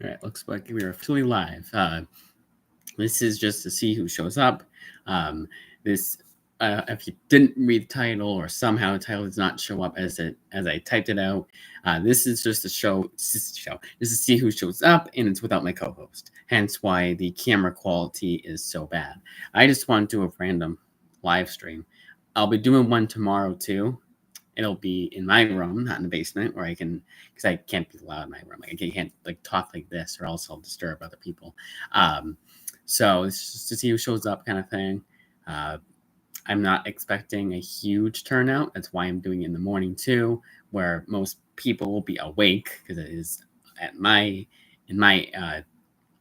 All right, looks like we are officially live. This is just to see who shows up. This, if you didn't read the title or somehow the title does not show up as I typed it out, this is just a show. Just to see who shows up, and it's without my co-host. Hence why the camera quality is so bad. I just want to do a random live stream. I'll be doing one tomorrow too. It'll be in my room, not in the basement, where I can, because I can't be loud in my room. Like, I can't like talk like this, or else I'll disturb other people. So it's just to see who shows up, kind of thing. I'm not expecting a huge turnout. That's why I'm doing it in the morning too, where most people will be awake, because it is in my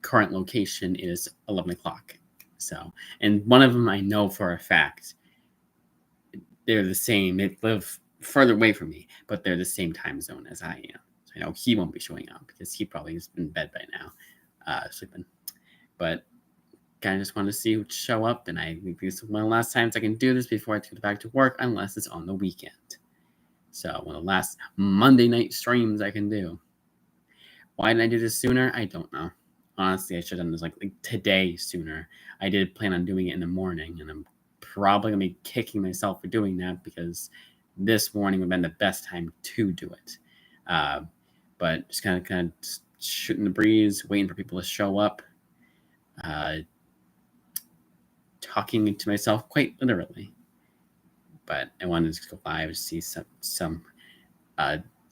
current location is 11 o'clock. So, and one of them I know for a fact they're the same. They live further away from me, but they're the same time zone as I am. So I know he won't be showing up because he probably is in bed by now, sleeping. But kind of just want to see who show up, and I think this is one of the last times I can do this before I have to go back to work, unless it's on the weekend. So one of the last Monday night streams I can do. Why didn't I do this sooner? I don't know. Honestly, I should have done this like today sooner. I did plan on doing it in the morning, and I'm probably going to be kicking myself for doing that, because this morning would have been the best time to do it. But just kind of shooting the breeze, waiting for people to show up, talking to myself quite literally. But I wanted to go live to see some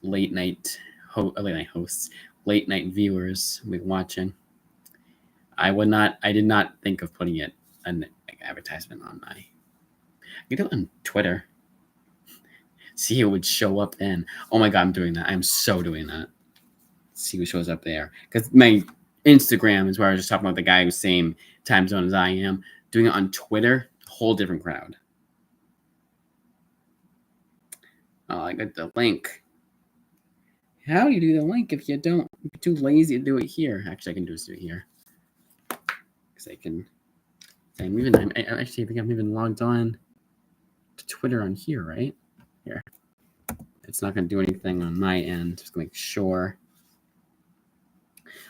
late night hosts, late night viewers will be watching. I did not think of putting it an advertisement on my. You do it on Twitter. See who would show up then. Oh my god, I'm doing that. I'm so doing that. See who shows up there. Because my Instagram is where I was just talking about the guy who's same time zone as I am. Doing it on Twitter, whole different crowd. Oh, I got the link. How do you do the link if you don't? You're too lazy to do it here. Actually, I can do it here. Because I can. I actually think I'm even logged on to Twitter on here, right? Here. It's not going to do anything on my end. Just going to make sure.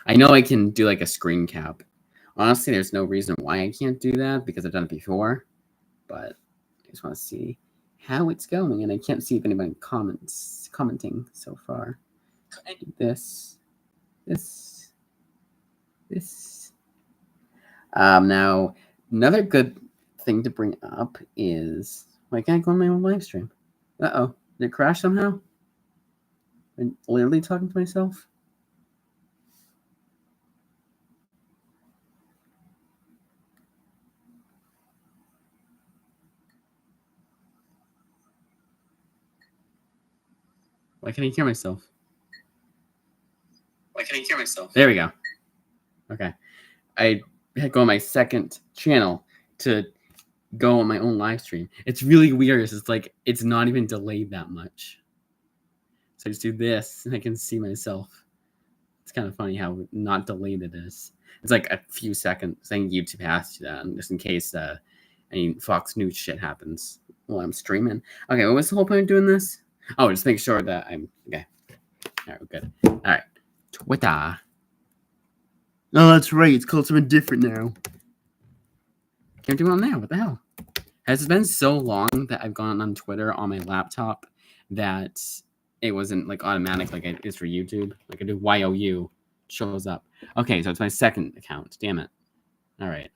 I know I can do like a screen cap. Honestly, there's no reason why I can't do that, because I've done it before. But I just want to see how it's going, and I can't see if anybody commenting so far. I do this. Now, another good thing to bring up is, why can't I go on my own live stream? Uh-oh. Did it crash somehow? I'm literally talking to myself? Why can't I hear myself? There we go. Okay. I had to go on my second channel to go on my own live stream. It's really weird. It's like, it's not even delayed that much. So I just do this, and I can see myself. It's kind of funny how not delayed it is. It's like a few seconds. I think YouTube has to that, just in case any Fox News shit happens while I'm streaming. Okay, what's the whole point of doing this? Oh, just make sure that I'm okay. All right, we're good. All right, Twitter. Oh, that's right. It's called something different now. Can't do it on there. What the hell? Has it been so long that I've gone on Twitter on my laptop that it wasn't like automatic like it is for YouTube? Like I do YOU, shows up. Okay, so it's my second account. Damn it. All right.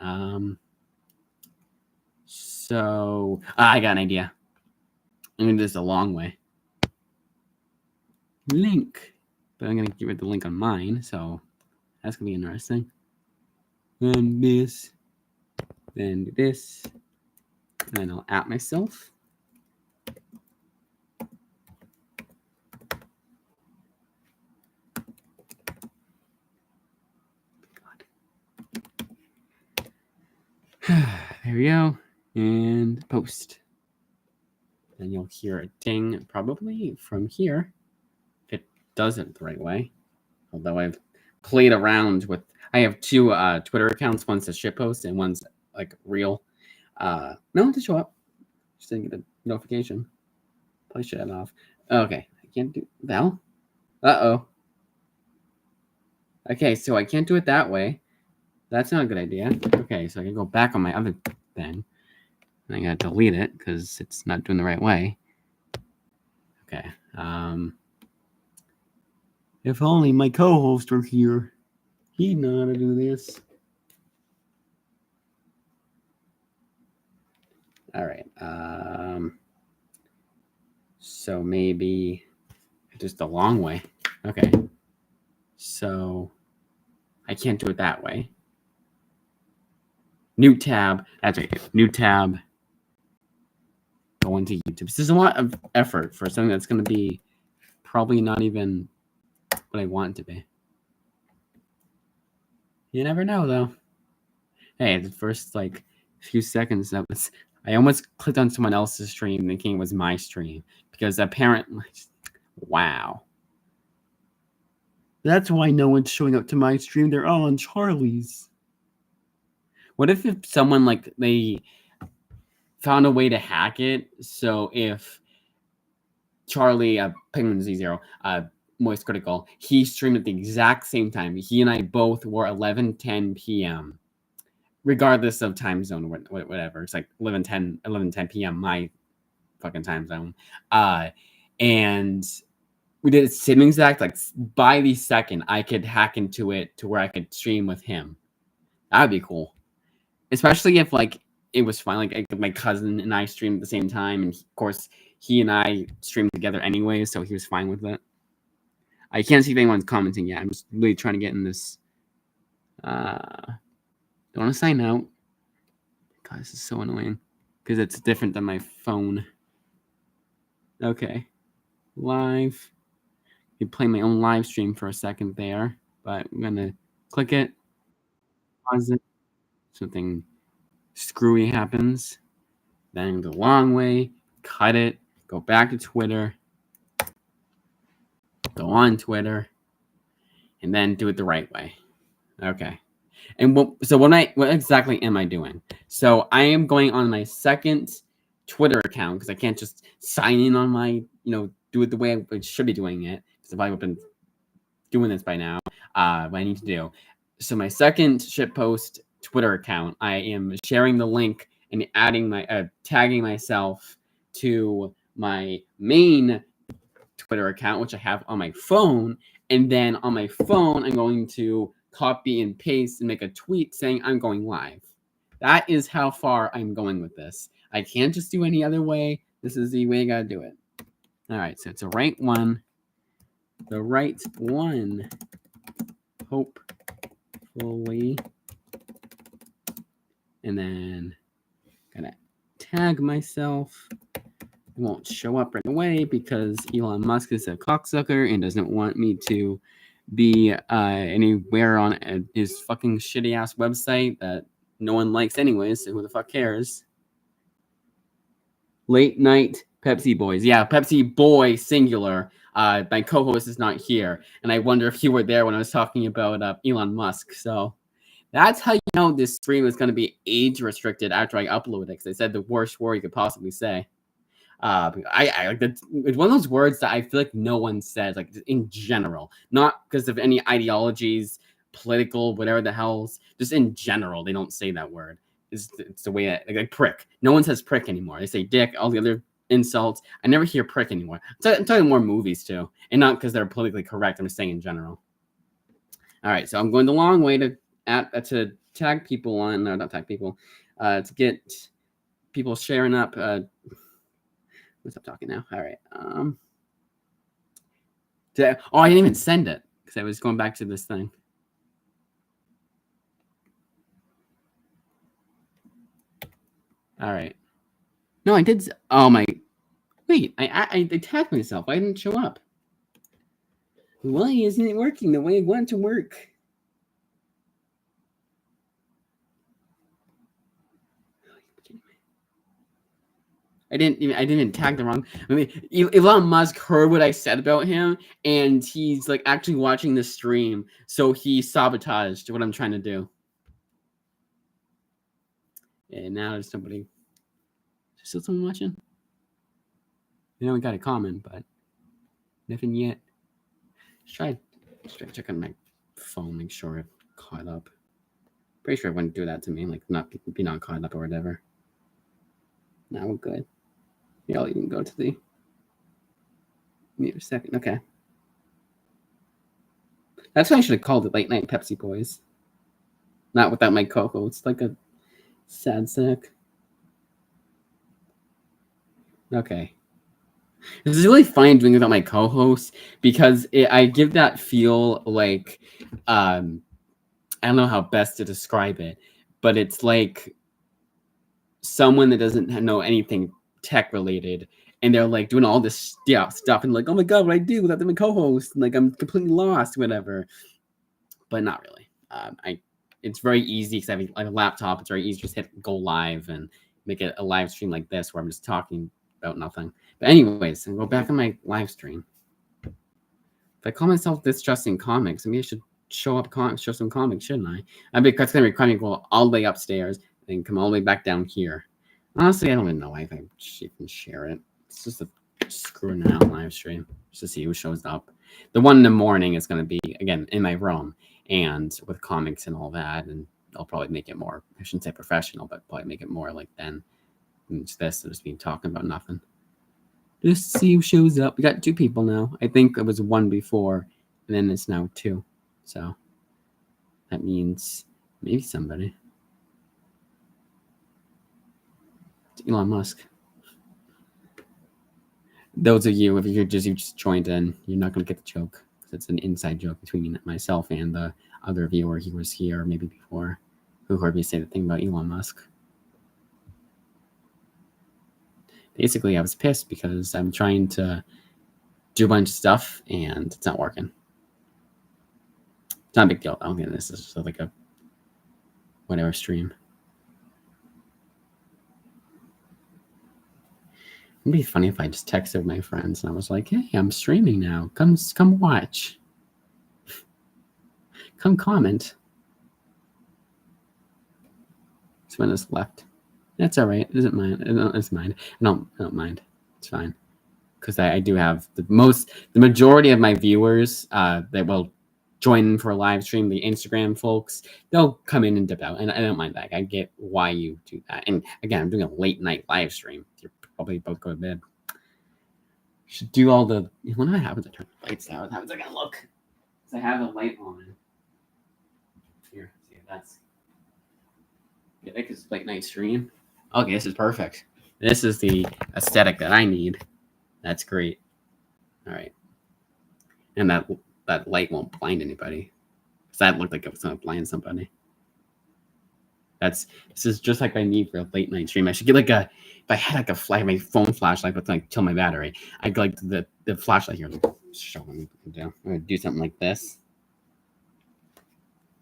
So I got an idea. I'm gonna do this a long way. Link, but I'm gonna get rid of the link on mine. So that's gonna be interesting. Then this, then this, and then I'll at myself. There we go. And post. And you'll hear a ding probably from here. If it does it the right way. Although I've played around with, I have two Twitter accounts. One's a shitpost and one's like real. No one to show up. Just didn't get a notification. Probably shut it off. Okay. I can't do Val. Uh-oh. Okay, so I can't do it that way. That's not a good idea. Okay, so I can go back on my other thing. I gotta delete it because it's not doing the right way. Okay. If only my co-host were here. He'd know how to do this. All right. So maybe just the long way. Okay. So I can't do it that way. New tab. That's right. New tab. Go into YouTube. This is a lot of effort for something that's going to be probably not even what I want it to be. You never know, though. Hey, the first few seconds that was, I almost clicked on someone else's stream thinking it was my stream because apparently, wow. That's why no one's showing up to my stream. They're all on Charlie's. What if someone they found a way to hack it? So if Charlie, Penguin Z0, Moist Critical, he streamed at the exact same time. He and I both were 11:10 p.m. regardless of time zone, whatever. It's like 11:10 p.m. my fucking time zone. And we did it same exact, by the second, I could hack into it to where I could stream with him. That would be cool. Especially if, it was fine. Like, my cousin and I streamed at the same time, and of course, he and I streamed together anyway, so he was fine with it. I can't see if anyone's commenting yet. I'm just really trying to get in this. Don't want to sign out. God, this is so annoying. Because it's different than my phone. Okay. Live. You play my own live stream for a second there. But I'm going to click it. Pause it. Something screwy happens. Then the long way. Cut it. Go back to Twitter. Go on Twitter. And then do it the right way. Okay. And what exactly am I doing? So I am going on my second Twitter account because I can't just sign in on my, do it the way I should be doing it. Because if I've been doing this by now, what I need to do. So my second shitpost Twitter account, I am sharing the link and adding tagging myself to my main Twitter account, which I have on my phone. And then on my phone, I'm going to copy and paste and make a tweet saying I'm going live. That is how far I'm going with this. I can't just do any other way. This is the way I gotta do it. All right, so it's a right one. The right one. Hopefully. And then gotta tag myself. It won't show up right away because Elon Musk is a cocksucker and doesn't want me to be anywhere on his fucking shitty ass website that no one likes anyways, so who the fuck cares? Late night Pepsi boys. Yeah, Pepsi boy singular. My co-host is not here, and I wonder if you were there when I was talking about Elon Musk. So that's how you know this stream is going to be age restricted after I upload it, because I said the worst word you could possibly say. It's one of those words that I feel like no one says, like in general, not because of any ideologies, political, whatever the hell's, just in general, they don't say that word. It's the way like prick. No one says prick anymore. They say dick, all the other insults. I never hear prick anymore. I'm talking more movies too, and not because they're politically correct. I'm just saying in general. All right, so I'm going the long way to tag people on, no, not tag people, to get people sharing up. Stop talking now. All right. I didn't even send it because I was going back to this thing. All right. No, I did. Oh my. Wait, I tagged myself. I didn't show up. Why isn't it working the way I want it to work? I didn't even tag the wrong. I mean, Elon Musk heard what I said about him, and he's like actually watching the stream, so he sabotaged what I'm trying to do. And now there's somebody. Is there still someone watching? We got a comment, but nothing yet. Let's try checking my phone, make sure I've caught up. Pretty sure it wouldn't do that to me, like not be not caught up or whatever. Now we're good. Yeah, I'll even go to the mute a second. Okay. That's why I should have called it Late Night Pepsi Boys. Not without my co-host. Like a sad sack. Okay. This is really fun doing without my co-host because I give that feel like I don't know how best to describe it, but it's like someone that doesn't know anything tech related, and they're like doing all this stuff, and like, oh my god, what do I do without my co-host? And, like I'm completely lost, whatever. But not really. It's very easy because I have like a laptop. It's very easy to just hit go live and make it a live stream like this where I'm just talking about nothing. But anyways, I'll go back on my live stream. If I call myself Distrusting Comics, maybe I should show some comics, shouldn't I? I mean, it's gonna require me to go all the way upstairs and come all the way back down here. Honestly, I don't even know if I can share it. It's just a screwing out live stream just to see who shows up. The one in the morning is going to be again in my room and with comics and all that, and I'll probably make it more. I shouldn't say professional, but probably make it more like then. It's this just being talking about nothing. Just see who shows up. We got 2 people now. I think it was 1 before, and then it's now 2. So that means maybe somebody. It's Elon Musk. Those of you, if you just joined in, you're not going to get the joke. It's an inside joke between myself and the other viewer who was here maybe before, who heard me say the thing about Elon Musk. Basically, I was pissed because I'm trying to do a bunch of stuff and it's not working. It's not a big deal. I don't think this is just like a whatever stream. It'd be funny if I just texted my friends and I was like, "Hey, I'm streaming now. Come watch. Come comment." Someone has left. That's all right. It isn't mine. It's mine. I don't mind. It's fine. Because I do have the majority of my viewers that will join for a live stream, the Instagram folks, they'll come in and dip out. And I don't mind that. I get why you do that. And again, I'm doing a late night live stream. You're probably both go to bed. Should do all the. When I happen to turn the lights out, how is it gonna look? Because I have a light on. Here, see if that's. Yeah, because late night stream. Okay, this is perfect. This is the aesthetic that I need. That's great. All right. And that light won't blind anybody. Because that looked like it was going to blind somebody. This is just like I need for a late night stream. I should get like if I had like my phone flashlight with like kill my battery, I'd like the flashlight here. Show me what down. I'm going to do something like this.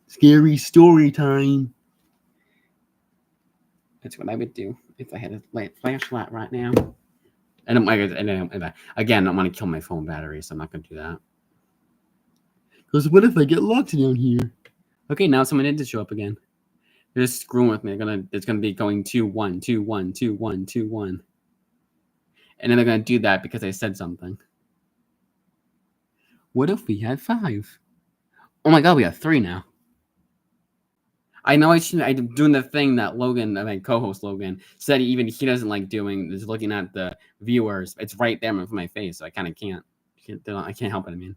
Scary story time. That's what I would do if I had a flashlight right now. And again, I don't want to kill my phone battery, so I'm not going to do that. Because what if I get locked down here? Okay, now someone did show up again. They're just screwing with me. It's gonna be going 2-1, 2-1, 2-1, 2-1. And then they're gonna do that because I said something. What if we had 5? Oh my god, we have 3 now. I know I'm doing the thing that Logan, my co-host Logan, said he doesn't like doing, is looking at the viewers. It's right there in my face, so I kind of can't help it, I mean.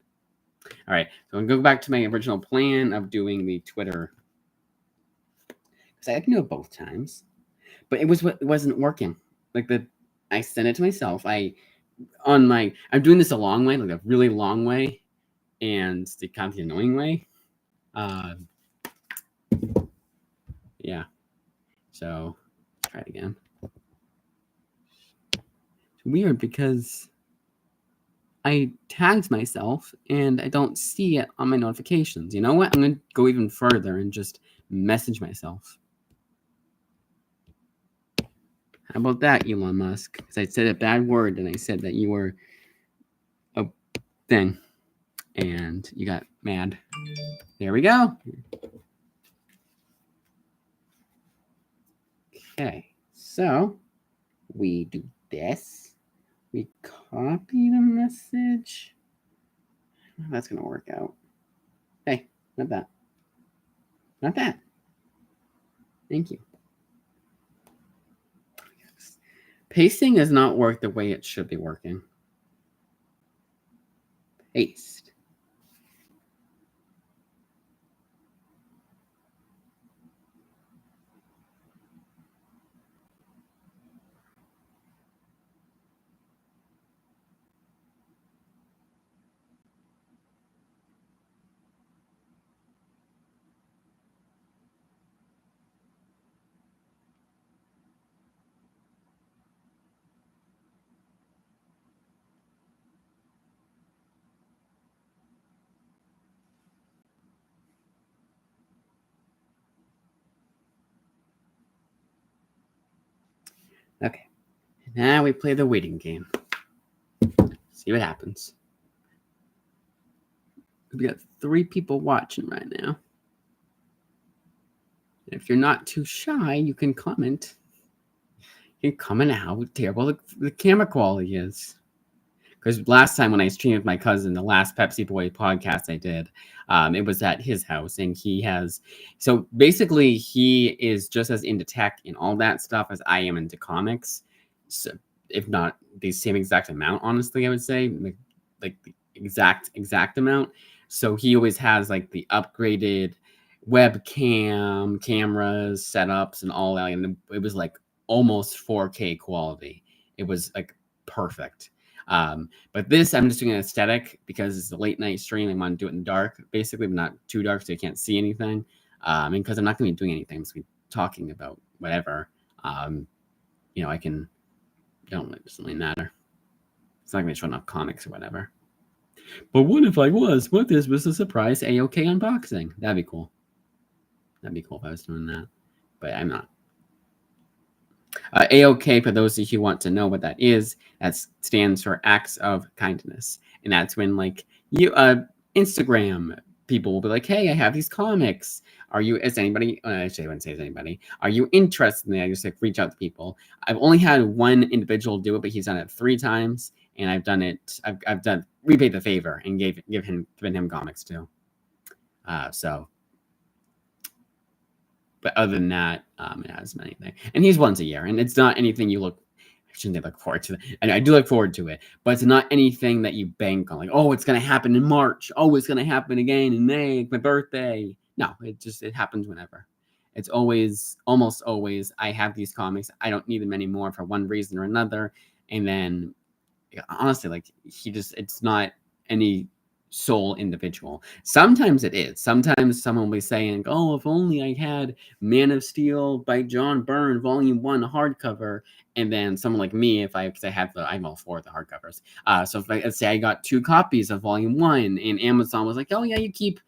All right, so I'm going to go back to my original plan of doing the Twitter. Because I can do it both times. But it wasn't working. Like I sent it to myself. I'm doing this a long way, like a really long way, and the kind of annoying way. Yeah. So try it again. It's weird because I tagged myself and I don't see it on my notifications. You know what? I'm gonna go even further and just message myself. How about that, Elon Musk? Because I said a bad word and I said that you were a thing and you got mad. There we go. Okay, so we do this. We copy the message. That's going to work out. Hey, Not that. Not that. Thank you. Pasting does not work the way it should be working. Paste. Okay. Now we play the waiting game. See what happens. We got 3 people watching right now. If you're not too shy, you can comment. You can comment how terrible the camera quality is. Because last time when I streamed with my cousin, the last Pepsi Boy podcast I did, it was at his house, and so basically he is just as into tech and all that stuff as I am into comics. So if not the same exact amount, honestly, I would say like the exact amount. So he always has like the upgraded webcam, cameras, setups, and all that, and it was like almost 4K quality. It was like perfect. But this, I'm just doing an aesthetic because it's a late night stream. I want to do it in dark, basically, but not too dark so you can't see anything. And because I'm not going to be doing anything, I'm just going to be talking about whatever. I can, it doesn't really matter. It's not going to be showing up comics or whatever. But what if I was? What if this was a surprise AOK unboxing? That'd be cool. That'd be cool if I was doing that. But I'm not. AOK, for those of you who want to know what that is, that stands for Acts of Kindness. And that's when, like, Instagram people will be like, hey, I have these comics. Are you, as anybody, actually, I wouldn't say as anybody, are you interested in it? I just like reach out to people. I've only had one individual do it, but he's done it 3 times. And I've done it, I've done, repaid the favor and given him comics too. But other than that, it has many things. And he's once a year, and it's not anything you look forward to. And I do look forward to it, but it's not anything that you bank on. Like, oh, it's going to happen in March. Oh, it's going to happen again in May, my birthday. No, it happens whenever. It's almost always, I have these comics. I don't need them anymore for one reason or another. And then, honestly, like, it's not any sole individual. Sometimes it is. Sometimes someone will be saying, oh, if only I had Man of Steel by John Byrne Volume 1 hardcover. And then someone like me, because I'm all for the hardcovers. So if let's say I got 2 copies of Volume 1 and Amazon was like, oh yeah, you keep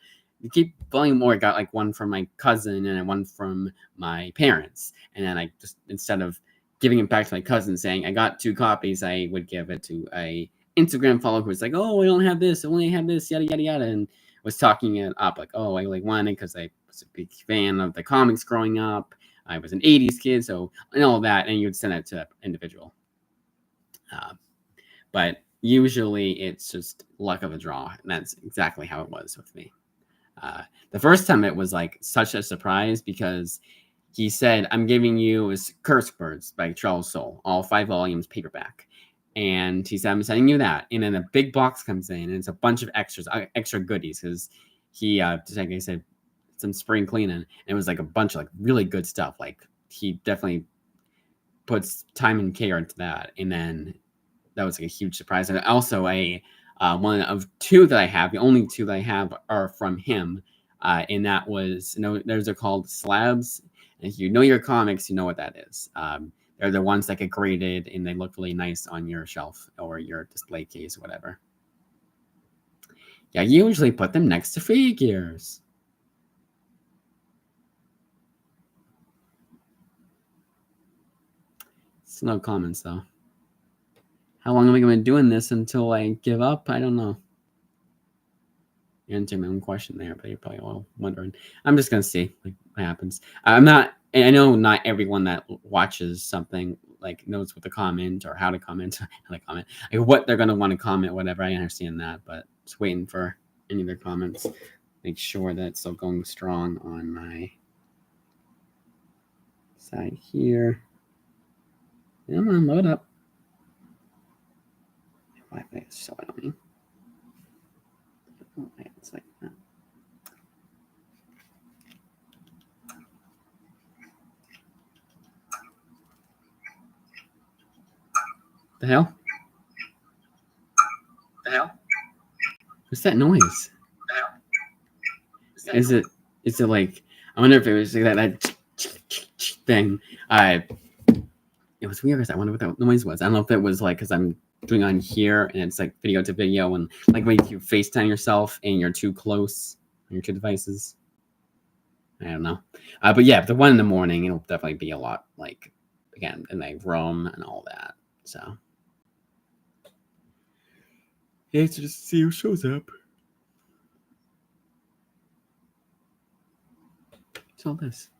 Volume 1. I got like one from my cousin and one from my parents. And then I just, instead of giving it back to my cousin saying I got 2 copies, I would give it to a Instagram follower who was like, oh, I don't have this, I only have this, yada yada yada, and was talking it up like, oh, I like wanted because I was a big fan of the comics growing up. I was an 80s kid, so and all that, and you'd send it to an individual. But usually it's just luck of a draw, and that's exactly how it was with me. The first time it was like such a surprise because he said, I'm giving you Curse Words by Charles Soule, all 5 volumes paperback. And he said, I'm sending you that. And then a big box comes in, and it's a bunch of extra goodies. Because he, just like I said, some spring cleaning. And it was like a bunch of like really good stuff. Like he definitely puts time and care into that. And then that was like a huge surprise. And also one of 2 that I have, the only 2 that I have are from him. And that was, those are called slabs. And if you know your comics, you know what that is. They're the ones that get graded and they look really nice on your shelf or your display case or whatever. Yeah, you usually put them next to figures. It's no comments though. How long am I going to be doing this until I give up? I don't know. Answer my own question there, but you're probably all wondering. I'm just going to see what happens. I know not everyone that watches something like knows what to comment or how to comment, like what they're going to want to comment, whatever. I understand that, but just waiting for any of their comments. make sure that it's still going strong on my side here. Come on, load up. Wi-Fi is so annoying. Oh, it's like that. The hell? What's that noise? Is it like, I wonder if it was that thing. It was weird because I wonder what that noise was. I don't know if it was like because I'm doing on here and it's like video to video and like when you FaceTime yourself and you're too close on your two devices. I don't know. But yeah, the one in the morning, it'll definitely be a lot like, again, and like Rome and all that. So yeah, to just see who shows up. What's all this?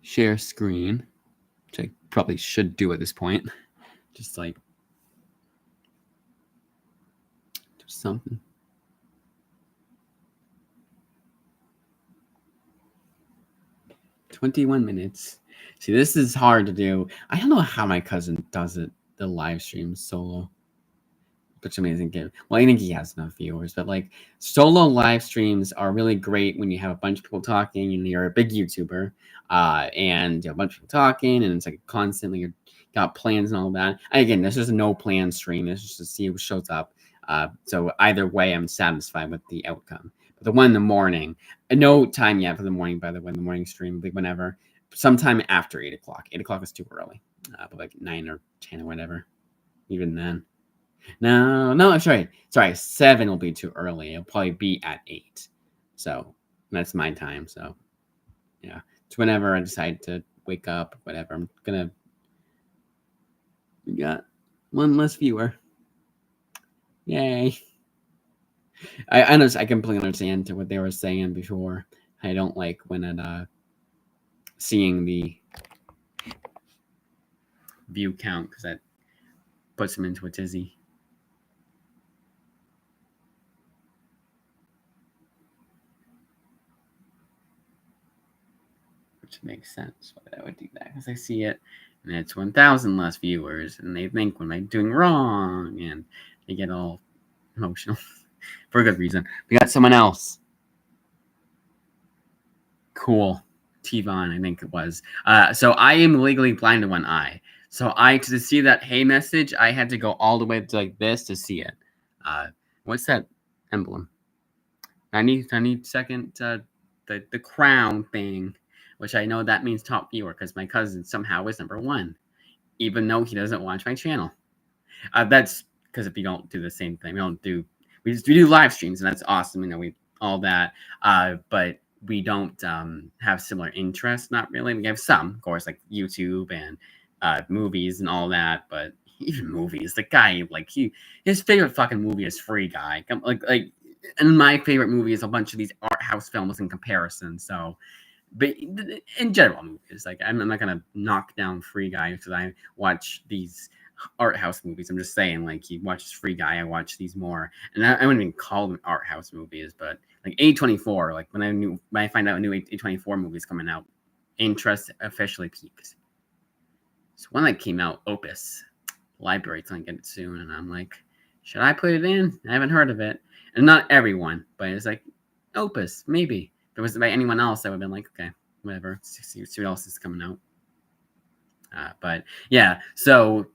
Share screen, which I probably should do at this point. Just like do something. "21 minutes." See, this is hard to do. I don't know how my cousin does it, the live stream solo. Such amazing game. Well, I think he has enough viewers, but like solo live streams are really great when you have a bunch of people talking and you're a big YouTuber, and you have a bunch of people talking, and it's like constantly you're got plans and all that. Again, this is a no plan stream. This is just to see who shows up. So either way, I'm satisfied with the outcome. But the one in the morning, no time yet for the morning. By the way, the morning stream, like whenever, sometime after 8 o'clock. 8 o'clock is too early, but like 9 or 10 or whatever. Even then. No, sorry. 7 will be too early. It'll probably be at 8. So that's my time. So yeah, it's whenever I decide to wake up, whatever. We got one less viewer. Yay. I completely understand what they were saying before. I don't like when it seeing the view count because that puts them into a tizzy. Which makes sense why I would do that because I see it and it's 1,000 less viewers and they think what am I doing wrong and they get all emotional for a good reason. We got someone else. Cool. T-Von, I think it was. So I am legally blind in one eye. So to see that hey message, I had to go all the way to like this to see it. What's that emblem? 90-second, the crown thing, which I know that means top viewer because my cousin somehow is number 1, even though he doesn't watch my channel. That's because if you don't do the same thing, we do live streams and that's awesome. You know, we all that, but we don't have similar interests. Not really. We have some, of course, like YouTube and movies and all that, but even movies, the guy like his favorite fucking movie is Free Guy. Like. And my favorite movie is a bunch of these art house films in comparison. So, but in general movies, like I'm not gonna knock down Free Guy because I watch these art house movies. I'm just saying, like he watches Free Guy, I watch these more, and I wouldn't even call them art house movies, but like A24. Like when I find out a new A24 movie is coming out, interest officially peaked. So one that came out, Opus, library's gonna get it soon, and I'm like, should I put it in? I haven't heard of it. And not everyone, but it's like Opus, maybe. If it was by anyone else, I would have been like, okay, whatever. See what else is coming out. But yeah, so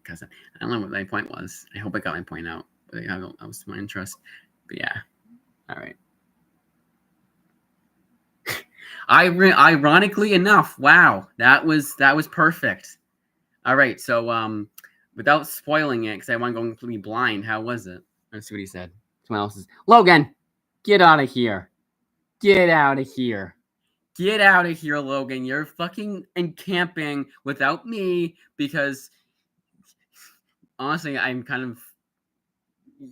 cousin. I don't know what my point was. I hope I got my point out. But that was my interest. But yeah, all right. Ironically enough, wow, that was perfect. All right, so without spoiling it, because I want to go completely blind, how was it? Let's see what he said. Someone else is Logan, get out of here. Get out of here. Get out of here, Logan. You're fucking encamping without me because honestly, I'm kind of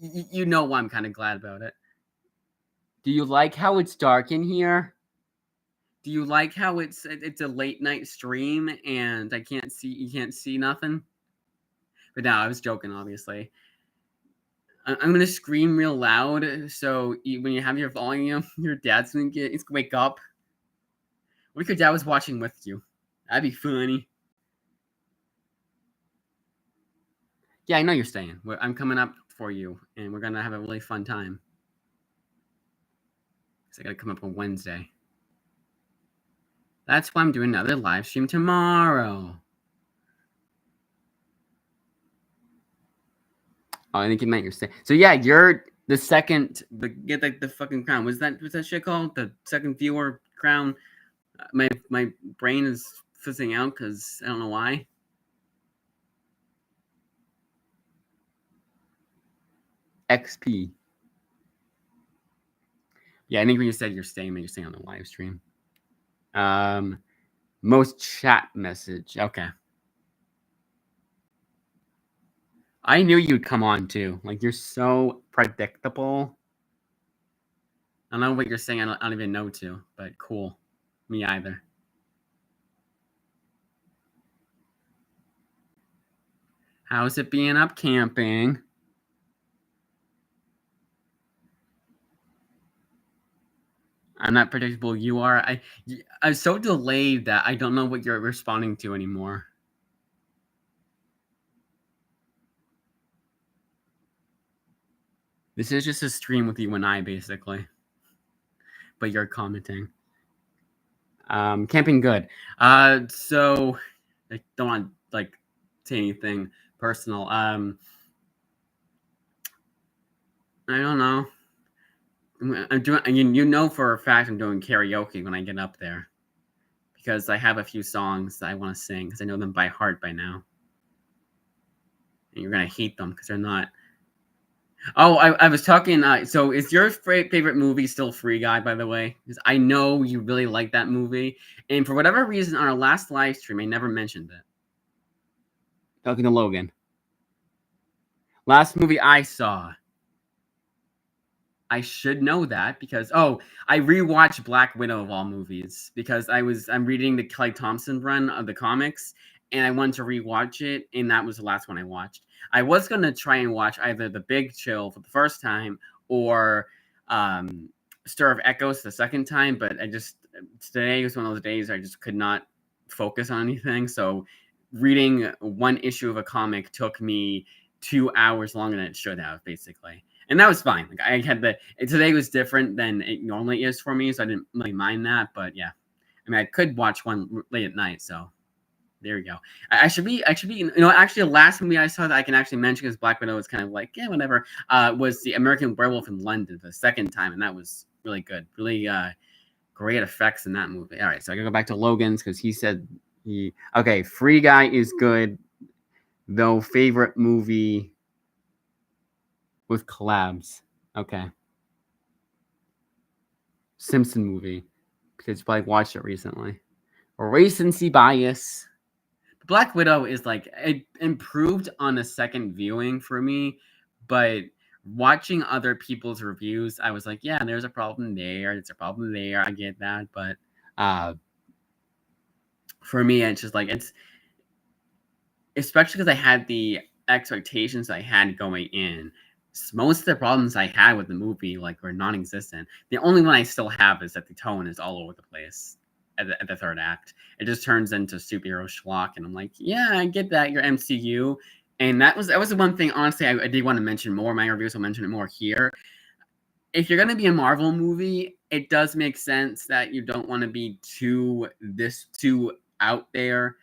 you know why I'm kind of glad about it. Do you like how it's dark in here? Do you like how it's a late night stream and you can't see nothing? But no, I was joking, obviously. I'm gonna scream real loud, so when you have your volume, your dad's gonna wake up. What if your dad was watching with you? That'd be funny. Yeah, I know you're staying. I'm coming up for you, and we're gonna have a really fun time. So I gotta come up on Wednesday. That's why I'm doing another live stream tomorrow. Oh, I think you meant you're staying. So yeah, you're the second. Get the fucking crown. Was that shit called the second viewer crown? My brain is fizzing out because I don't know why. XP. Yeah, I think when you said you're staying on the live stream. Most chat message. Okay. I knew you'd come on too. Like, you're so predictable. I don't know what you're saying. I don't even know to, but cool. Me either. How's it being up camping? I'm not predictable. You are. I'm so delayed that I don't know what you're responding to anymore. This is just a stream with you and I, basically. But you're commenting. Camping good. So I don't want to say anything personal. I don't know. I'm doing. You know for a fact I'm doing karaoke when I get up there, because I have a few songs that I want to sing because I know them by heart by now. And you're gonna hate them because they're not. Oh, I was talking. So is your favorite movie still Free Guy? By the way, because I know you really like that movie, and for whatever reason, on our last live stream, I never mentioned it. Talking to Logan. Last movie I saw. I should know that because I rewatched Black Widow of all movies because I'm reading the Kelly Thompson run of the comics and I wanted to rewatch it, and that was the last one I watched. I was gonna try and watch either The Big Chill for the first time or Stir of Echoes the second time, but today was one of those days I just could not focus on anything. So reading one issue of a comic took me 2 hours longer than it should have, basically. And that was fine. Like, I had today was different than it normally is for me, so I didn't really mind that. But yeah, I mean, I could watch one late at night, so there we go. I should be, actually, the last movie I saw that I can actually mention because Black Widow was kind of like, yeah, whatever, was the American Werewolf in London the second time, and that was really good. Really great effects in that movie. All right, so I gotta go back to Logan's because he said okay, Free Guy is good, though favorite movie with collabs. Okay. Simpson movie, because you probably watched it recently. Recency bias. Black Widow is it improved on a second viewing for me, but watching other people's reviews, I was like, yeah, there's a problem there. There's a problem there. I get that, but for me, it's just it's especially because I had the expectations I had going in. Most of the problems I had with the movie were non-existent. The only one I still have is that the tone is all over the place at the third act. It just turns into superhero schlock, and I'm like, yeah, I get that, you're MCU. And that was the one thing, honestly, I did want to mention more. My reviews will mention it more here. If you're going to be a Marvel movie, it does make sense that you don't want to be too out there.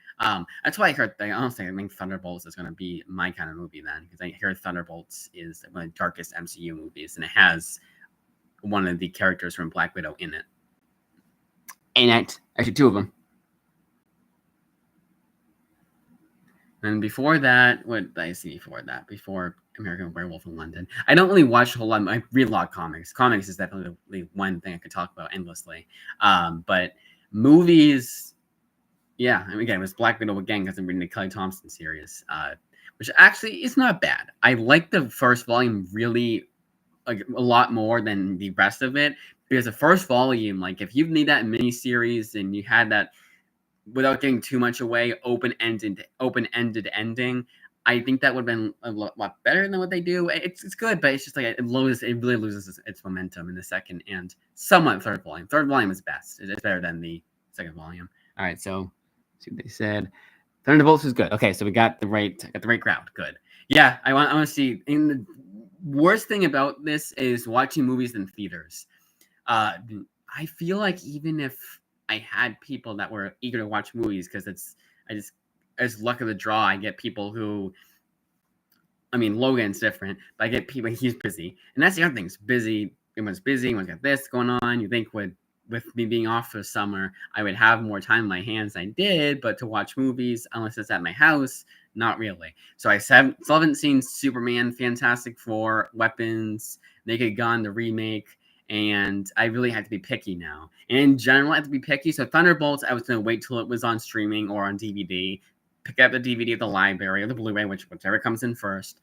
That's why I heard. Honestly, I think Thunderbolts is going to be my kind of movie then, because I hear Thunderbolts is one of the darkest MCU movies, and it has one of the characters from Black Widow in it. Actually, two of them. And before that, what did I see before that? Before American Werewolf in London, I don't really watch a whole lot. I read a lot of comics. Comics is definitely one thing I could talk about endlessly. But movies, yeah. I mean, again, it was Black Widow again because I'm reading the Kelly Thompson series, which actually is not bad. I like the first volume really a lot more than the rest of it, because the first volume, if you need that mini series and you had that, without getting too much away, open-ended ending, I think that would have been a lot better than what they do. It's good, but it's just like it really loses its momentum in the second and somewhat third volume. Third volume is best. It's better than the second volume. All right, so see what they said. Thunderbolts is good. Okay, so we got the right crowd. Good. Yeah, I want to see. And the worst thing about this is watching movies in theaters. I feel like even if I had people that were eager to watch movies, because as luck of the draw, I get people who. I mean, Logan's different, but I get people. He's busy, and that's the other thing. It's busy. Everyone's busy. Everyone's got this going on. You think with me being off for the summer, I would have more time in my hands. I did, but to watch movies, unless it's at my house, not really. So I still haven't seen Superman, Fantastic Four, Weapons, Naked Gun, the remake, and I really have to be picky now. And in general, I have to be picky. So Thunderbolts, I was going to wait till it was on streaming or on DVD. Pick up the DVD at the library or the Blu-ray, whichever comes in first.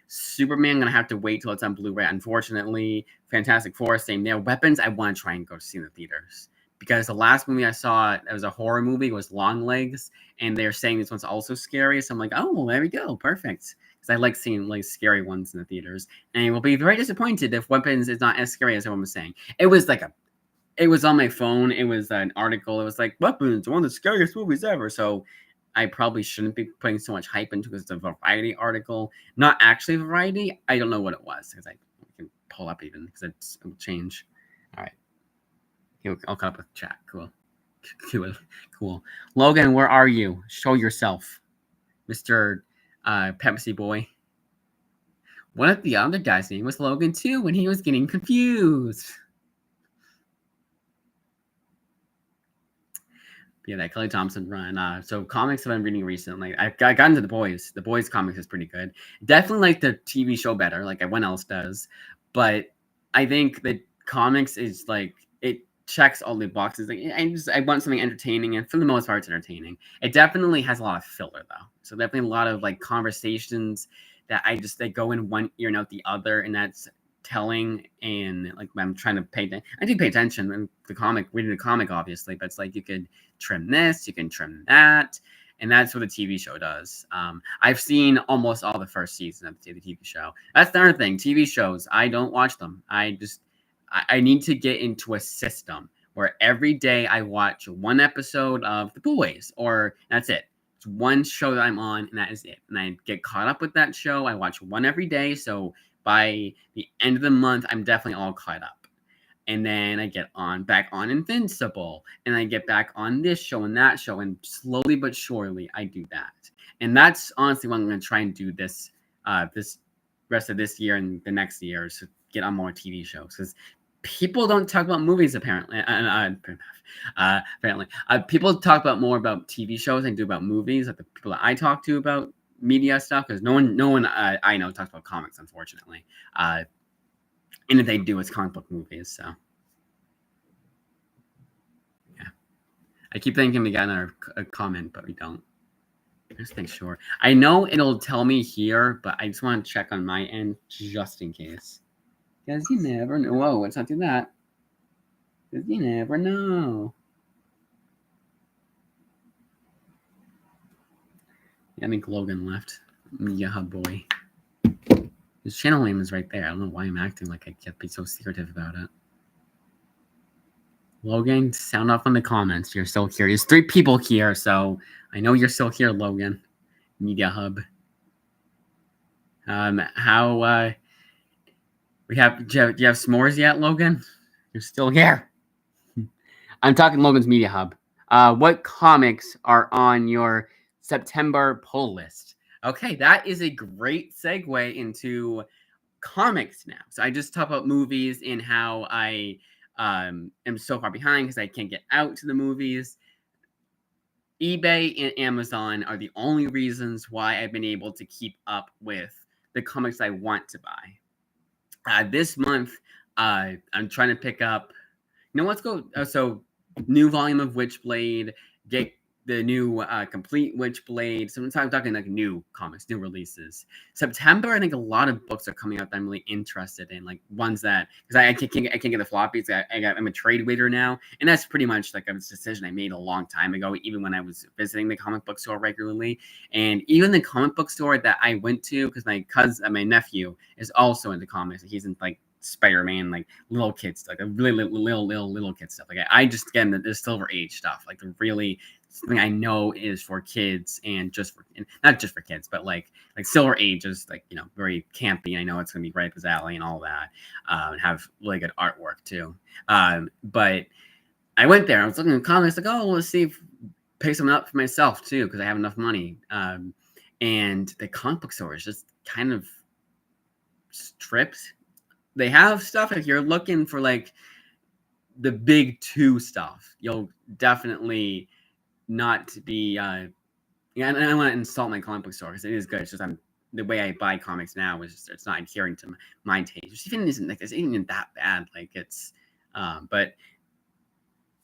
Superman, gonna have to wait till it's on Blu-ray. Unfortunately, Fantastic Four, same there. Weapons, I want to try and go see in the theaters because the last movie I saw, it was a horror movie, was Long Legs, and they're saying this one's also scary. So I'm like, oh, well, there we go, perfect. Because I like seeing like scary ones in the theaters, and I will be very disappointed if Weapons is not as scary as everyone was saying. It was on my phone. It was an article. It was like Weapons, one of the scariest movies ever. So I probably shouldn't be putting so much hype into because it's a Variety article. Not actually Variety. I don't know what it was because I can pull up even because it will change. All right. I'll cut up with chat. Cool. Cool. Logan, where are you? Show yourself. Mr. Pepsi boy. What if the other guy's name was Logan too when he was getting confused? Yeah, that Kelly Thompson run. So comics that I'm reading recently, I got into The Bois. The Bois comics is pretty good. Definitely like the TV show better, like everyone else does. But I think that comics is like it checks all the boxes. Like I want something entertaining, and for the most part, it's entertaining. It definitely has a lot of filler though. So definitely a lot of like conversations that they go in one ear and out the other, and that's telling. And like I'm trying to I do pay attention in the comic, reading the comic obviously, but it's like you could trim this, you can trim that, and that's what the TV show does. I've seen almost all the first season of the TV show. That's the other thing. TV shows, I don't watch them. I need to get into a system where every day I watch one episode of The Boys, or that's it. It's one show that I'm on, and that is it. And I get caught up with that show. I watch one every day, so by the end of the month, I'm definitely all caught up. And then I get back on Invincible, and I get back on this show and that show, and slowly but surely I do that. And that's honestly what I'm going to try and do this rest of this year and the next year, is to get on more TV shows, because people don't talk about movies apparently. Apparently, people talk more about TV shows than do about movies. Like the people that I talk to about media stuff, because no one I know talks about comics, unfortunately. And if they do, it's comic book movies. So, yeah. I keep thinking we got a comment, but we don't. Just make sure. I know it'll tell me here, but I just want to check on my end just in case. Because you never know. Whoa, let's not do that. Because you never know. Yeah, I think Logan left. Yeah, boy. His channel name is right there. I don't know why I'm acting like I can't be so secretive about it. Logan, sound off in the comments. You're still here. There's 3 people here, so I know you're still here, Logan. Media Hub. Do you have s'mores yet, Logan? You're still here. I'm talking Logan's Media Hub. What comics are on your September pull list? Okay, that is a great segue into comics now. So I just talked about movies and how I am so far behind because I can't get out to the movies. eBay and Amazon are the only reasons why I've been able to keep up with the comics I want to buy. This month, I'm trying to pick up. Let's go. So, new volume of Witchblade. Get the new complete Witchblade. Sometimes I'm talking like new comics, new releases. September, I think a lot of books are coming out that I'm really interested in, like ones that because I can't get the floppies. I'm a trade waiter now, and that's pretty much like a decision I made a long time ago, even when I was visiting the comic book store regularly, and even the comic book store that I went to because my nephew is also into comics. He's in like Spider-Man, like little kids, like a really little kid stuff. Like I just get the Silver Age stuff, like the really something I know is for kids and not just for kids, but like Silver Age is like very campy. I know it's gonna be right up his alley and all that, and have really good artwork too. But I went there. I was looking at comics, like, oh, let's see if pick something up for myself too because I have enough money. And the comic book store is just kind of stripped. They have stuff if you're looking for like the big two stuff. You'll definitely not be. And I don't want to insult my comic book store because it is good. It's just the way I buy comics now is it's not adhering to my taste. Which even isn't like it's even that bad. Like it's, but.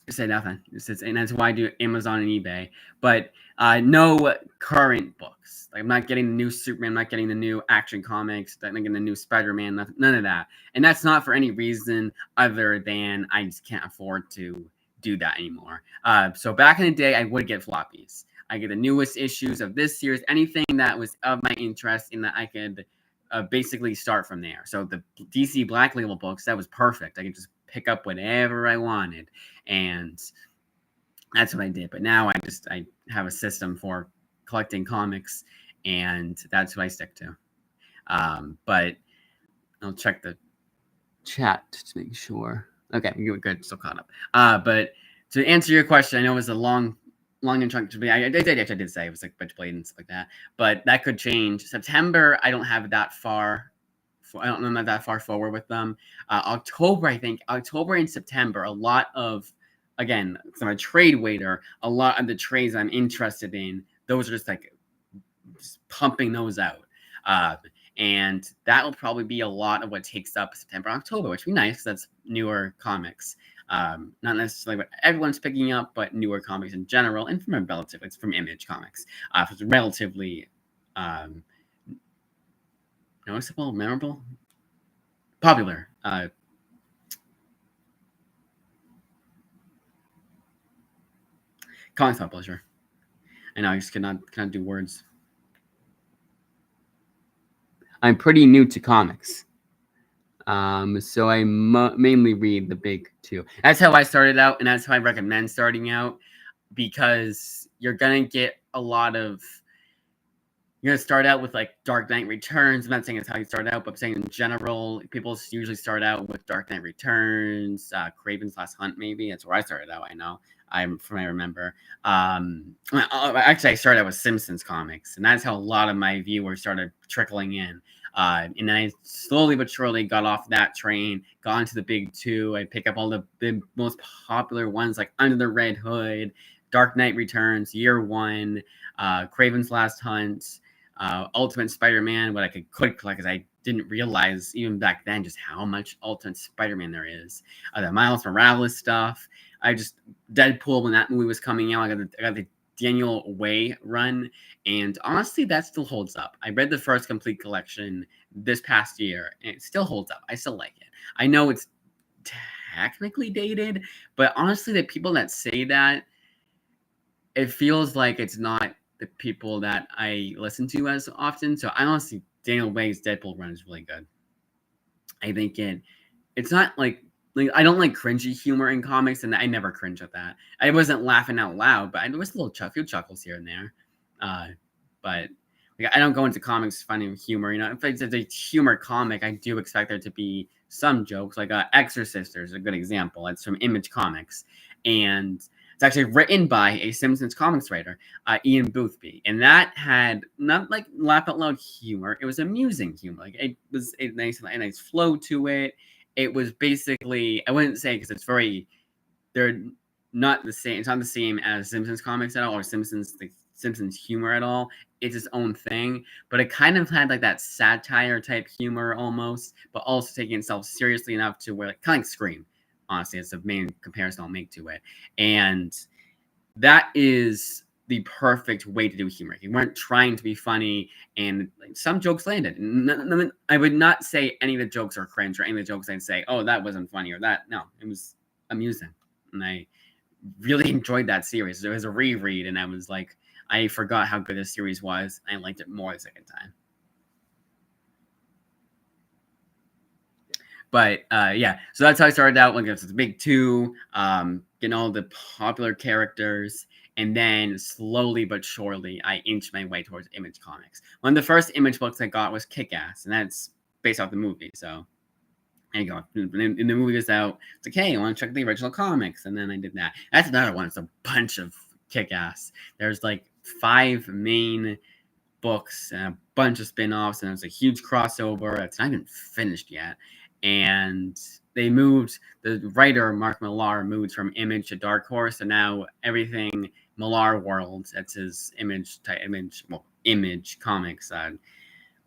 Say nothing. And that's why I do Amazon and eBay. But no current books. Like I'm not getting the new Superman. I'm not getting the new Action Comics. I'm not getting the new Spider-Man. None of that. And that's not for any reason other than I just can't afford to do that anymore. So back in the day, I would get floppies. I get the newest issues of this series. Anything that was of my interest in that I could basically start from there. So the DC Black Label books, that was perfect. I could just pick up whatever I wanted, and that's what I did. But now I have a system for collecting comics, and that's what I stick to. But I'll check the chat to make sure. Okay, we're good. Still caught up. But to answer your question, I know it was a long and chunk to be. I did say it was like Witchblade and stuff like that, but that could change. September, I don't have that far. I'm not that far forward with them. October, I think October and September, a lot of, again, because I'm a trade waiter, a lot of the trades I'm interested in, those are just like pumping those out. And that will probably be a lot of what takes up September, October, which would be nice because that's newer comics. Not necessarily what everyone's picking up, but newer comics in general, and it's from Image Comics. It's relatively noticeable, memorable, popular. Comics publisher. I know I just cannot do words. I'm pretty new to comics. So I mainly read the big two. That's how I started out, and that's how I recommend starting out, because you're gonna get a lot of. You're gonna start out with like Dark Knight Returns. I'm not saying it's how you start out, but I'm saying in general, people usually start out with Dark Knight Returns, Kraven's Last Hunt. Maybe that's where I started out. I know. From I remember. Actually, I started out with Simpsons comics, and that's how a lot of my viewers started trickling in. And then I slowly but surely got off that train, got into the big two. I pick up all the most popular ones like Under the Red Hood, Dark Knight Returns, Year One, Kraven's Last Hunt, Ultimate Spider-Man, what I could collect because I didn't realize even back then just how much Ultimate Spider-Man there is. The Miles Morales stuff. Deadpool, when that movie was coming out, I got the Daniel Way run, and honestly, that still holds up. I read the first complete collection this past year, and it still holds up. I still like it. I know it's technically dated, but honestly, the people that say that, it feels like it's not the people that I listen to as often. So I honestly, Daniel Way's Deadpool run is really good. I think it's not like I don't like cringy humor in comics, and I never cringe at that. I wasn't laughing out loud, but there was a few chuckles here and there. But I don't go into comics finding humor. If it's a humor comic, I do expect there to be some jokes. Like Exorcist is a good example. It's from Image Comics, and it's actually written by a Simpsons comics writer, Ian Boothby, and that had not like laugh out loud humor. It was amusing humor. Like it was a nice flow to it. It was basically, I wouldn't say because they're not the same. It's not the same as Simpsons comics at all, or Simpsons humor at all. It's its own thing, but it kind of had like that satire type humor almost, but also taking itself seriously enough to where kind of like Scream. Honestly, it's the main comparison I'll make to it, and that is the perfect way to do humor. They weren't trying to be funny, and like, some jokes landed. I would not say any of the jokes are cringe, or any of the jokes I'd say, oh, that wasn't funny, or that. No, it was amusing, and I really enjoyed that series. It was a reread, and I was like, I forgot how good this series was. I liked it more the second time. But yeah, so that's how I started out. Like, it's the big two, getting all the popular characters, and then slowly but surely, I inched my way towards Image Comics. One of the first Image books I got was Kick-Ass, and that's based off the movie. So there you go. And the movie was out. It's like, hey, I want to check the original comics, and then I did that. That's another one. It's a bunch of Kick-Ass. There's like 5 main books and a bunch of spin-offs, and it's a huge crossover. It's not even finished yet. And they moved, the writer Mark Millar moved from Image to Dark Horse, and now everything Millar World, that's his Image Comics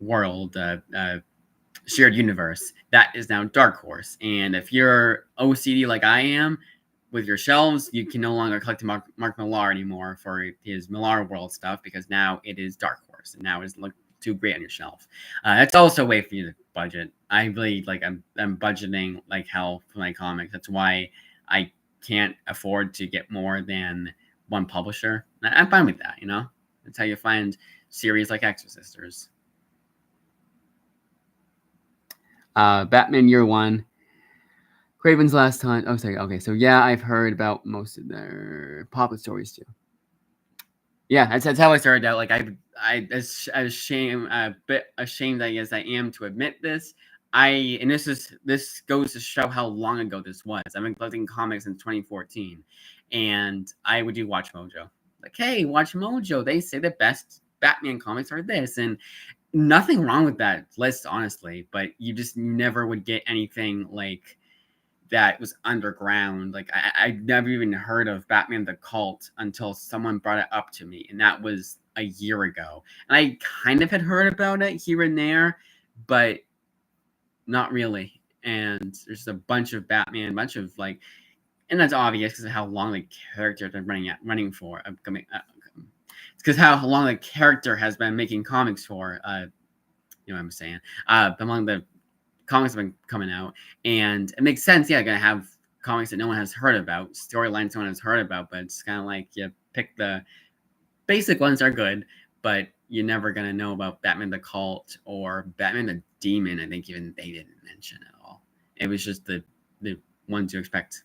world, shared universe, that is now Dark Horse. And if you're OCD like I am with your shelves, you can no longer collect Mark Millar anymore for his Millar World stuff, because now it is Dark Horse, and now it's look too great on your shelf. That's also a way for you to budget. I really like, I'm budgeting like hell for my comics. That's why I can't afford to get more than one publisher. I'm fine with that, you know? That's how you find series like Exorcisters. Batman Year One, Craven's Last Hunt. Oh, sorry. Okay, so yeah, I've heard about most of their popular stories too. Yeah, that's how I started out. Like, a bit ashamed, I guess I am to admit this. And this goes to show how long ago this was. I've been collecting comics since 2014, and I would do Watch Mojo. Like, hey, Watch Mojo. They say the best Batman comics are this, and nothing wrong with that list, honestly. But you just never would get anything like that was underground. Like, I'd never even heard of Batman the Cult until someone brought it up to me, and that was a year ago. And I kind of had heard about it here and there, but not really. And there's a bunch of Batman, bunch of like, and that's obvious because of how long the character has been running for. It's because how long the character has been making comics for. You know what I'm saying? Among the comics have been coming out, and it makes sense. Yeah, gonna have comics that no one has heard about, storylines no one has heard about, but it's kind of like you pick the basic ones are good, but you're never gonna know about Batman the Cult or Batman the Demon. I think even they didn't mention at all. It was just the ones you expect,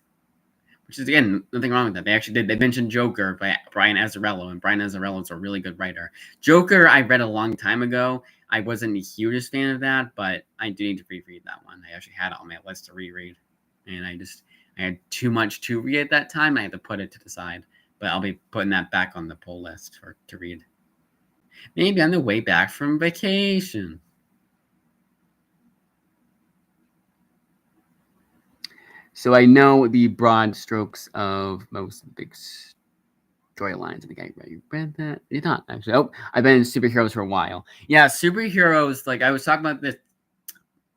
which is, again, nothing wrong with that. They actually did. They mentioned Joker by Brian Azzarello, and Brian Azzarello is a really good writer. Joker, I read a long time ago. I wasn't the hugest fan of that, but I do need to reread that one. I actually had it on my list to reread, and I had too much to read at that time. I had to put it to the side, but I'll be putting that back on the pull list to read. Maybe on the way back from vacation. So I know the broad strokes of most big storylines. I think I read that. Did not actually. Oh, I've been in superheroes for a while. Yeah, superheroes. Like, I was talking about this.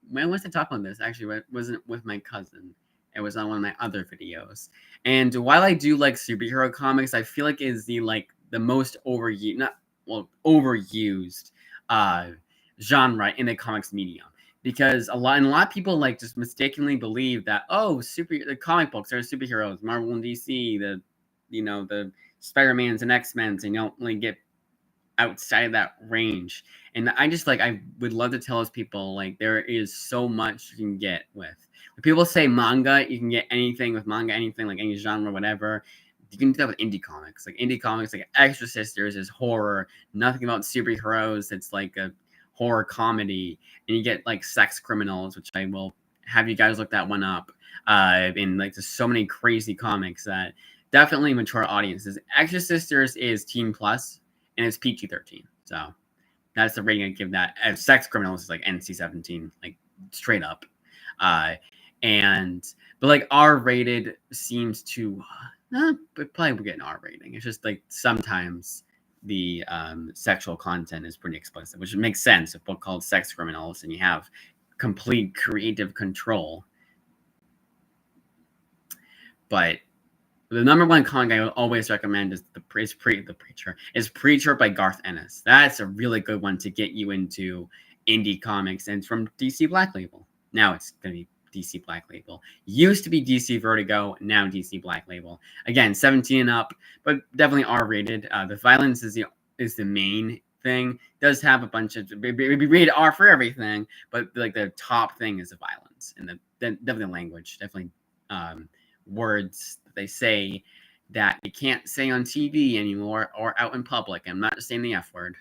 When was I talking about this? Actually, it wasn't with my cousin. It was on one of my other videos. And while I do like superhero comics, I feel like it's the most overused genre in the comics medium. Because a lot of people like just mistakenly believe that, oh, the comic books are superheroes, Marvel and DC, the Spider-Mans and X-Men's, and you don't really get outside of that range. And I just I would love to tell those people, like, there is so much you can get with. When people say manga, you can get anything with manga, anything, like any genre, whatever. You can do that with indie comics. Like, indie comics, like Extra Sisters is horror, nothing about superheroes. It's like a horror comedy, and you get like Sex Criminals, which I will have you guys look that one up. And like, there's so many crazy comics that definitely mature audiences. Extra Sisters is Teen Plus, and it's PG-13. So that's the rating I give that. Sex Criminals is like NC-17, like straight up. But like R-rated seems to, but probably we're getting R rating. It's just like sometimes the sexual content is pretty explicit, which makes sense. A book called Sex Criminals, and you have complete creative control. But The number one comic I would always recommend is the Preacher. Is Preacher by Garth Ennis. That's a really good one to get you into indie comics, and it's from DC Black Label. Now it's gonna be DC Black Label. Used to be DC Vertigo, now DC Black Label. Again, 17 and up, but definitely R-rated. The violence is the main thing. It does have a bunch of rated R for everything, but like the top thing is the violence and definitely the language, definitely words that they say that you can't say on TV anymore or out in public. I'm not just saying the F word.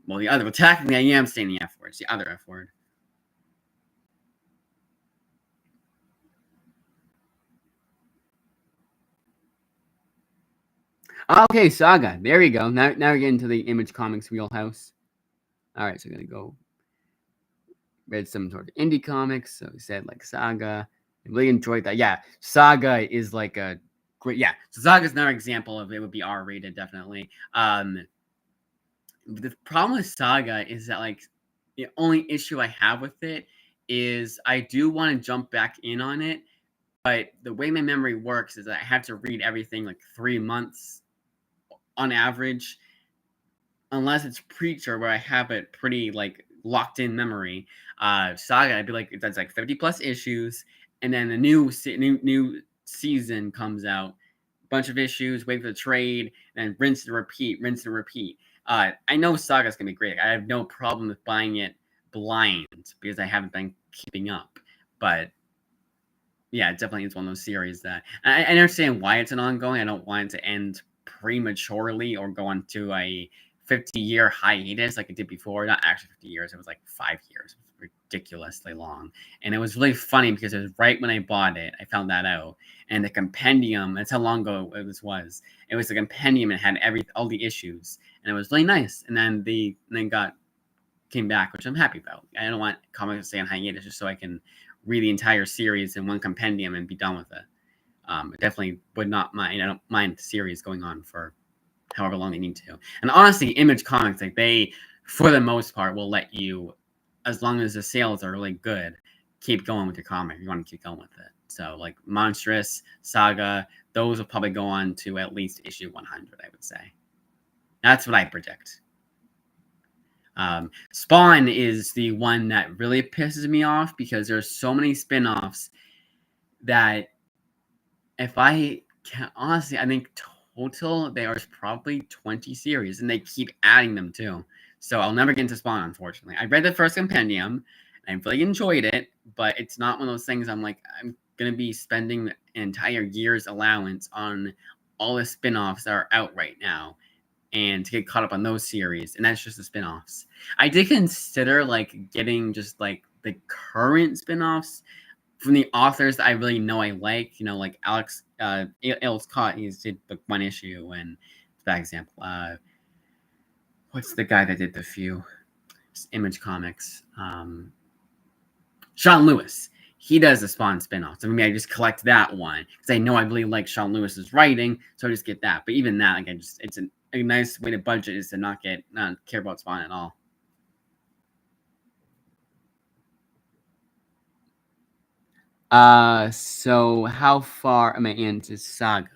Well, technically I am saying the F word. It's the other F word. Okay, Saga. There you go. Now we're getting to the Image Comics wheelhouse. All right, so I'm gonna go read some sort of indie comics. So we said like Saga. I really enjoyed that. Yeah, Saga is like a great. Yeah, so Saga's another example of it would be R-rated, definitely. The problem with Saga is that like the only issue I have with it is I do want to jump back in on it, but the way my memory works is that I have to read everything like 3 months on average, unless it's Preacher where I have it pretty like locked in memory. Saga, I'd be like that's like 50 plus issues, and then the new season comes out, bunch of issues, wait for the trade, and rinse and repeat, rinse and repeat. I know Saga's gonna be great. I have no problem with buying it blind because I haven't been keeping up, but yeah, it definitely is one of those series that I understand why it's an ongoing. I don't want it to end prematurely or go into a 50-year hiatus like it did before. Not actually 50 years. It was like 5 years. It was ridiculously long. And it was really funny because it was right when I bought it. I found that out. And the compendium, that's how long ago it was. It was the compendium and had all the issues. And it was really nice. And then came back, which I'm happy about. I don't want comics to stay on hiatus just so I can read the entire series in one compendium and be done with it. I definitely would not mind. I don't mind the series going on for however long they need to. And honestly, Image Comics, like they, for the most part, will let you, as long as the sales are really good, keep going with your comic. You want to keep going with it. So like Monstrous, Saga, those will probably go on to at least issue 100, I would say. That's what I predict. Spawn is the one that really pisses me off because there's so many spin-offs that if I can honestly, I think total there's probably 20 series and they keep adding them too. So I'll never get into Spawn, unfortunately. I read the first compendium and I really enjoyed it, but it's not one of those things I'm like, I'm gonna be spending an entire year's allowance on all the spin-offs that are out right now and to get caught up on those series, and that's just the spin-offs. I did consider like getting just like the current spin-offs from the authors that I really know I like, like Alex Scott, he's did like one issue, and bad example. What's the guy that did the few Image Comics? Sean Lewis. He does the Spawn spin-offs. So maybe I just collect that one because I know I really like Sean Lewis's writing, so I just get that. But even that, like, it's a nice way to budget is to not care about Spawn at all. So how far am I into Saga?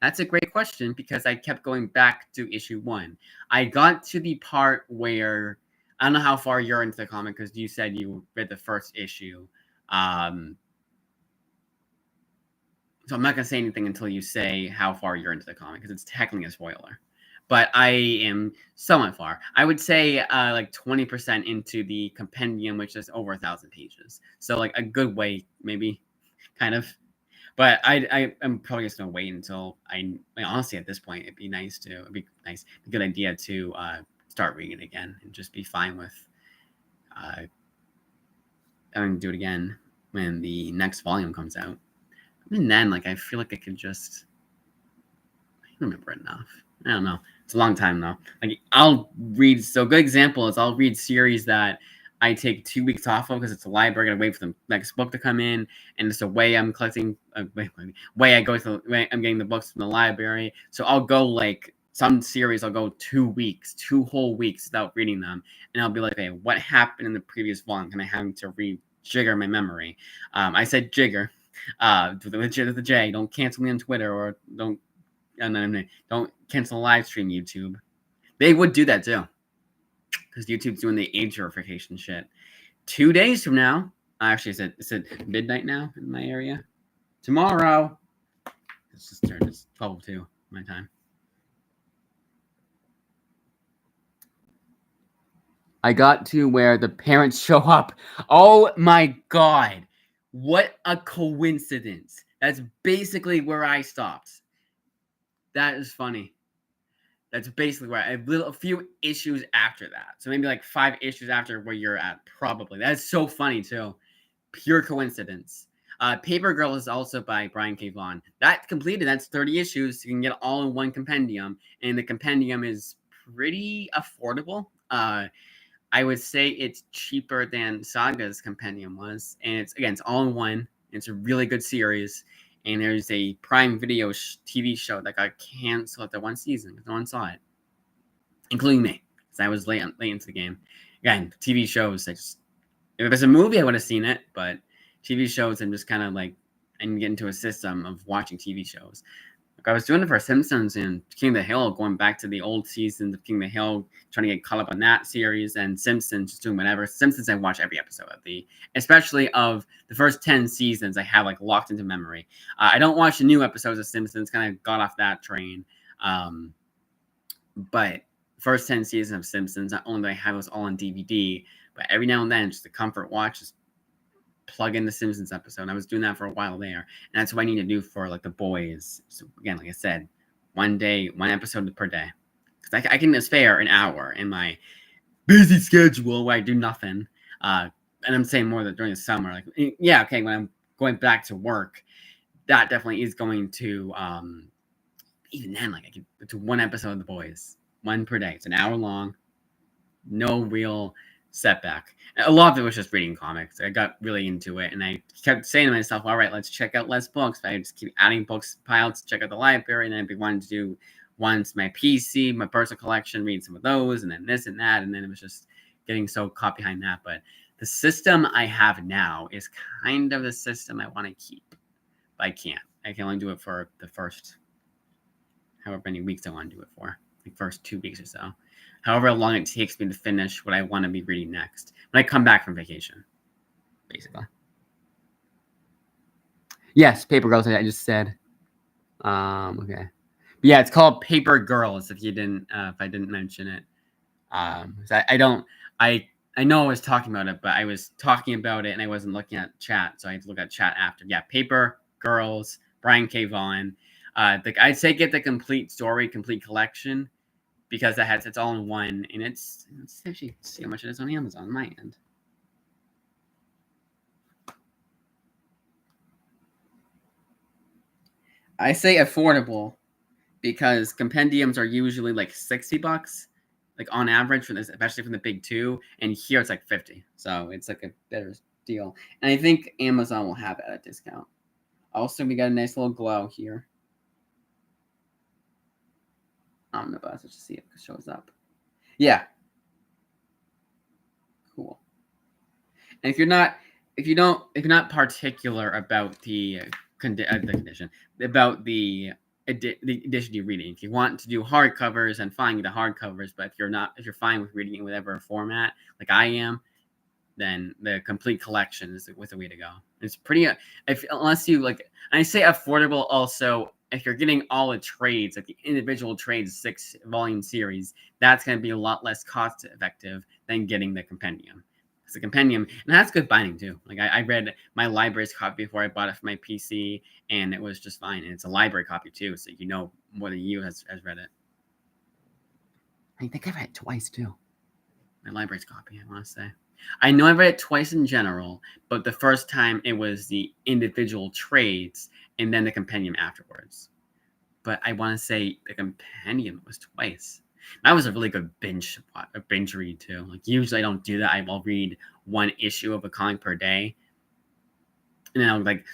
That's a great question because I kept going back to issue 1. I got to the part where I don't know how far you're into the comic because you said you read the first issue. So I'm not gonna say anything until you say how far you're into the comic because it's technically a spoiler. But I am somewhat far. I would say like 20% into the compendium, which is over 1,000 pages. So like a good way, maybe, kind of. But I'm probably just gonna wait until honestly at this point it'd be a good idea to start reading it again and just be fine with having to do it again when the next volume comes out. And then like I feel like I could just remember enough. I don't know. It's a long time though. Like I'll read. So a good example is I'll read series that I take 2 weeks off of because it's a library. I gotta wait for the next book to come in, and it's a way I'm collecting. Way I go to. Way I'm getting the books from the library. So I'll go like some series. I'll go 2 weeks, 2 whole weeks without reading them, and I'll be like, "Hey, what happened in the previous volume? Can I have to rejigger my memory?" I said jigger. with the J. Don't cancel me on Twitter, or don't cancel live stream YouTube. They would do that too, because YouTube's doing the age verification shit. 2 days from now, actually, it's at midnight now in my area. Tomorrow, it's 12:02 my time. I got to where the parents show up. Oh my god. What a coincidence. That's basically where I stopped. That is funny. That's basically where a few issues after that. So maybe like 5 issues after where you're at, probably. That's so funny, too. Pure coincidence. Paper Girl is also by Brian K. Vaughan. That completed. That's 30 issues. You can get it all in one compendium. And the compendium is pretty affordable. I would say it's cheaper than Saga's compendium was. And it's all in one. It's a really good series. And there's a Prime Video TV show that got canceled after one season because no one saw it, including me, because I was late into the game. Again, TV shows, if it was a movie, I would have seen it, but TV shows, I'm just kind of like, I can get into a system of watching TV shows. Like I was doing it for Simpsons and King of the Hill, going back to the old seasons of King of the Hill, trying to get caught up on that series, and Simpsons, just doing whatever. Simpsons, I watch every episode of especially of the first 10 seasons, I have like locked into memory. I don't watch the new episodes of Simpsons, kind of got off that train. But first 10 seasons of Simpsons, not only do I have those all on DVD, but every now and then, just a comfort watch, just plug in the Simpsons episode. And I was doing that for a while there, and that's what I need to do for like the Bois. So again, like I said, one episode per day, because I can spare an hour in my busy schedule where I do nothing. And I'm saying more that during the summer, like yeah, okay, when I'm going back to work, that definitely is going to even then, like I can do one episode of the Bois, one per day. It's an hour long, no real setback. A lot of it was just reading comics. I got really into it, and I kept saying to myself, all right, let's check out less books. I just keep adding books piles, check out the library, and then I wanted to do once my PC, my personal collection, read some of those, and then this and that, and then it was just getting so caught behind that. But the system I have now is kind of the system I want to keep, but I can't. I can only do it for the first however many weeks I want to do it for, like first 2 weeks or so. However long it takes me to finish what I want to be reading next when I come back from vacation, basically. Yes, Paper Girls, I just said. Okay. But yeah, it's called Paper Girls, if I didn't mention it. I know I was talking about it, but I was talking about it and I wasn't looking at chat, so I had to look at chat after. Yeah, Paper Girls, Brian K. Vaughan. I'd say get the complete story, complete collection, because it's all in one, and let's actually see how much it is on Amazon on my end. I say affordable because compendiums are usually like $60, like on average, especially from the big two, and here it's like $50, so it's like a better deal. And I think Amazon will have it at a discount. Also, we got a nice little glow here. Omnibus. Let's just see if it shows up. Yeah. Cool. And if you're not particular about the condition, about the edition you're reading, if you want to do hardcovers, and fine, the hardcovers. But if you're fine with reading it in whatever format, like I am, then the complete collection is the way to go. It's pretty. Unless you like, and I say affordable also. If you're getting all the trades, like the individual trades 6-volume series, that's going to be a lot less cost effective than getting the compendium. It's a compendium, and that's good binding too. Like I read my library's copy before I bought it for my PC, and it was just fine. And it's a library copy too, so more than you has read it. I think I've read it twice too. My library's copy, I want to say. I know I read it twice in general, but the first time it was the individual trades and then the compendium afterwards. But I want to say the compendium was twice. That was a really good binge read too. Like usually I don't do that. I'll read one issue of a comic per day. And then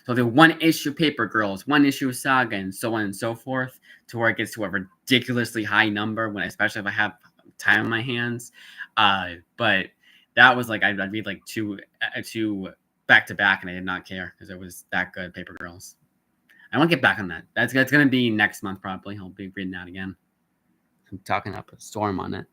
I'll do one issue Paper Girls, one issue Saga, and so on and so forth, to where it gets to a ridiculously high number, especially if I have time on my hands. But that was like I'd read like two back to back, and I did not care because it was that good. Paper Girls. I want to get back on that. That's going to be next month probably. I'll be reading that again. I'm talking up a storm on it.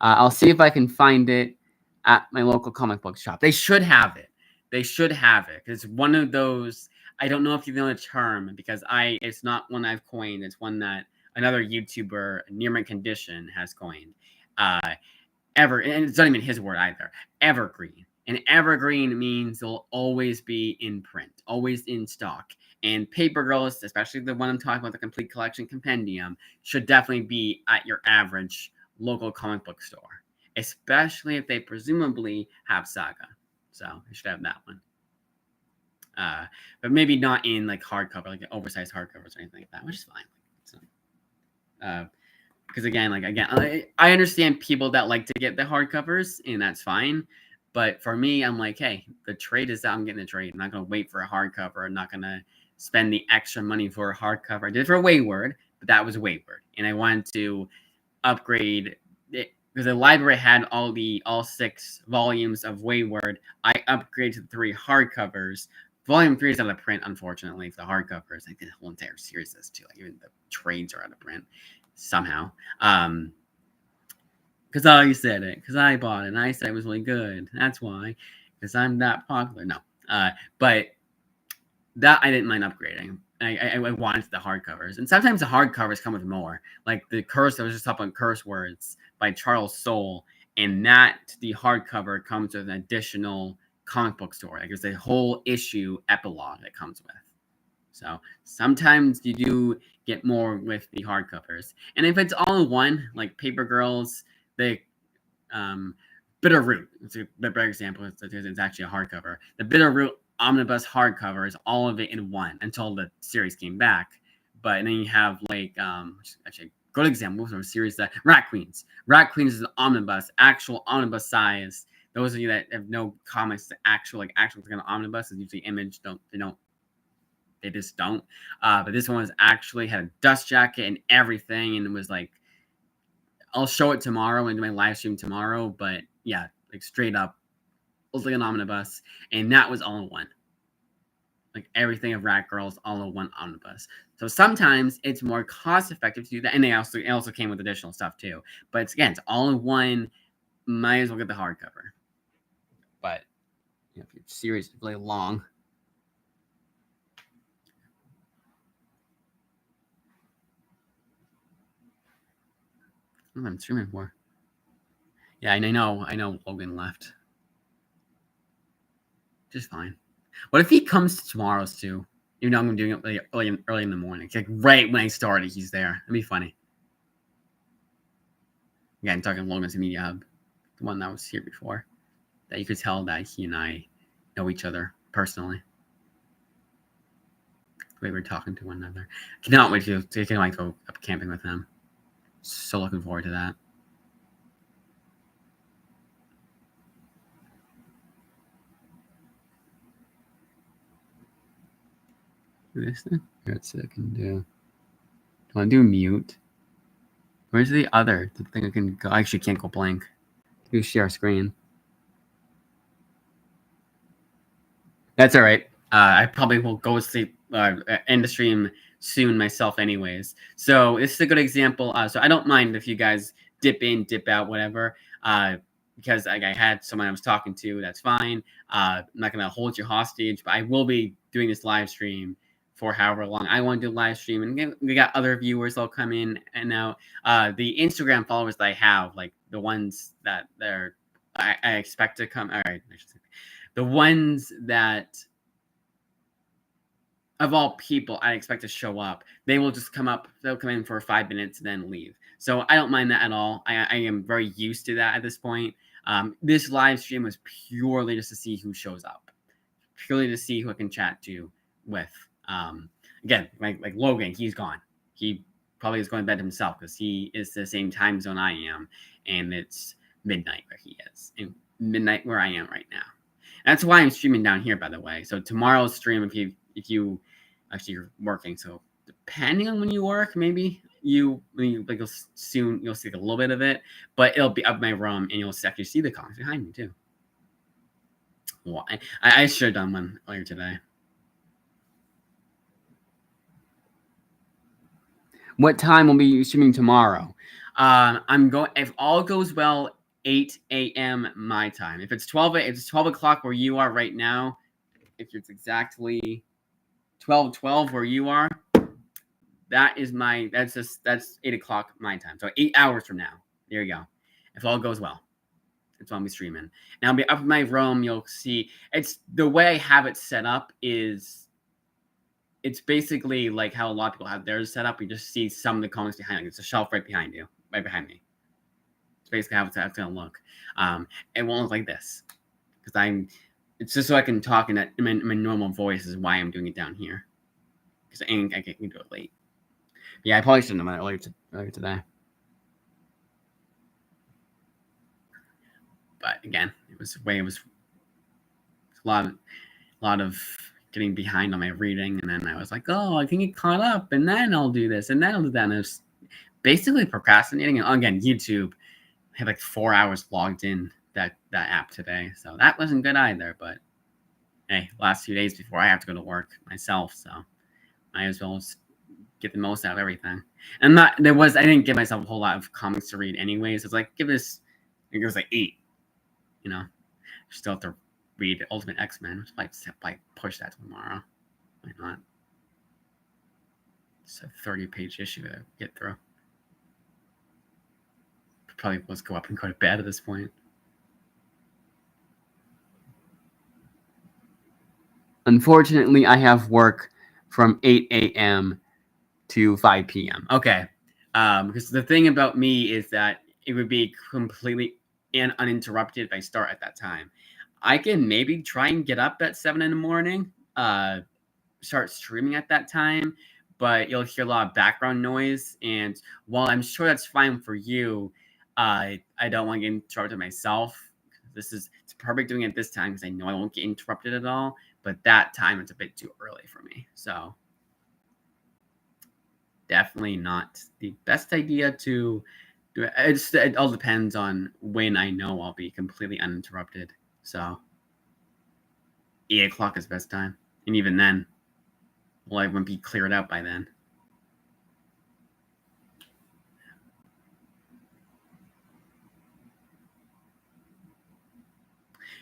I'll see if I can find it at my local comic book shop. They should have it. They should have it because it's one of those. I don't know if you know the term because it's not one I've coined. It's one that another YouTuber, Near My Condition, has coined. And it's not even his word either. Evergreen. And evergreen means they'll always be in print, always in stock. And Paper Girls, especially the one I'm talking about, the Complete Collection Compendium, should definitely be at your average local comic book store, especially if they presumably have Saga. So I should have that one. But maybe not in like hardcover, like oversized hardcovers or anything like that, which is fine. So, because again, I understand people that like to get the hardcovers, and that's fine. But for me, I'm like, hey, the trade is out. I'm getting a trade. I'm not going to wait for a hardcover. I'm not going to spend the extra money for a hardcover. I did it for Wayward, but that was Wayward. And I wanted to upgrade it because the library had all 6 volumes of Wayward. I upgraded to the 3 hardcovers. Volume 3 is out of print, unfortunately, for the hardcovers. I think the whole entire series is too. Like, even the trades are out of print somehow. Because I said it. Because I bought it. And I said it was really good. That's why. Because I'm that popular. No. But that I didn't mind upgrading. I wanted the hardcovers. And sometimes the hardcovers come with more. Like the Curse, I was just up on Curse Words by Charles Soule. And the hardcover comes with an additional comic book story. Like there's a whole issue epilogue that comes with. So sometimes you do get more with the hardcovers. And if it's all in one, like Paper Girls, the Bitterroot, it's a better example. It's actually a hardcover. The Bitterroot omnibus hardcover is all of it in one until the series came back. But then you have like actually a good example from a series that Rat Queens. Rat Queens is an omnibus, actual omnibus size. Those of you that have no comics, the actual kind of omnibus is usually Image. They just don't. But this one was actually had a dust jacket and everything, and it was like, I'll show it tomorrow and do my live stream tomorrow. But yeah, like straight up, it was like an omnibus, and that was all in one. Like everything of Rat Girls, all in one omnibus. So sometimes it's more cost effective to do that, and it also came with additional stuff too. But it's all in one. Might as well get the hardcover. But if your series is really long. I'm streaming for. Yeah, I know Logan left. Just fine. What if he comes to tomorrow's too? Even though I'm doing it early in the morning. It's like right when I started, he's there. That'd be funny. Yeah, I'm talking Logan's Media Hub, the one that was here before. That you could tell that he and I know each other personally. The way we're talking to one another. I cannot wait to go up camping with him. So looking forward to that. This thing? Let's see what I can do. Do I want to do mute? Where's the other? The thing I can go. I actually can't go blank. Do share screen. That's all right. I probably will go sleep, end the stream soon myself anyways. So this is a good example. So I don't mind if you guys dip in, dip out, whatever. Because I had someone I was talking to, that's fine. I'm not going to hold you hostage, but I will be doing this live stream for however long I want to do live stream. And we got other viewers that'll come in and out. The Instagram followers that I have, like the ones that I expect to come. All right. The ones that, of all people, I expect to show up, they will just come up. They'll come in for 5 minutes and then leave. So I don't mind that at all. I am very used to that at this point. This live stream was purely just to see who shows up, purely to see who I can chat to with. Again, like Logan, he's gone. He probably is going to bed himself because he is the same time zone I am, and it's midnight where he is, and midnight where I am right now. That's why I'm streaming down here, by the way. So tomorrow's stream, if you actually you're working, so depending on when you work, maybe you'll see a little bit of it, but it'll be up my room and you'll actually see the comics behind me too. Well, I should have done one earlier today. What time will be streaming tomorrow? I'm going. If all goes well, 8 a.m. my time. If it's 12 o'clock where you are right now. If it's exactly 12 where you are, that's 8 o'clock my time. So 8 hours from now. There you go. If all goes well, that's when I'll be streaming. And I'll be up in my room. You'll see. It's the way I have it set up is. It's basically like how a lot of people have theirs set up. You just see some of the comments behind it. It's a shelf right behind you, right behind me. It's basically how it's going to look. It won't look like this because it's just so I can talk in my normal voice is why I'm doing it down here. Because I can do it late. Yeah, I probably shouldn't have done it earlier today. But again, it was a lot of getting behind on my reading, and then I was like, oh, I can get caught up, and then I'll do this, and then I'll do that. And I was basically procrastinating. And again, YouTube I had like 4 hours logged in that app today, so that wasn't good either. But hey, last few days before I have to go to work myself, so I as well get the most out of everything. And I didn't give myself a whole lot of comics to read anyways. It's like give this, I think it was like 8, you know. Still have to read Ultimate X-Men. Like push that tomorrow. Why not? It's a 30-page issue to get through. Probably let's go up and go to bed at this point. Unfortunately, I have work from 8 a.m. to 5 p.m. Okay. Because the thing about me is that it would be completely uninterrupted if I start at that time. I can maybe try and get up at 7 in the morning, start streaming at that time, but you'll hear a lot of background noise. And while I'm sure that's fine for you, I don't want to get interrupted myself. It's perfect doing it this time because I know I won't get interrupted at all. But that time, it's a bit too early for me. So definitely not the best idea to do it. It all depends on when I know I'll be completely uninterrupted. So 8 o'clock is the best time. And even then, well, I won't be cleared out by then.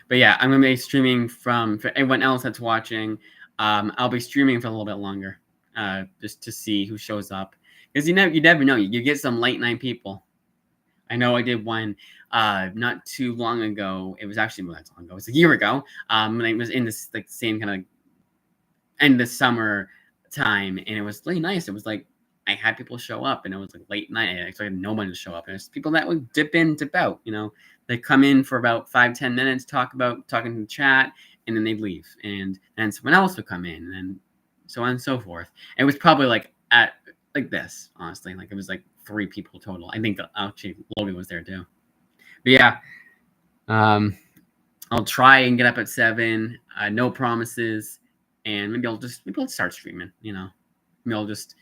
But yeah, I'm going to be streaming for everyone else that's watching. I'll be streaming for a little bit longer just to see who shows up. Because you never know. You get some late night people. I know I did one not too long ago. It was actually not that long ago. It was a year ago. And it was in this like same kind of end of summer time, and it was really nice. It was like I had people show up, and it was like late night. I expected no one to show up, and it's people that would dip in, dip out. They come in for about 5-10 minutes, talking in the chat, and then they'd leave, and then someone else would come in, and then so on and so forth. And it was probably like at like this, honestly, like it was like 3 people total. I think actually Logan was there too. But yeah, I'll try and get up at 7. No promises. And maybe I'll start streaming, Maybe I'll just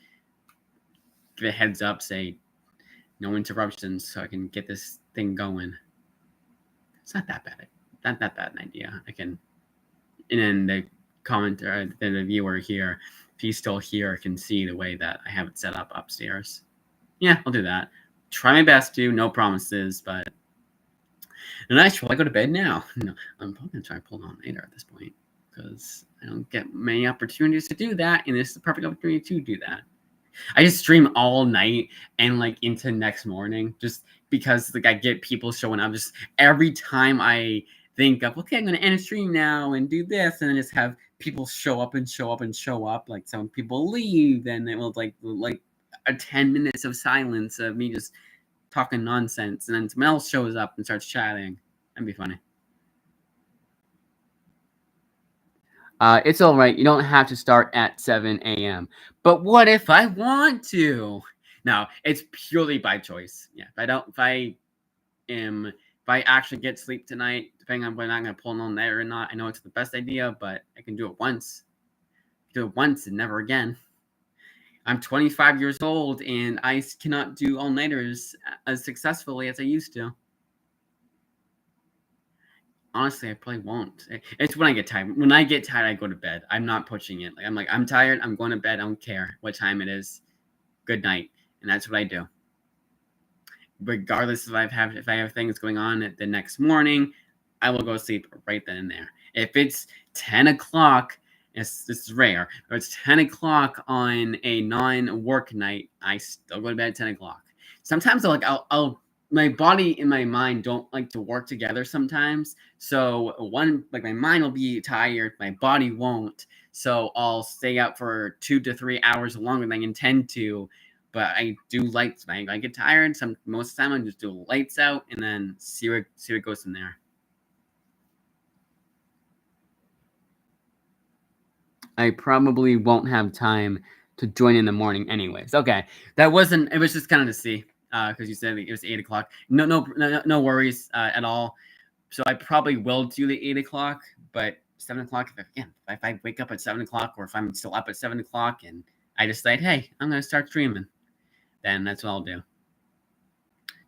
give a heads up, say no interruptions so I can get this thing going. It's not that bad. Not that bad an idea. And then the commenter, the viewer here, if he's still here, can see the way that I have it set up upstairs. Yeah, I'll do that. Try my best to, no promises, but shall I go to bed now? No, I'm probably gonna try and pull an all-nighter at this point because I don't get many opportunities to do that, and this is the perfect opportunity to do that. I just stream all night and like into next morning just because like I get people showing up. Just every time I think of, okay, I'm gonna end a stream now and do this, and then just have people show up and show up and show up. Like some people leave, and it was like a 10 minutes of silence of me just talking nonsense, and then someone else shows up and starts chatting. That'd be funny. It's all right. You don't have to start at 7 a.m. But what if I want to? No, it's purely by choice. Yeah, if I actually get sleep tonight, depending on whether I'm going to pull an all-nighter or not, I know it's the best idea, but I can do it once. Do it once and never again. I'm 25 years old, and I cannot do all-nighters as successfully as I used to. Honestly, I probably won't. It's when I get tired. When I get tired, I go to bed. I'm not pushing it. I'm tired. I'm going to bed. I don't care what time it is. Good night, and that's what I do. Regardless if I have things going on the next morning, I will go to sleep right then and there. If it's 10 o'clock, this is rare, but it's 10 o'clock on a non-work night, I still go to bed at 10 o'clock. Sometimes I'll my body and my mind don't like to work together sometimes. So my mind will be tired, my body won't. So I'll stay up for 2 to 3 hours longer than I intend to. But I do lights. I get tired. Most of the time I just do lights out and then see what goes from there. I probably won't have time to join in the morning anyways. Okay. It was just kind of to see, because you said it was 8 o'clock. No worries at all. So I probably will do the 8 o'clock, but 7 o'clock, if I wake up at 7 o'clock, or if I'm still up at 7 o'clock and I decide, hey, I'm going to start streaming, then that's what I'll do.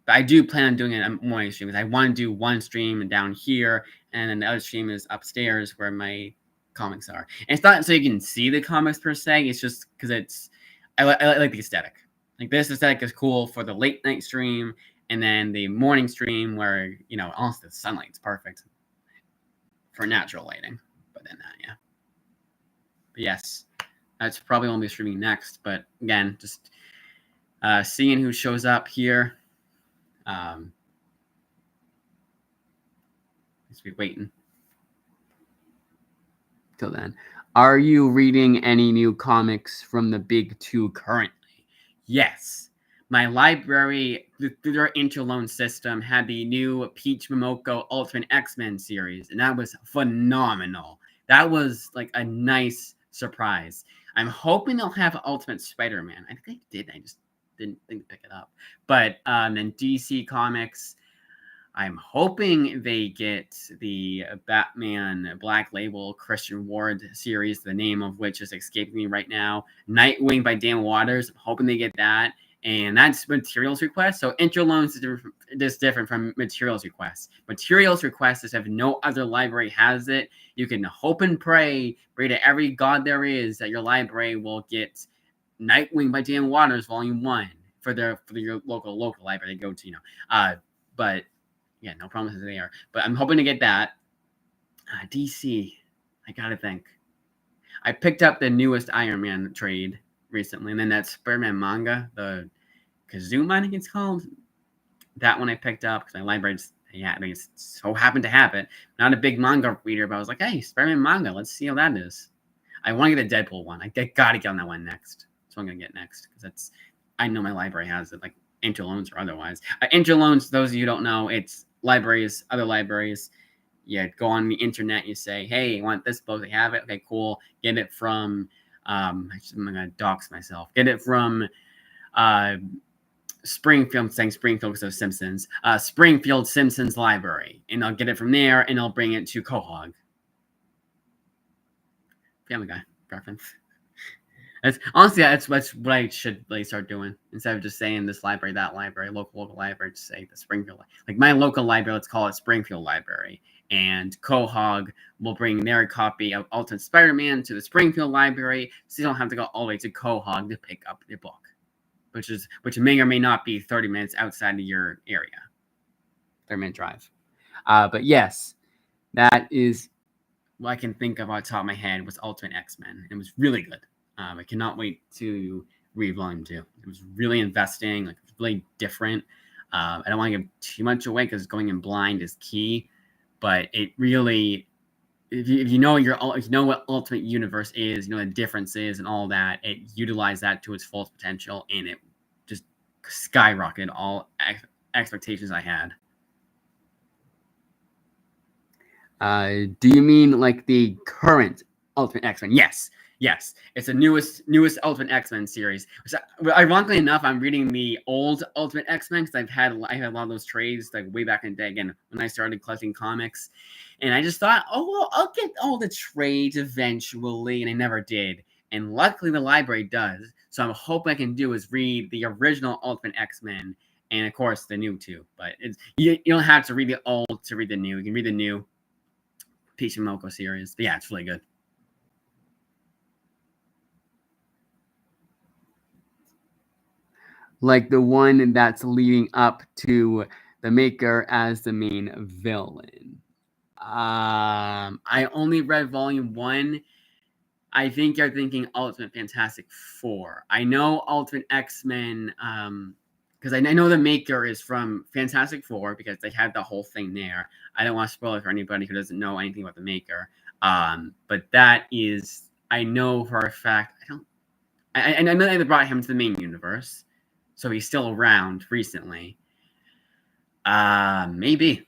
But I do plan on doing it on morning streams. I want to do one stream down here, and then the other stream is upstairs where my comics are. And it's not so you can see the comics per se. It's just because I like the aesthetic. Like, this aesthetic is cool for the late night stream, and then the morning stream where, honestly, the sunlight's perfect for natural lighting. But then yeah. But yes, that's probably when I'll be streaming next. But again, just seeing who shows up here. Just be waiting till then. Are you reading any new comics from the big two currently? Yes. My library, through their interloan system, had the new Peach Momoko Ultimate X-Men series, and that was phenomenal. That was like a nice surprise. I'm hoping they'll have Ultimate Spider-Man. I think they did. I just didn't think to pick it up. But then DC Comics, I'm hoping they get the Batman Black Label Christian Ward series, the name of which is escaping me right now. Nightwing by Dan Waters. I'm hoping they get that. And that's Materials Request. So Interloans is different from Materials Request. Materials Request is if no other library has it, you can hope and pray to every god there is that your library will get Nightwing by Dan Waters Volume 1 for your local library to go to, but yeah, no promises there. But I'm hoping to get that. DC, I gotta think. I picked up the newest Iron Man trade recently, and then that Spider-Man manga, the Kazuma, I think it's called. That one I picked up because my library so happened to have it. Not a big manga reader, but I was like, hey, Spider-Man manga, let's see how that is. I want to get the Deadpool one. I gotta get on that one next. That's what I'm gonna get next, because I know my library has it, like interloans or otherwise. Interloans, those of you who don't know, it's libraries, other libraries. You go on the internet, you say, hey, I want this book, they have it. Okay, cool. Get it from, I'm gonna dox myself. Get it from Springfield, saying Springfield because of Simpsons. Springfield Simpsons Library. And I'll get it from there, and I'll bring it to Quahog. Family Guy reference. That's what I should start doing, instead of just saying this library, that library, local library. Just say the Springfield, like my local library. Let's call it Springfield Library, and Quahog will bring their copy of Ultimate Spider-Man to the Springfield Library, so you don't have to go all the way to Quahog to pick up the book, which may or may not be 30 minutes outside of your area, 30-minute drive. But yes, that is what I can think of on the top of my head was Ultimate X-Men. It was really good. I cannot wait to read Volume 2. It was really investing, like, it was really different. I don't want to give too much away because going in blind is key, but it really, if you know what Ultimate Universe is, the differences and all that, it utilized that to its full potential, and it just skyrocketed all expectations I had. Do you mean like the current Ultimate X-Men? Yes. It's the newest Ultimate X-Men series. So, ironically enough, I'm reading the old Ultimate X-Men because I had a lot of those trades like way back in the day, again, when I started collecting comics. And I just thought, oh, well, I'll get all the trades eventually, and I never did. And luckily the library does. So I'm hoping I can do is read the original Ultimate X-Men and, of course, the new too. But you don't have to read the old to read the new. You can read the new. Peach and Mocha series. But yeah, it's really good. Like the one that's leading up to the Maker as the main villain. I only read volume 1. I think you're thinking Ultimate Fantastic Four. I know Ultimate X-Men, because I know the Maker is from Fantastic Four because they had the whole thing there. I don't want to spoil it for anybody who doesn't know anything about the Maker. But that is, I know for a fact, I know they brought him to the main universe, so he's still around recently. Maybe.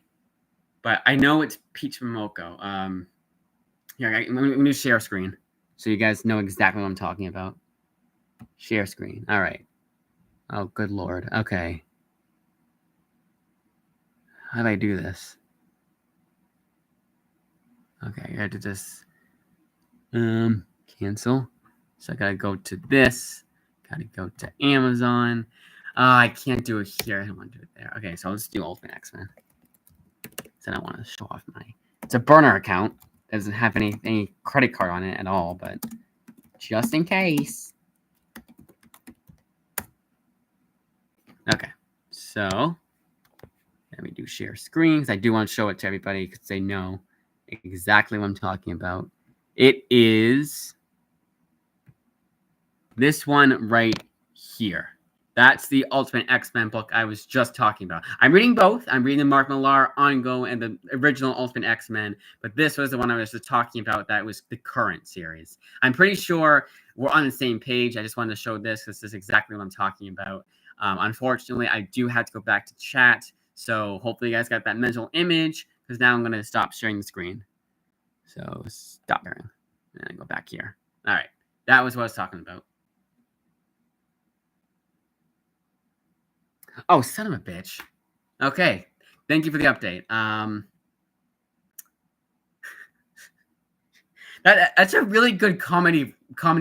But I know it's Peach Momoko. Here, I'm going to share screen so you guys know exactly what I'm talking about. Share screen. All right. Oh, good Lord. Okay. How do I do this? Okay, I gotta do this. Cancel. So I gotta go to this. Gotta go to Amazon. I can't do it here. I don't want to do it there. Okay, so let's do Ultimate X-Men. So I don't want to show off my... It's a burner account. It doesn't have any credit card on it at all, but just in case. Okay, so let me do share screen because I do want to show it to everybody because they know exactly what I'm talking about. It is this one right here. That's the Ultimate X-Men book I was just talking about. I'm reading both. I'm reading the Mark Millar ongoing and the original Ultimate X-Men, but this was the one I was just talking about that was the current series. I'm pretty sure we're on the same page. I just wanted to show this. This is exactly what I'm talking about. Unfortunately, I do have to go back to chat, so hopefully you guys got that mental image, because now I'm going to stop sharing the screen. So stop sharing, and then go back here. All right, that was what I was talking about. Oh, son of a bitch. Okay. Thank you for the update. That's a really good comedy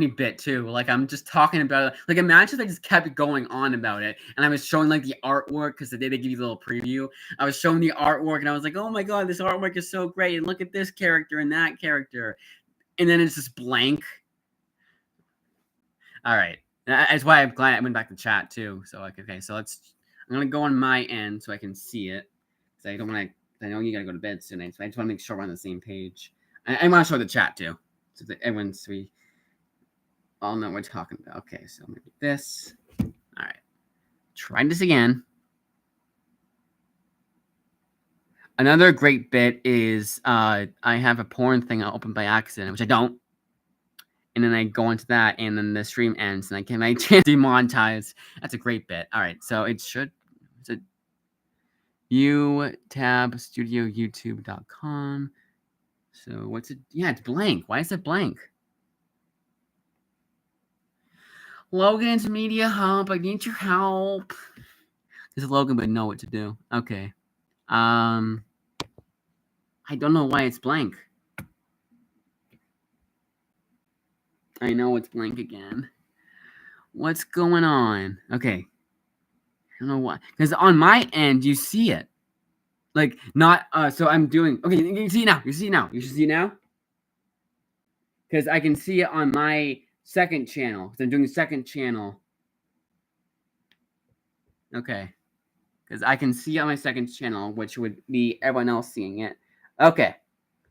bit too. Like I'm just talking about it. Like imagine if I just kept going on about it and I was showing like the artwork because they give you a little preview. I was showing the artwork and I was like, oh my god, this artwork is so great. And look at this character and that character. And then it's just blank. All right. That's why I'm glad I went back to chat too. So like, okay, so I'm gonna go on my end so I can see it. Because I don't want to. I know you gotta go to bed soon. So I just want to make sure we're on the same page. I want to show the chat too, so that we all know what we're talking about. Okay, so maybe this. All right, try this again. Another great bit is I have a porn thing I opened by accident, which I don't. And then I go into that, and then the stream ends, and I demonetize. That's a great bit. All right, so it should. tab studio youtube.com. So what's it? Yeah, it's blank. Why is it blank? Logan's Media Hub. I need your help. Because Logan would know what to do. Okay. I don't know why it's blank. I know it's blank again. What's going on? Okay. I don't know why. Because on my end, you see it. Like, not, so I'm doing, okay, you can see it now. You see it now. You should see it now. Because I can see it on my second channel. Because I'm doing the second channel. Okay. Because I can see on my second channel, which would be everyone else seeing it. Okay.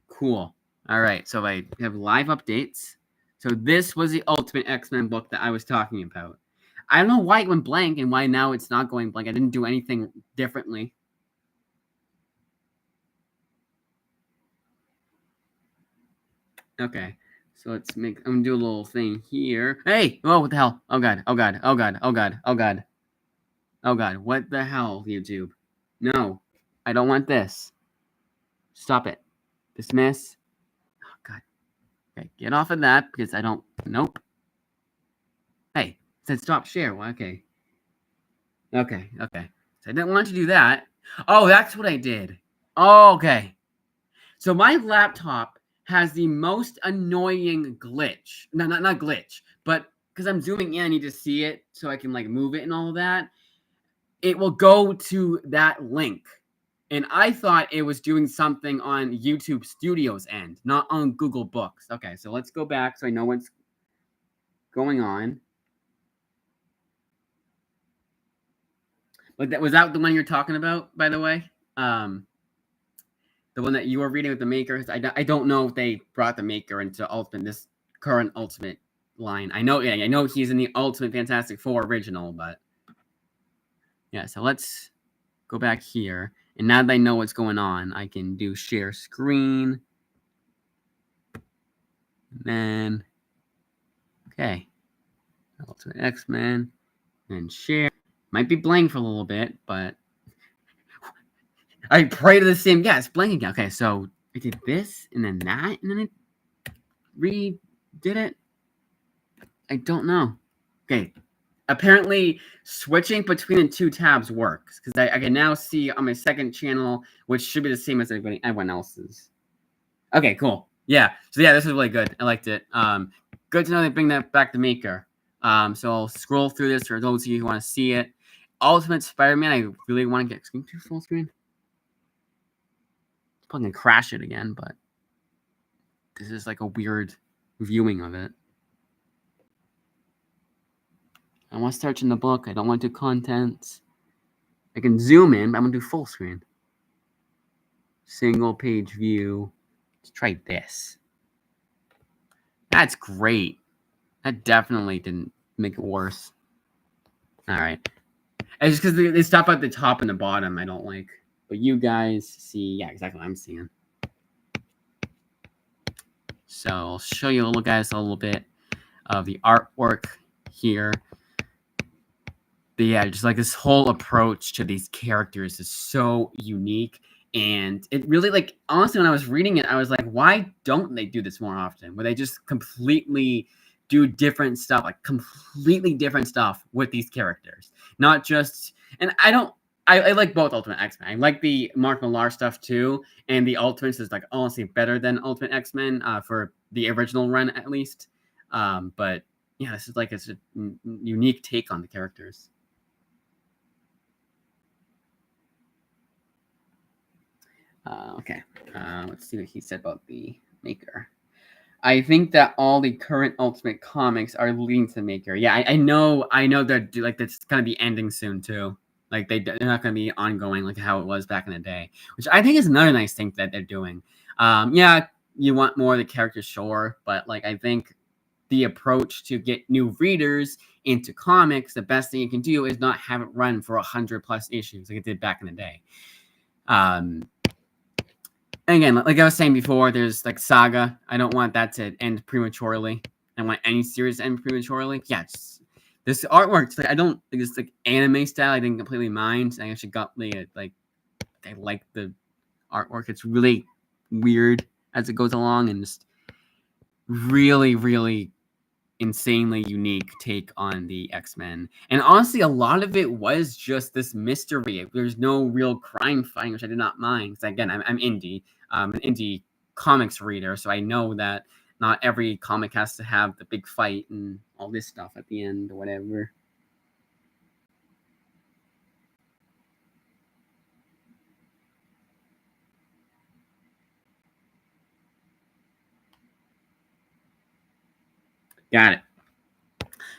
Cool. All right. So I have live updates. So this was the Ultimate X-Men book that I was talking about. I don't know why it went blank and why now it's not going blank. I didn't do anything differently. Okay. So let's I'm gonna do a little thing here. Hey! Oh, what the hell? Oh god. Oh god. Oh god. Oh god. Oh god. Oh god. What the hell, YouTube? No. I don't want this. Stop it. Dismiss. Oh god. Okay, get off of that because I don't. Nope. Hey, it said stop share. Well, okay. Okay. Okay. So I didn't want to do that. Oh, that's what I did. Oh, okay. So my laptop has the most annoying glitch. No, not glitch, but because I'm zooming in, I need to see it so I can like move it and all of that. It will go to that link. And I thought it was doing something on YouTube Studios end, not on Google Books. Okay, so let's go back so I know what's going on. But was that the one you're talking about, by the way? The one that you were reading with the makers. I don't know if they brought the maker into this current Ultimate line. I know he's in the Ultimate Fantastic Four original, but yeah. So let's go back here, and now that I know what's going on, I can do share screen. And then okay, Ultimate X-Men, and share. Might be blank for a little bit, but I pray to the same. Yeah, it's blank again. Okay, so I did this, and then that, and then it redid it. I don't know. Okay, apparently switching between the two tabs works because I can now see on my second channel, which should be the same as everyone else's. Okay, cool. Yeah. So yeah, this is really good. I liked it. Good to know they bring that back to Maker. So I'll scroll through this for those of you who want to see it. Ultimate Spider-Man. I really want to get screen to full screen. It's probably gonna crash it again, but this is like a weird viewing of it. I want to search in the book. I don't want to do contents. I can zoom in, but I'm gonna do full screen. Single page view. Let's try this. That's great. That definitely didn't make it worse. All right. It's just because they stop at the top and the bottom I don't like. But you guys see, yeah, exactly what I'm seeing. So I'll show you guys a little bit of the artwork here. But yeah, just like this whole approach to these characters is so unique. And it really, like, honestly, when I was reading it, I was like, why don't they do this more often? Where they just completely do different stuff, like completely different stuff with these characters. Not just, and I like both Ultimate X-Men. I like the Mark Millar stuff too. And the Ultimates is like honestly better than Ultimate X-Men for the original run at least. But yeah, this is like it's a unique take on the characters. Okay, let's see what he said about the Maker. I think that all the current Ultimate comics are leading to the Maker. Yeah, I know that like that's gonna be ending soon too. Like they're not gonna be ongoing like how it was back in the day, which I think is another nice thing that they're doing. Yeah, you want more of the characters, sure, but like I think the approach to get new readers into comics, the best thing you can do is not have it run for 100+ issues like it did back in the day. And again, like I was saying before, there's like Saga. I don't want that to end prematurely. I don't want any series to end prematurely. Yeah, this artwork. Like, I don't think it's like anime style. I didn't completely mind. I actually got like I like the artwork. It's really weird as it goes along, and just really, really insanely unique take on the X-Men. And honestly, a lot of it was just this mystery. There's no real crime fighting, which I did not mind. Because again, I'm indie, an indie comics reader, so I know that not every comic has to have the big fight and all this stuff at the end or whatever. Got it.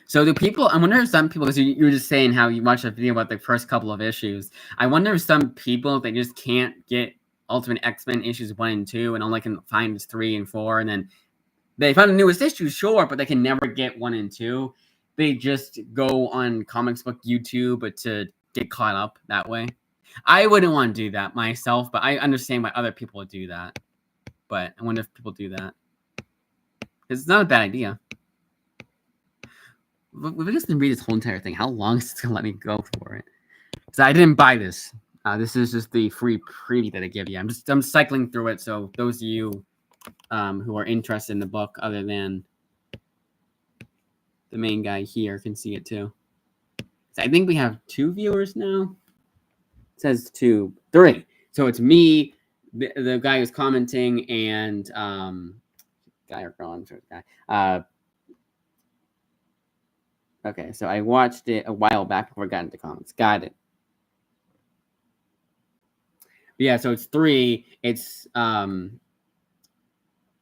So do people, I wonder if some people, because you were just saying how you watched a video about the first couple of issues. I wonder if some people, they just can't get Ultimate X-Men issues 1 and 2 and only can find 3 and 4. And then they find the newest issue, sure, but they can never get 1 and 2. They just go on Comics Book YouTube to get caught up that way. I wouldn't want to do that myself, but I understand why other people would do that. But I wonder if people do that. It's not a bad idea. We're just gonna read this whole entire thing. How long is it gonna let me go for it? So I didn't buy this. This is just the free preview that I give you. I'm cycling through it, so those of you who are interested in the book, other than the main guy here, can see it too. So I think we have 2 viewers now. It says 2, 3. So it's me, the guy who's commenting, and guy or girl, I'm sure it's guy. Okay, so I watched it a while back before I got into comics. Got it. But yeah, so it's 3. It's on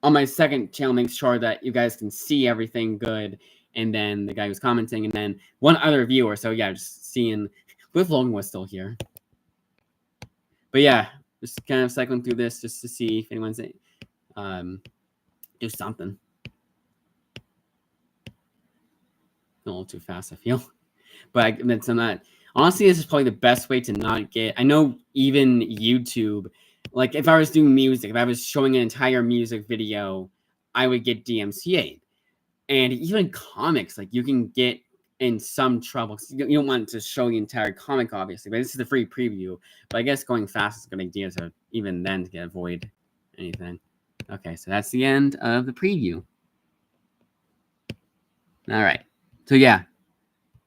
my second channel, make sure that you guys can see everything good, and then the guy who's commenting, and then one other viewer. So yeah, just seeing if Logan was still here. But yeah, just kind of cycling through this just to see if anyone's do something. A little too fast, I feel. But that's not. Honestly, this is probably the best way to not get. I know even YouTube, like if I was doing music, if I was showing an entire music video, I would get DMCA'd. And even comics, like you can get in some trouble. You don't want to show the entire comic, obviously, but this is the free preview. But I guess going fast is a good idea to even then to avoid anything. Okay, so that's the end of the preview. All right. So yeah,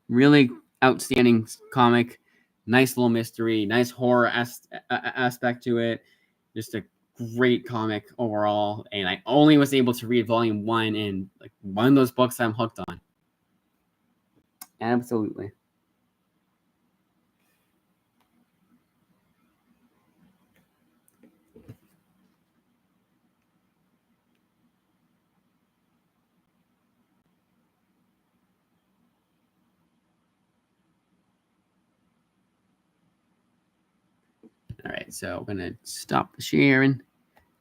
really outstanding comic. Nice little mystery. Nice horror aspect to it. Just a great comic overall. And I only was able to read volume 1 in like one of those books I'm hooked on. Absolutely. All right, so I'm gonna stop the sharing,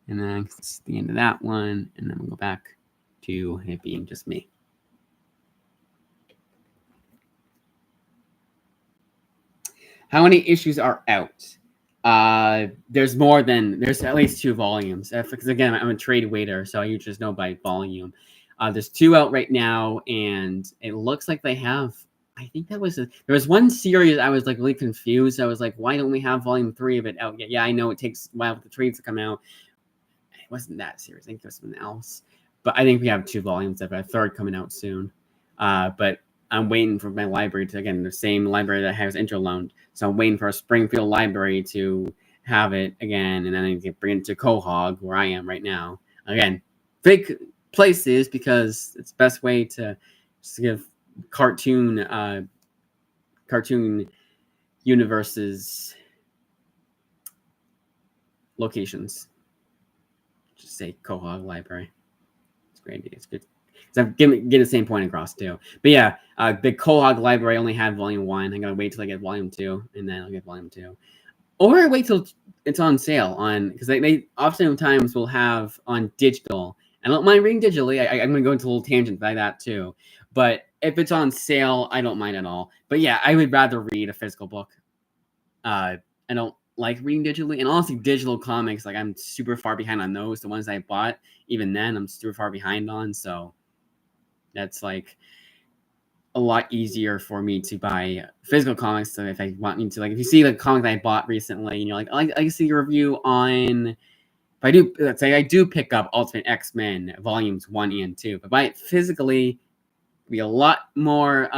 and then it's the end of that one, and then we'll go back to it being just me. How many issues are out? There's at least 2 volumes. Because again, I'm a trade waiter, so I usually just know by volume. There's 2 out right now, and it looks like they have. I think there was one series I was like really confused. I was like, why don't we have volume 3 of it out yet? Yeah, I know it takes a while for the trades to come out. It wasn't that series. I think it was something else. But I think we have 2 volumes of it. A third coming out soon. But I'm waiting for my library to, again, the same library that has Intro loaned. So I'm waiting for a Springfield library to have it again, and then I can bring it to Quahog, where I am right now. Again, big places because it's the best way to just give cartoon universes locations. Just say Quahog Library. It's great. It's good. So I'm getting the same point across too. But yeah, the Quahog Library only had volume 1. I'm gonna wait till I get volume 2, and then I'll get volume 2. Or wait till it's on sale on, because they oftentimes will have on digital. I don't mind reading digitally. I'm going to go into a little tangent by that too. But if it's on sale, I don't mind at all. But yeah, I would rather read a physical book. I don't like reading digitally. And honestly, digital comics, like I'm super far behind on those. The ones I bought, even then, I'm super far behind on. So that's like a lot easier for me to buy physical comics. So if I want me to, like, if you see the comic that I bought recently, and you're like, I see your review on, if I do, let's say I do pick up Ultimate X-Men volumes 1 and 2, but buy it physically, be a lot more,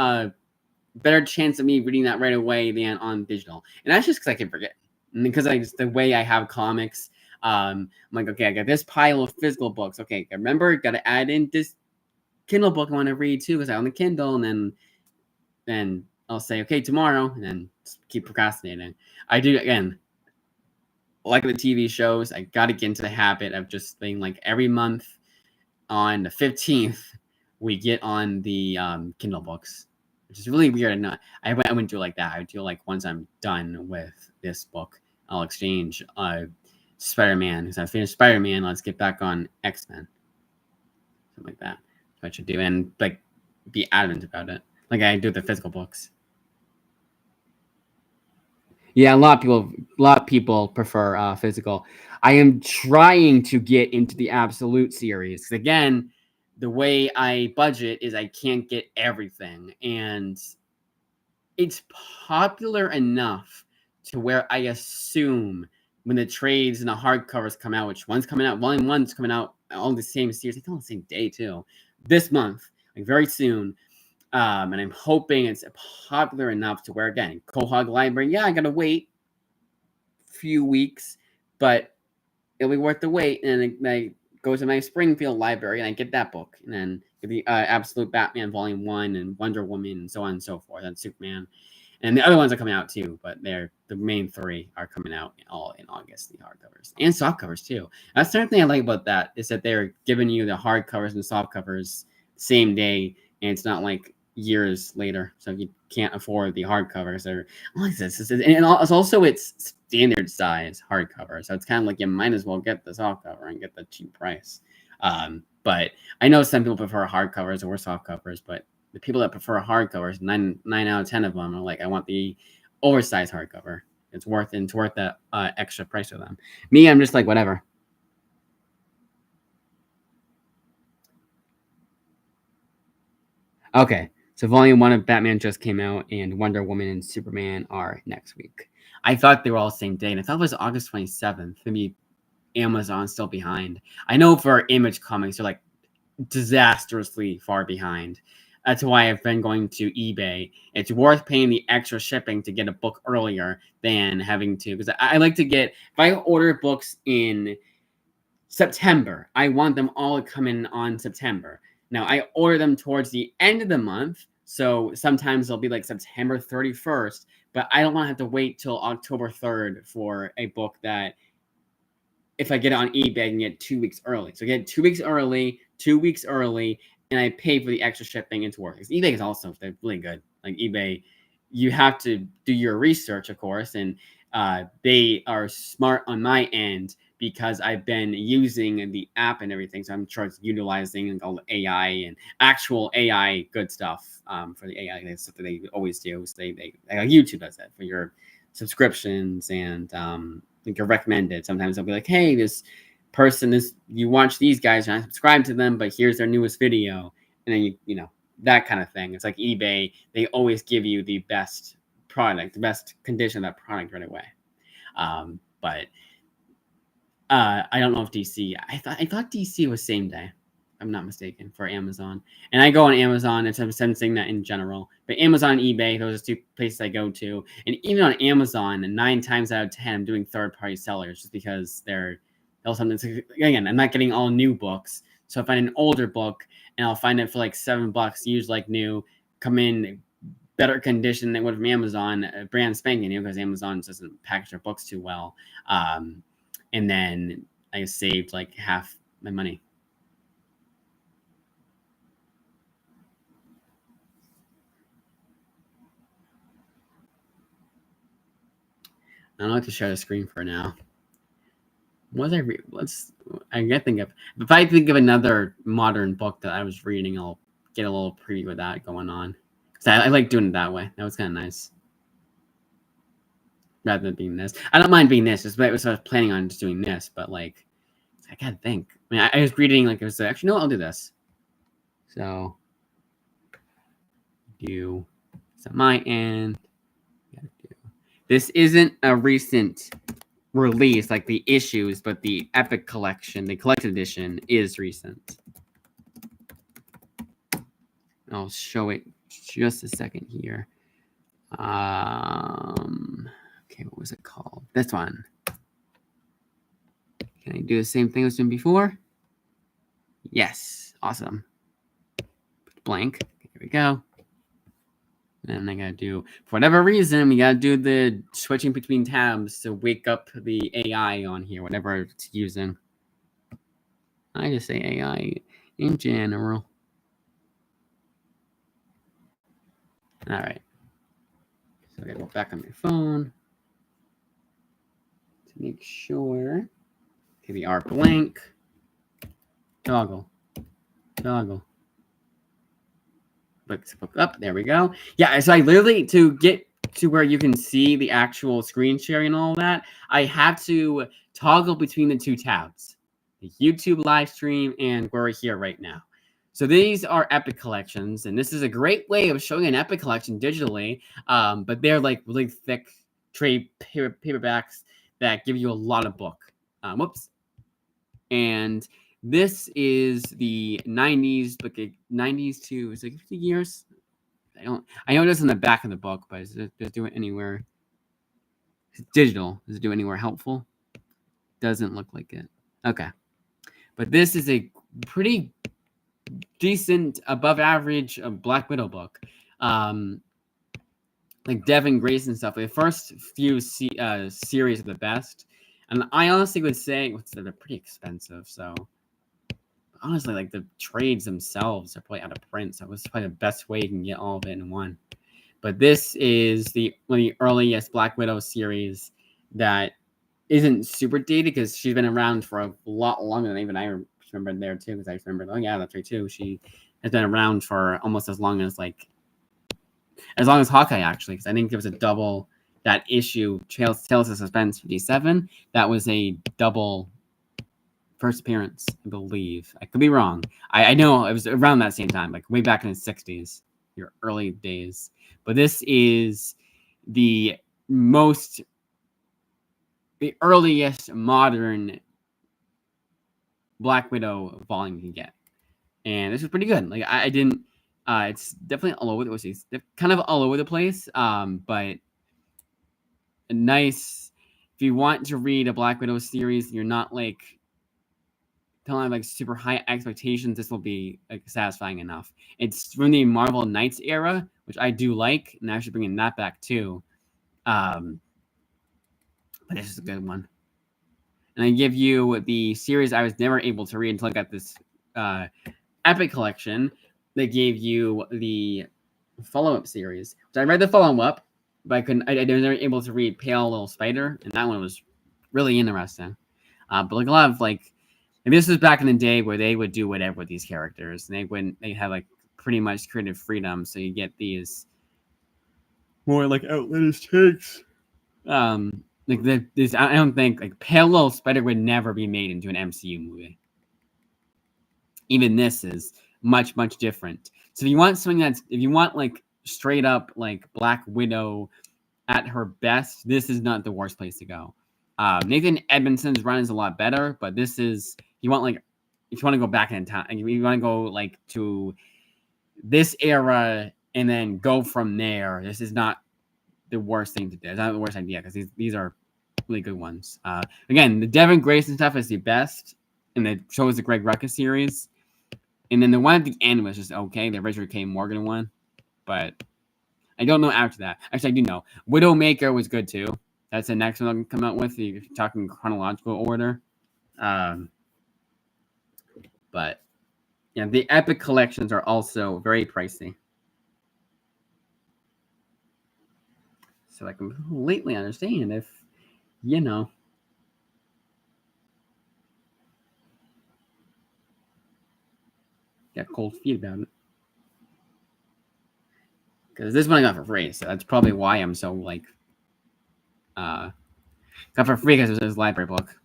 better chance of me reading that right away than on digital. And that's just because I can forget. And because the way I have comics, I'm like, okay, I got this pile of physical books. Okay, remember, got to add in this Kindle book I want to read too, because I own the Kindle, and then I'll say, okay, tomorrow, and then keep procrastinating. I do, again, like the TV shows, I got to get into the habit of just being like every month on the 15th, we get on the Kindle books, which is really weird. I wouldn't do it like that. I would do like once I'm done with this book, I'll exchange Spider-Man, because I finished Spider-Man, let's get back on X-Men. Something like that. I should do, and like be adamant about it, like I do the physical books. Yeah, a lot of people prefer physical. I am trying to get into the Absolute series, because again, the way I budget is I can't get everything, and it's popular enough to where I assume when the trades and the hardcovers come out, which one's coming out, volume 1's coming out on the same series, I think on the same day too, this month, like very soon. And I'm hoping it's popular enough to where, again, Quahog Library, yeah, I gotta wait a few weeks, but it'll be worth the wait. And I go to my Springfield library and I get that book, and then get the Absolute Batman Volume 1 and Wonder Woman and so on and so forth, and Superman. And the other ones are coming out too, but the main 3 are coming out all in August, the hardcovers and softcovers too. That's the other thing I like about that is that they're giving you the hardcovers and softcovers same day, and it's not like years later. So if you can't afford the hardcovers, or I like this, and it's also it's standard size hardcover, so it's kind of like you might as well get the softcover and get the cheap price. But I know some people prefer hardcovers or softcovers, but the people that prefer hardcovers, 9 out of 10 of them are like, I want the oversized hardcover. It's worth that extra price for them. Me, I'm just like, whatever. Okay, so Volume 1 of Batman just came out, and Wonder Woman and Superman are next week. I thought they were all the same day, and I thought it was August 27th. Maybe Amazon's still behind. I know for Image Comics, they're like disastrously far behind. That's why I've been going to eBay. It's worth paying the extra shipping to get a book earlier than having to, because I like to get, if I order books in September, I want them all to come in on September. Now, I order them towards the end of the month, so sometimes they'll be like September 31st, but I don't want to have to wait till October 3rd for a book that, if I get it on eBay, I can get 2 weeks early. So I get 2 weeks early, and I pay for the extra shipping. It's worth it. eBay is also, they're really good. Like eBay, you have to do your research, of course, and they are smart on my end because I've been using the app and everything. So I'm sure it's utilizing all the AI and actual AI good stuff for the AI stuff that they always do. So they like YouTube does that for your subscriptions, and like you're recommended. Sometimes they'll be like, hey, this person, you watch these guys and I subscribe to them, but here's their newest video. And then you know, that kind of thing. It's like eBay, they always give you the best product, the best condition of that product right away. But I don't know if DC, I thought DC was same day, if I'm not mistaken, for Amazon. And I go on Amazon, and I'm sensing that in general. But Amazon and eBay, those are 2 places I go to. And even on Amazon, 9 times out of 10, I'm doing third-party sellers just because they're sometimes, again, I'm not getting all new books. So I find an older book, and I'll find it for like $7, used like new, come in better condition than would from Amazon, brand spanking new, because Amazon doesn't package their books too well. And then I saved like half my money. I don't like to share the screen for now. What was I gotta think of, if I think of another modern book that I was reading, I'll get a little preview of that going on. Because I like doing it that way. That was kind of nice. Rather than being this. I don't mind being this, just I was planning on just doing this, but like, I gotta think. I mean, I was reading, like, it was actually, no, I'll do this. So, do it's at my end. This isn't a recent release like the issues, but the Epic Collection, the collected edition, is recent. I'll show it just a second here. Okay, what was it called? This one. Can I do the same thing I was doing before? Yes, awesome. Blank. Here we go. And I gotta do, for whatever reason, we gotta do the switching between tabs to wake up the AI on here, whatever it's using. I just say AI in general. All right. So I gotta go back on my phone to make sure. Okay, we are blank. Toggle. Look up. There we go. Yeah, so I literally, to get to where you can see the actual screen sharing and all that, I have to toggle between the 2 tabs, the YouTube live stream and where we're here right now. So these are Epic Collections, and this is a great way of showing an Epic Collection digitally, but they're like really thick trade paperbacks that give you a lot of book. Whoops. And this is the 90s, but 90s to, is it 50 years? I know it is in the back of the book, but does it do it anywhere? It's digital. Does it do anywhere helpful? Doesn't look like it. Okay. But this is a pretty decent, above average Black Widow book. Let's like Devin Grayson stuff. The first few series are the best, and I honestly would say they're pretty expensive. So honestly, like the trades themselves are probably out of print. So it's probably the best way you can get all of it in one. But this is one of the earliest Black Widow series that isn't super dated because she's been around for a lot longer than even I remember there too. Because I remember, oh yeah, that's right too. She has been around for almost as long as Hawkeye actually. Because I think there was a double that issue, Tales of Suspense 57. That was a double first appearance, I believe. I could be wrong. I know it was around that same time, like way back in the 60s, your early days. But this is the earliest modern Black Widow volume you can get. And this is pretty good. Like I didn't it's definitely all over the place. It's kind of all over the place. But a nice, if you want to read a Black Widow series, you're not like don't have like super high expectations, this will be like satisfying enough. It's from the Marvel Knights era, which I do like, and actually bringing that back too. But this is a good one. And I give you the series I was never able to read until I got this Epic Collection. They gave you the follow-up series. So I read the follow-up, but I was never able to read Pale Little Spider, and that one was really interesting. But like a lot of like, and this was back in the day where they would do whatever with these characters, and they had like pretty much creative freedom. So you get these more like outlandish takes. Like this, I don't think like Pale Little Spider would never be made into an MCU movie. Even this is much different. So if you want like straight up like Black Widow at her best, this is not the worst place to go. Nathan Edmondson's run is a lot better, but this is if you want to go back in time, and you want to go like to this era and then go from there. This is not the worst thing to do. It's not the worst idea because these are really good ones. Again, the Devin Grayson stuff is the best, and it shows the Greg Rucka series. And then the one at the end was just okay, the Richard K. Morgan one. But I don't know after that. Actually, I do know. Widowmaker was good too. That's the next one I'll come out with if you're talking chronological order. But yeah, the Epic collections are also very pricey. So I completely understand if, got cold feet about it. Because this one I got for free, so that's probably why I'm so like, got for free because it was his library book.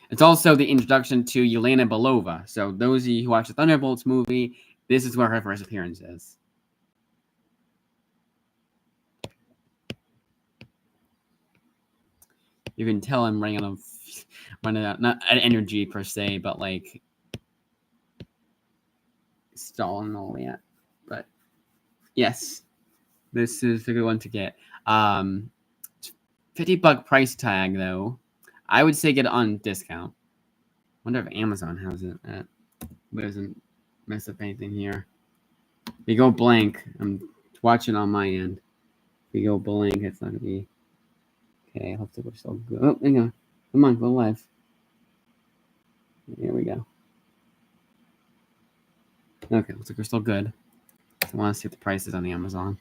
It's also the introduction to Yelena Belova. So those of you who watch the Thunderbolts movie, this is where her first appearance is. You can tell I'm running out, not an energy per se, but like stalling and all that. But yes, this is a good one to get. $50 price tag though. I would say get it on discount. Wonder if Amazon has it. But it doesn't mess up anything here. If you go blank, I'm watching on my end. If you go blank, it's not gonna be okay. Hopefully we're still good. Oh, hang on. Come on, go live. Here we go. Okay, looks like we're still good. I want to see what the price is on the Amazon.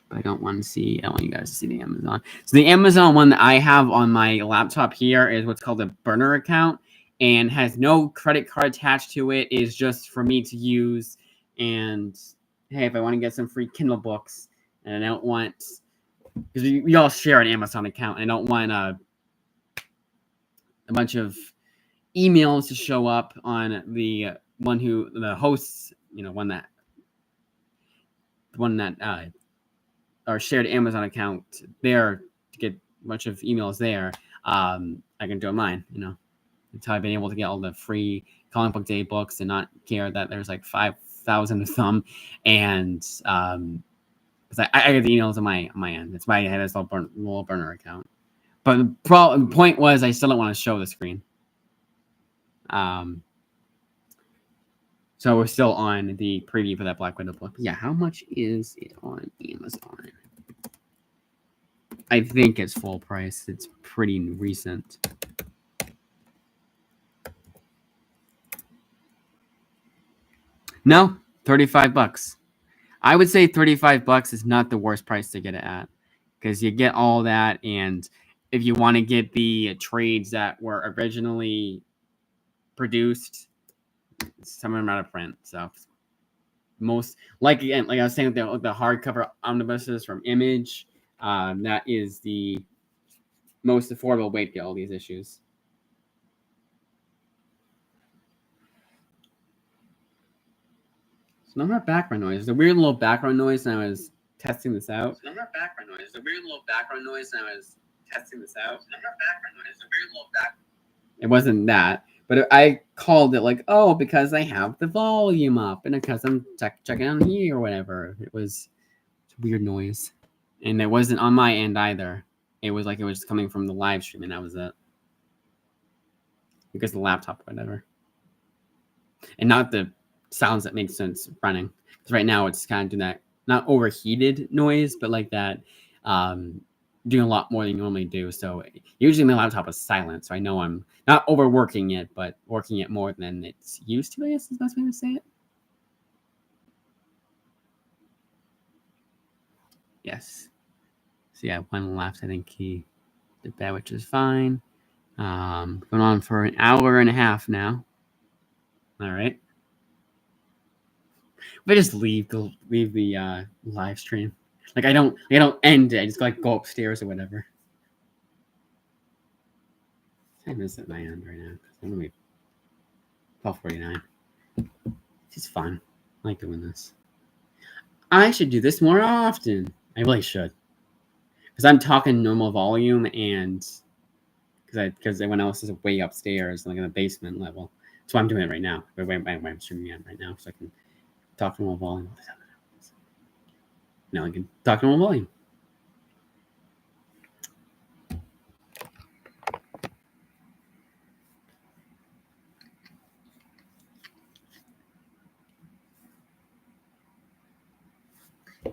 But I don't want you guys to see the Amazon. So the Amazon one that I have on my laptop here is what's called a burner account and has no credit card attached to it. Is just for me to use. And hey, if I want to get some free Kindle books and I don't want, because we all share an Amazon account, and I don't want a bunch of emails to show up on the hosts, our shared Amazon account there to get a bunch of emails there. I can do it mine, That's how I've been able to get all the free Comic Book Day books and not care that there's like 5,000 of them. And because I get the emails on my end. That's why I had this little burner account. But the point was I still don't want to show the screen. So we're still on the preview for that Black Widow book. Yeah, how much is it on Amazon? I think it's full price. It's pretty recent. No, $35. I would say $35 is not the worst price to get it at, because you get all that, and if you want to get the trades that were originally produced, some of them are out of print. So most, like again, like I was saying, the hardcover omnibuses from Image, that is the most affordable way to get all these issues. So no more background noise. The weird little background noise, and I was testing this out. So no more background noise. The weird little background noise, and I was testing this out. So no more background noise. The weird little back. It wasn't that, but I called it like, oh, because I have the volume up, and because I'm checking on here or whatever. It was weird noise, and it wasn't on my end either. It was like it was coming from the live stream, and that was it. Because the laptop, whatever, and not the sounds that make sense running. Because right now it's kind of doing that, not overheated noise, but like that, doing a lot more than you normally do. So usually my laptop is silent, so I know I'm not overworking it, but working it more than it's used to, I guess is the best way to say it. Yes. So yeah, one left. I think he did that, which is fine. Going on for an hour and a half now. All right. If I just leave the live stream, like I don't end it. I just like go upstairs or whatever. What time is it at my end right now? I'm gonna be 12:49. It's just fun. I like doing this. I should do this more often. I really should, because I'm talking normal volume, and because everyone else is way upstairs, like in the basement level. So I'm doing it right now. I'm streaming it right now, so I can talk normal volume. Now I can talk normal volume.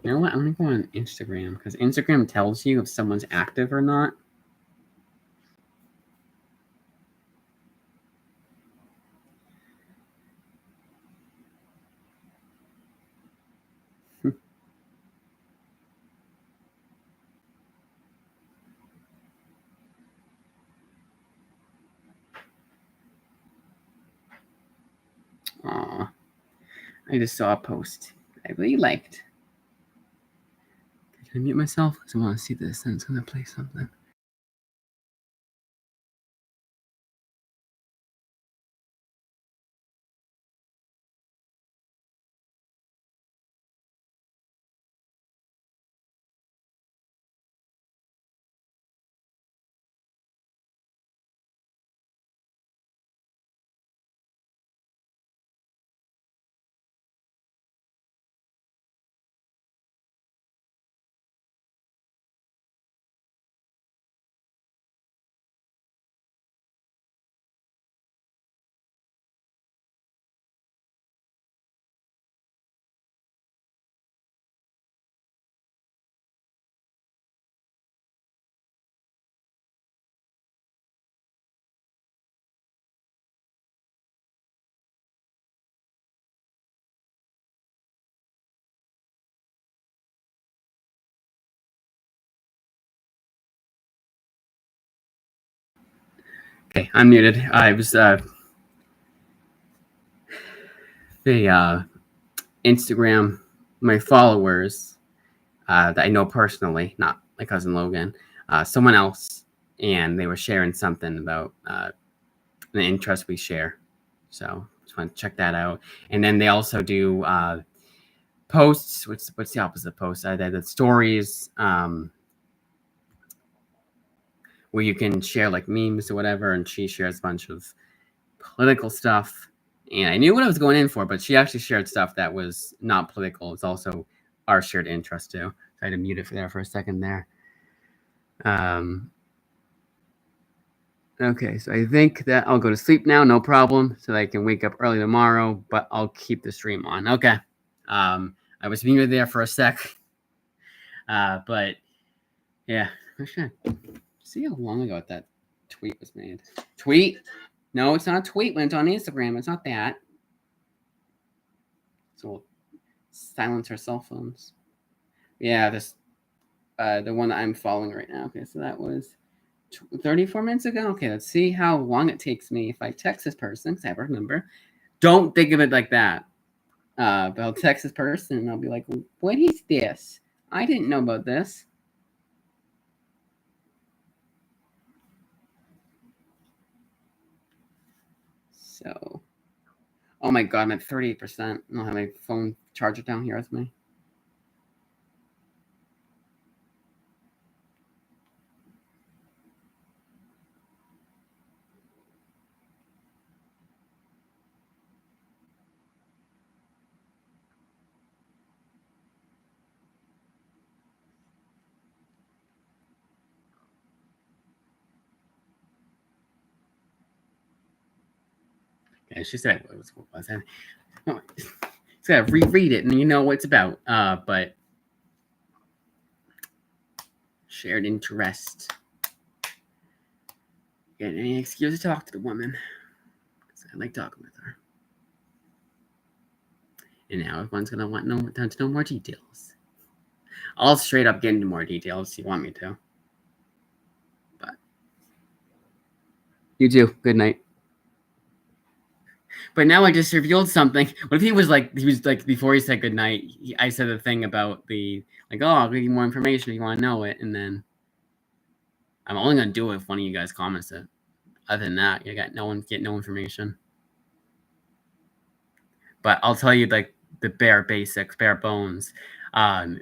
You know what? I'm gonna go on Instagram, because Instagram tells you if someone's active or not. Aw, I just saw a post I really liked. Can I mute myself? Because I want to see this, and it's gonna play something. Okay, I'm muted. I was the Instagram, my followers that I know personally, not my cousin Logan, someone else, and they were sharing something about an interest we share. So just want to check that out. And then they also do posts. What's the opposite of posts? The stories, where you can share like memes or whatever, and she shares a bunch of political stuff. And I knew what I was going in for, but she actually shared stuff that was not political. It's also our shared interest too. So I had to mute it for a second there. Okay, so I think that I'll go to sleep now, no problem, so that I can wake up early tomorrow, but I'll keep the stream on. Okay. I was muted there for a sec. But yeah, I'm trying to see how long ago that tweet was made. Tweet? No, it's not a tweet when it's on Instagram. It's not that. So we'll silence our cell phones. Yeah, this the one that I'm following right now. Okay, so that was 34 minutes ago. Okay, let's see how long it takes me if I text this person, because I have her number. Don't think of it like that. But I'll text this person and I'll be like, what is this? I didn't know about this. So, oh my God, I'm at 38%. I don't have my phone charger down here with me. Yeah, she said, what was that? Oh, it's got to reread it and you know what it's about. But shared interest. Get any excuse to talk to the woman. I like talking with her. And now everyone's going to want to know more details. I'll straight up get into more details if you want me to. But you too. Good night. But now I just revealed something. What if he was like before he said goodnight, I said a thing about the like, oh, I'll give you more information if you want to know it, and then I'm only gonna do it if one of you guys comments it. Other than that, you got no information. But I'll tell you like the bare basics, bare bones.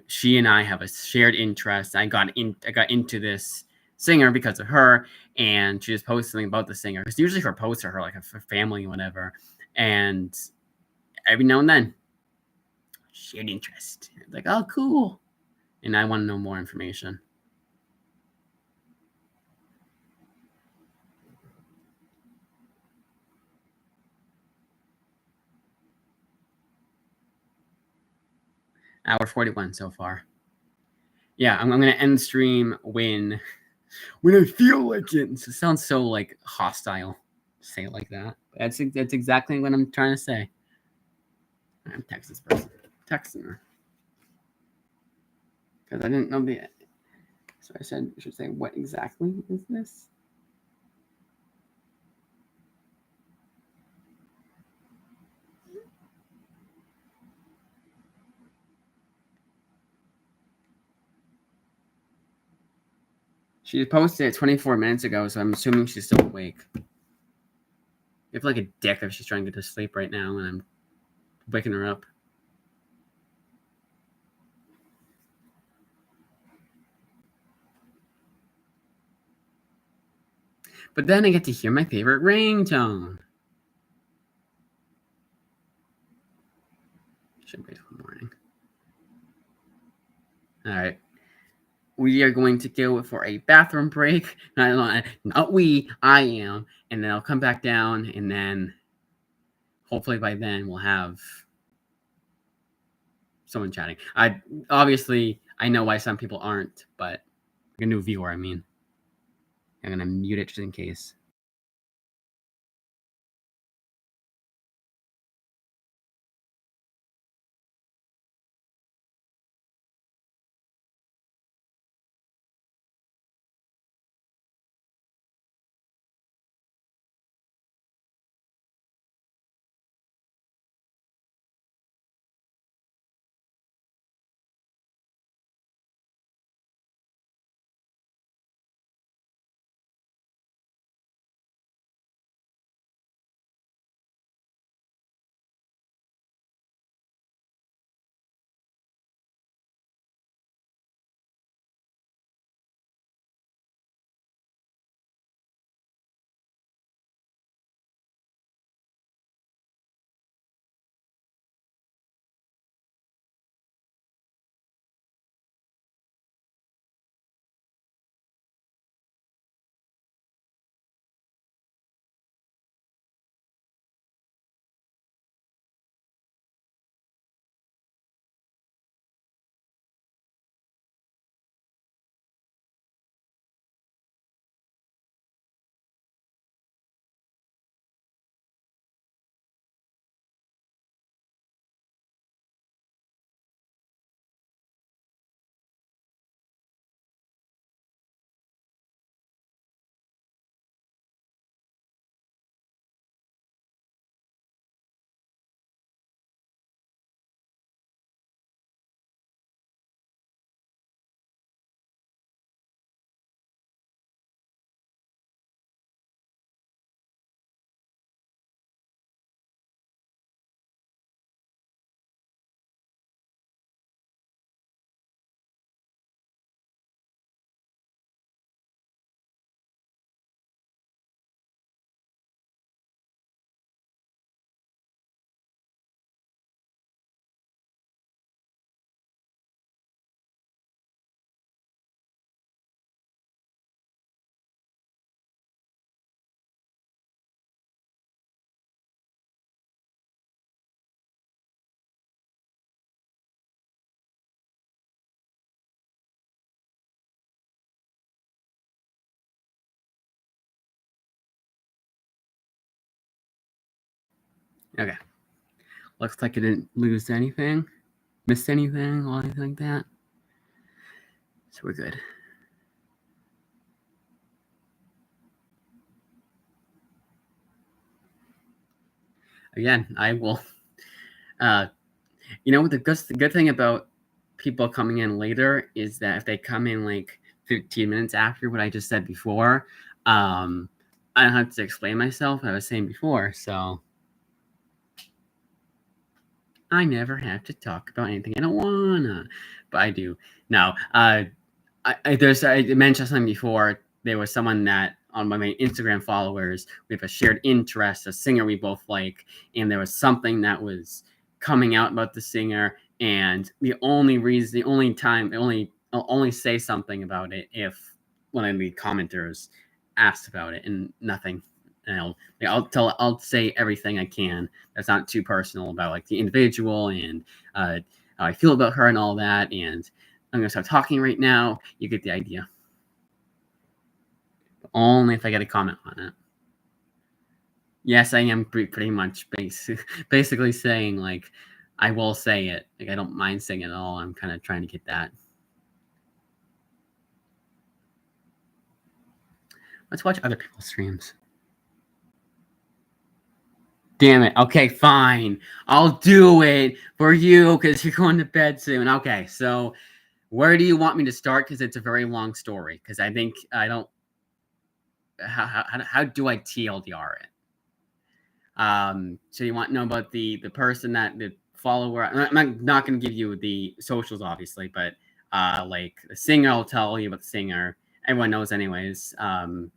She and I have a shared interest. I got into this singer because of her, and she just posted something about the singer. Because usually her posts are her like her family, whatever. And every now and then, shared interest. Like, oh, cool. And I want to know more information. Hour 41 so far. Yeah, I'm gonna end the stream when I feel like it. It sounds so like hostile. Say it like that. That's exactly what I'm trying to say. I'm texting this person. Texting her. Because I didn't know the. So I said I should say, what exactly is this? She posted it 24 minutes ago, so I'm assuming she's still awake. I feel like a dick if she's trying to get to sleep right now and I'm waking her up. But then I get to hear my favorite ringtone. Should wait till the morning. All right. We are going to go for a bathroom break. Not we, I am. And then I'll come back down, and then hopefully by then we'll have someone chatting. I know why some people aren't, but a new viewer, I mean. I'm going to mute it just in case. Okay. Looks like I didn't lose anything, miss anything, or anything like that. So we're good. Again, I will. You know what the good thing about people coming in later is that if they come in like 15 minutes after what I just said before, I don't have to explain myself. I was saying before, so I never have to talk about anything I don't wanna, but I do. No, I mentioned something before. There was someone that on my Instagram followers, we have a shared interest, a singer we both like, and there was something that was coming out about the singer, and the only time, I'll only say something about it if one of the commenters asked about it, and nothing. And I'll say everything I can that's not too personal about like the individual and how I feel about her and all that, and I'm gonna start talking right now. You get the idea. But only if I get a comment on it. Yes, I am pretty much basically saying like I will say it. Like I don't mind saying it at all. I'm kind of trying to get that. Let's watch other people's streams. Damn it. Okay, fine. I'll do it for you because you're going to bed soon. Okay, so where do you want me to start? Because it's a very long story. Because I think I don't. How do I TLDR it? So you want to know about the person that the follower. I'm not going to give you the socials, obviously, but like the singer, I'll tell you about the singer. Everyone knows, anyways. And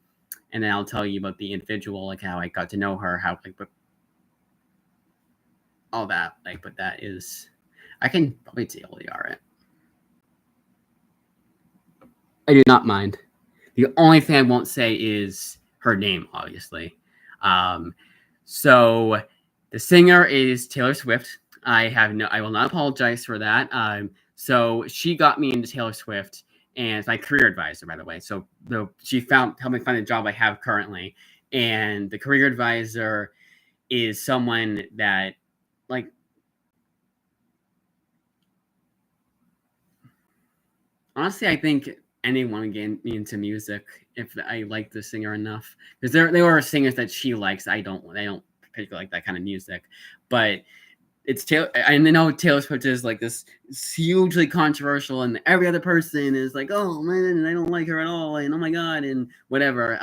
then I'll tell you about the individual, like how I got to know her, how like, but all that, like, but that is, I can probably TLDR it. I do not mind. The only thing I won't say is her name, obviously. Um, so the singer is Taylor Swift. I will not apologize for that. So she got me into Taylor Swift, and it's my career advisor, by the way. So she helped me find the job I have currently, and the career advisor is someone that, like, honestly, I think anyone would get me into music if I like the singer enough. Because there are singers that she likes. I don't particularly like that kind of music, but it's Taylor. I know Taylor Swift is like this hugely controversial, and every other person is like, "Oh man, I don't like her at all," and "Oh my god," and whatever.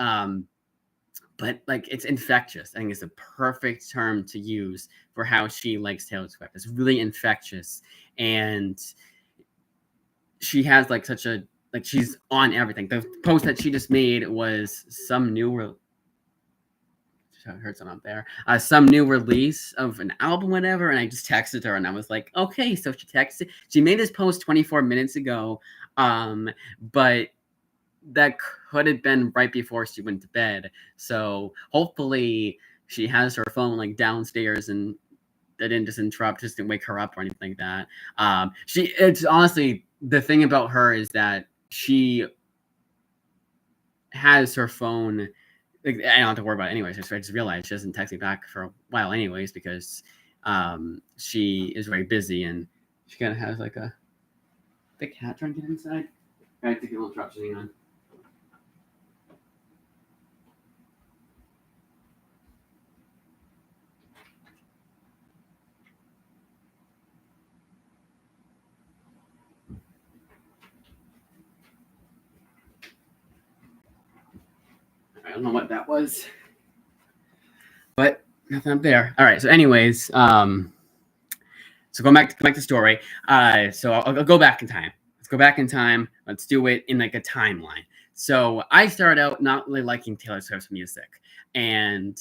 But like it's infectious. I think it's a perfect term to use for how she likes Taylor Swift. It's really infectious, and she has like such a like she's on everything. The post that she just made was some new I heard something out there. Some new release of an album, whatever, and I just texted her and I was like, okay, so she made this post 24 minutes ago. But that could have been right before she went to bed. So hopefully she has her phone like downstairs and that didn't just interrupt, just didn't wake her up or anything like that. It's honestly the thing about her is that she has her phone. Like, I don't have to worry about it anyways. I just realized she doesn't text me back for a while anyways because she is very busy and she kind of has like a big cat trying to get inside. I think it'll interrupt something on. I don't know what that was, but nothing up there. All right. So, anyways, so going back to the story. So I'll go back in time. Let's go back in time. Let's do it in like a timeline. So I started out not really liking Taylor Swift's music, and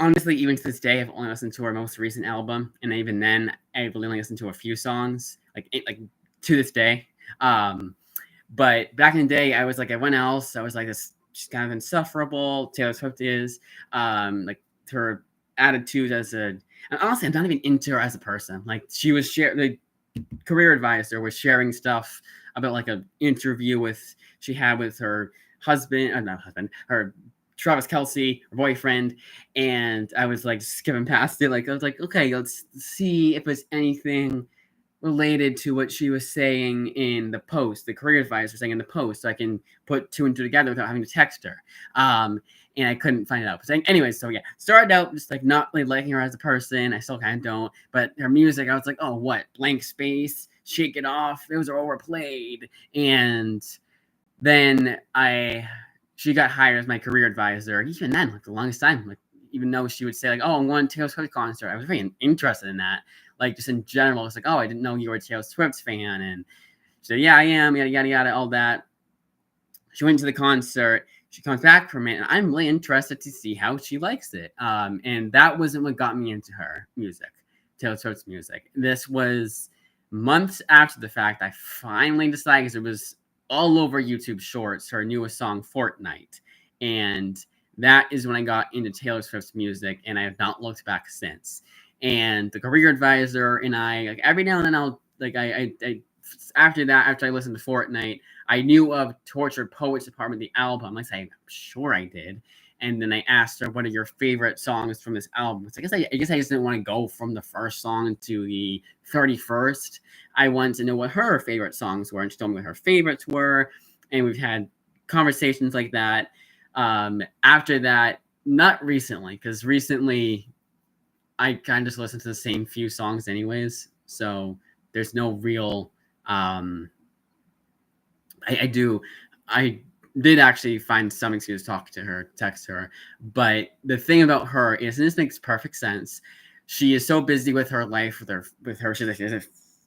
honestly, even to this day, I've only listened to her most recent album, and even then, I've only listened to a few songs, like to this day. But back in the day, I was like everyone else. I was like this, she's kind of insufferable. Taylor Swift is, like her attitude as a, and honestly, I'm not even into her as a person. Like she was the career advisor was sharing stuff about like an interview she had with her husband, not husband, her Travis Kelce, her boyfriend, and I was like skipping past it. Like I was like, okay, let's see if it's anything related to what she was saying in the post, the career advisor saying in the post, so I can put two and two together without having to text her. And I couldn't find it out. So anyways, so yeah, started out just like not really liking her as a person. I still kind of don't, but her music, I was like, oh, what? Blank Space, Shake It Off, those are overplayed. And then she got hired as my career advisor. Even then, like the longest time, like even though she would say like, oh, I'm going to Taylor Swift concert, I was very interested in that. Like just in general, it's like, oh, I didn't know you were a Taylor Swift fan. And she said, yeah, I am, yada, yada, yada, all that. She went to the concert. She comes back from it, and I'm really interested to see how she likes it. And that wasn't what got me into her music, Taylor Swift's music. This was months after the fact. I finally decided, because it was all over YouTube Shorts, her newest song, Fortnite. And that is when I got into Taylor Swift's music, and I have not looked back since. And the career advisor and I, like every now and then, I'll like I after that, after I listened to Fortnite, I knew of Tortured Poets Department, the album. I say, I'm sure I did. And then I asked her, what are your favorite songs from this album? So I guess I just didn't want to go from the first song to the 31st. I wanted to know what her favorite songs were, and she told me what her favorites were. And we've had conversations like that. After that, not recently, because recently I kind of just listen to the same few songs anyways. So there's no real I did actually find some excuse to talk to her, text her. But the thing about her is, and this makes perfect sense, she is so busy with her life, with her she has a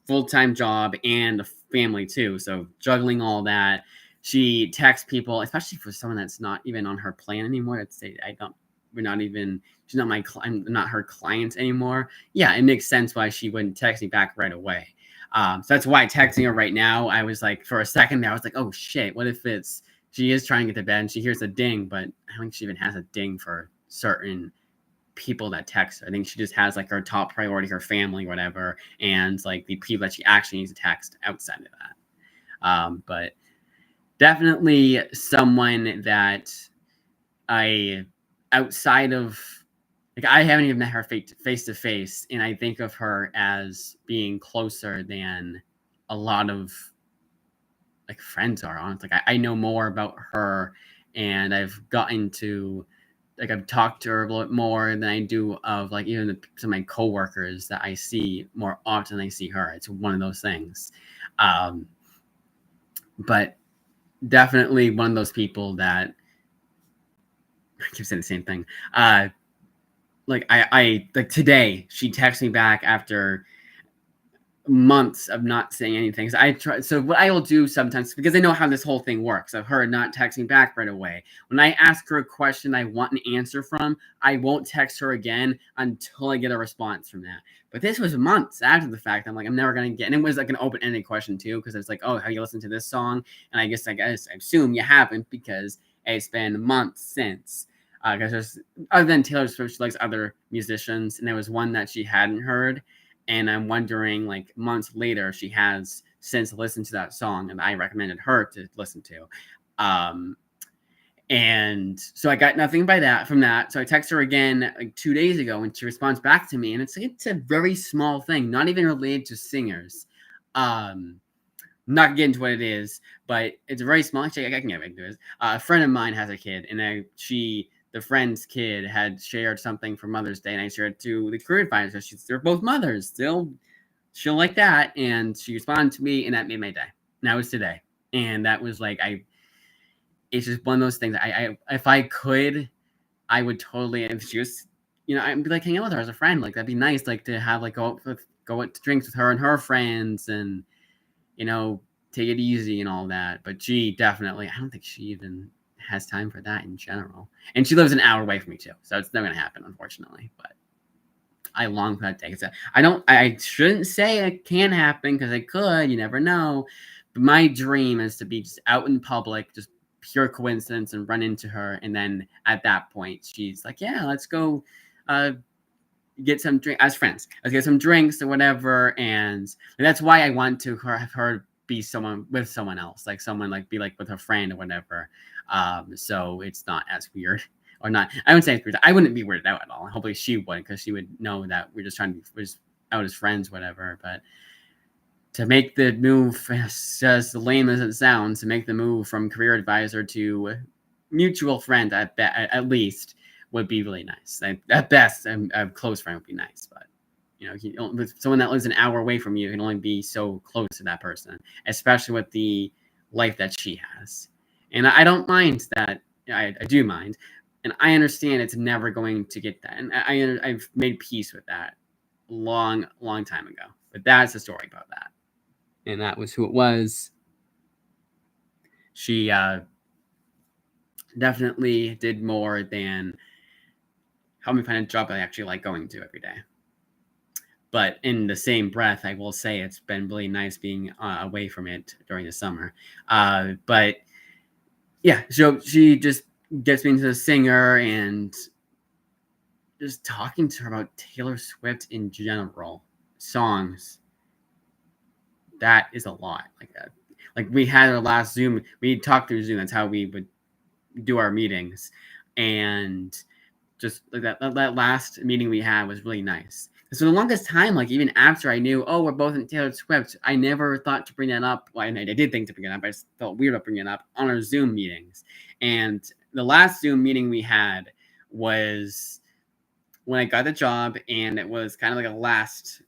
full-time job and a family too. So juggling all that, she texts people, especially for someone that's not even on her plan anymore. I'd say she's not I'm not her client anymore. Yeah, it makes sense why she wouldn't text me back right away. So that's why texting her right now, I was like, for a second there, I was like, oh shit, what if she is trying to get to bed and she hears a ding, but I don't think she even has a ding for certain people that text her. I think she just has like her top priority, her family, whatever, and like the people that she actually needs to text outside of that. But definitely someone that outside of, like, I haven't even met her face to face, and I think of her as being closer than a lot of like friends are. Honestly, like I know more about her, and I've gotten to I've talked to her a little bit more than I do of like even some of my coworkers that I see more often than I see her. It's one of those things, but definitely one of those people that I keep saying the same thing. Like I like today, she texted me back after months of not saying anything. So what I will do sometimes, because I know how this whole thing works, of her not texting back right away. When I ask her a question I want an answer from, I won't text her again until I get a response from that. But this was months after the fact. I'm like, I'm never gonna get, and it was like an open-ended question too, because it's like, oh, have you listened to this song? And I assume you haven't, because it's been months since. Because there's, other than Taylor Swift, she likes other musicians, and there was one that she hadn't heard. And I'm wondering, like, months later, she has since listened to that song, and I recommended her to listen to. And so I got nothing from that. So I text her again like 2 days ago, and she responds back to me, and it's a very small thing, not even related to singers. Not get into what it is, but it's a very small. Actually, I can get into it. A friend of mine has a kid, and the friend's kid had shared something for Mother's Day, and I shared it to the career advisor. They're both mothers, she'll like that, and she responded to me, and that made my day. And that was today, and that was like it's just one of those things. If I could, I would totally. If she was, I'd be like hanging out with her as a friend. Like that'd be nice. Like to have like go out to drinks with her and her friends, and take it easy and all that. But she definitely, I don't think she even has time for that in general. And she lives an hour away from me too, so it's not going to happen, unfortunately. But I long for that day. I shouldn't say it can happen, because it could. You never know. But my dream is to be just out in public, just pure coincidence, and run into her. And then at that point, she's like, "Yeah, let's go get some drink as friends. Let's get some drinks or whatever." And that's why I want to have her be someone with someone else, like someone like be like with a friend or whatever. So it's not as weird. or not. I wouldn't say I wouldn't be weirded out at all. Hopefully she wouldn't, because she would know that we're just we're just out as friends, whatever. But to make the move, as lame as it sounds, to make the move from career advisor to mutual friend at least would be really nice. At best, a close friend would be nice, but with someone that lives an hour away from you, can only be so close to that person, especially with the life that she has. And I don't mind that. I do mind, and I understand it's never going to get that. And I've made peace with that long time ago. But that's the story about that. And that was who it was. She definitely did more than help me find a job I actually like going to every day. But in the same breath, I will say it's been really nice being away from it during the summer. But yeah, so she just gets me into the singer, and just talking to her about Taylor Swift in general, songs, that is a lot. Like we had our last Zoom, we talked through Zoom. That's how we would do our meetings, and just like that last meeting we had was really nice. So the longest time, like even after I knew, we're both in Taylor Swift, I never thought to bring that up. Well, I did think to bring it up, but I just felt weird about bringing it up on our Zoom meetings. And the last Zoom meeting we had was when I got the job, and it was kind of like a last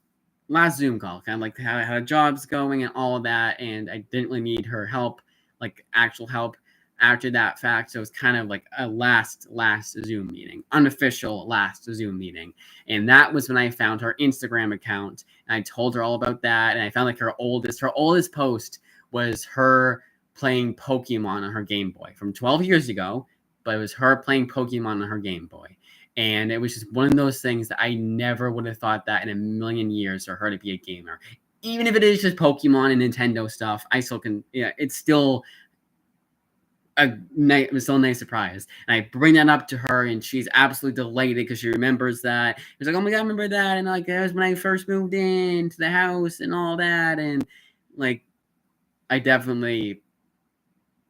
Zoom call, kind of like how the job's going and all of that. And I didn't really need her help, like actual help after that fact. So it was kind of like a last Zoom meeting, unofficial last Zoom meeting. And that was when I found her Instagram account, and I told her all about that. And I found like her oldest post was her playing Pokemon on her Game Boy from 12 years ago, but it was her playing Pokemon on her Game Boy. And it was just one of those things that I never would have thought that in a million years for her to be a gamer. Even if it is just Pokemon and Nintendo stuff, I still can, it's still it was still a nice surprise. And I bring that up to her, and she's absolutely delighted because she remembers that. She's like, oh my God, I remember that. And like, that was when I first moved into the house and all that. And like, I definitely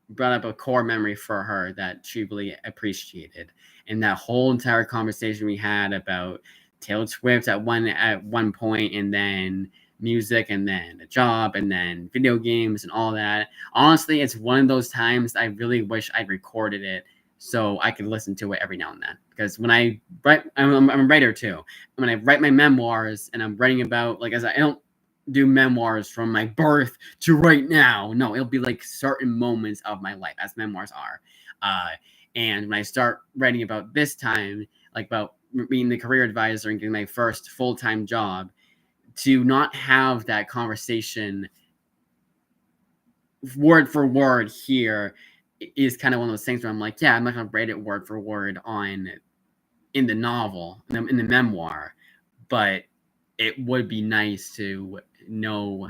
brought up a core memory for her that she really appreciated. And that whole entire conversation we had about Taylor Swift at one point, and then music, and then a job, and then video games and all that. Honestly, it's one of those times I really wish I'd recorded it so I could listen to it every now and then. Because when I write, I'm a writer too. When I write my memoirs, and I'm writing about, like, as I don't do memoirs from my birth to right now. No, it'll be like certain moments of my life, as memoirs are. And when I start writing about this time, like about being the career advisor and getting my first full-time job, to not have that conversation word for word here is kind of one of those things where I'm like, yeah, I'm not going to write it word for word in the novel, in the memoir, but it would be nice to know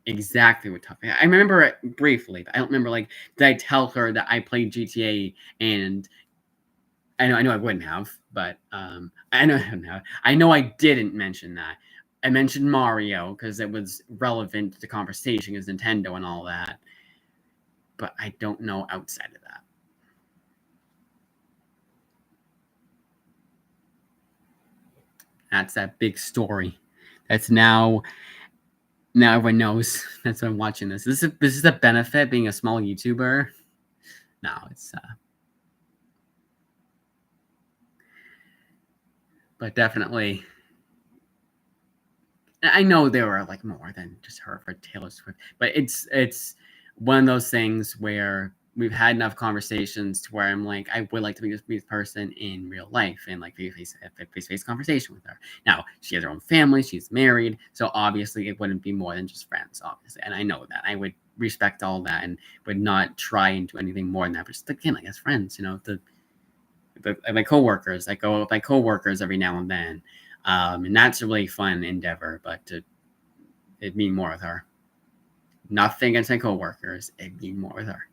exactly what topic. I remember it briefly, but I don't remember, like, did I tell her that I played GTA? And I know I wouldn't have, but I know I didn't mention that. I mentioned Mario because it was relevant to the conversation, as Nintendo and all that. But I don't know outside of that. That's that big story. That's now everyone knows. That's why I'm watching this. This is the benefit being a small YouTuber. No, it's but definitely, I know there were like more than just her for Taylor Swift, but it's one of those things where we've had enough conversations to where I'm like, I would like to meet this person in real life and like face-to-face conversation with her. Now, she has her own family, she's married, so obviously it wouldn't be more than just friends, obviously. And I know that. I would respect all that and would not try and do anything more than that. But just again, like as friends, my coworkers, I go with my coworkers every now and then. And that's a really fun endeavor, but it'd mean more with her. Nothing against my coworkers, it'd mean more with her.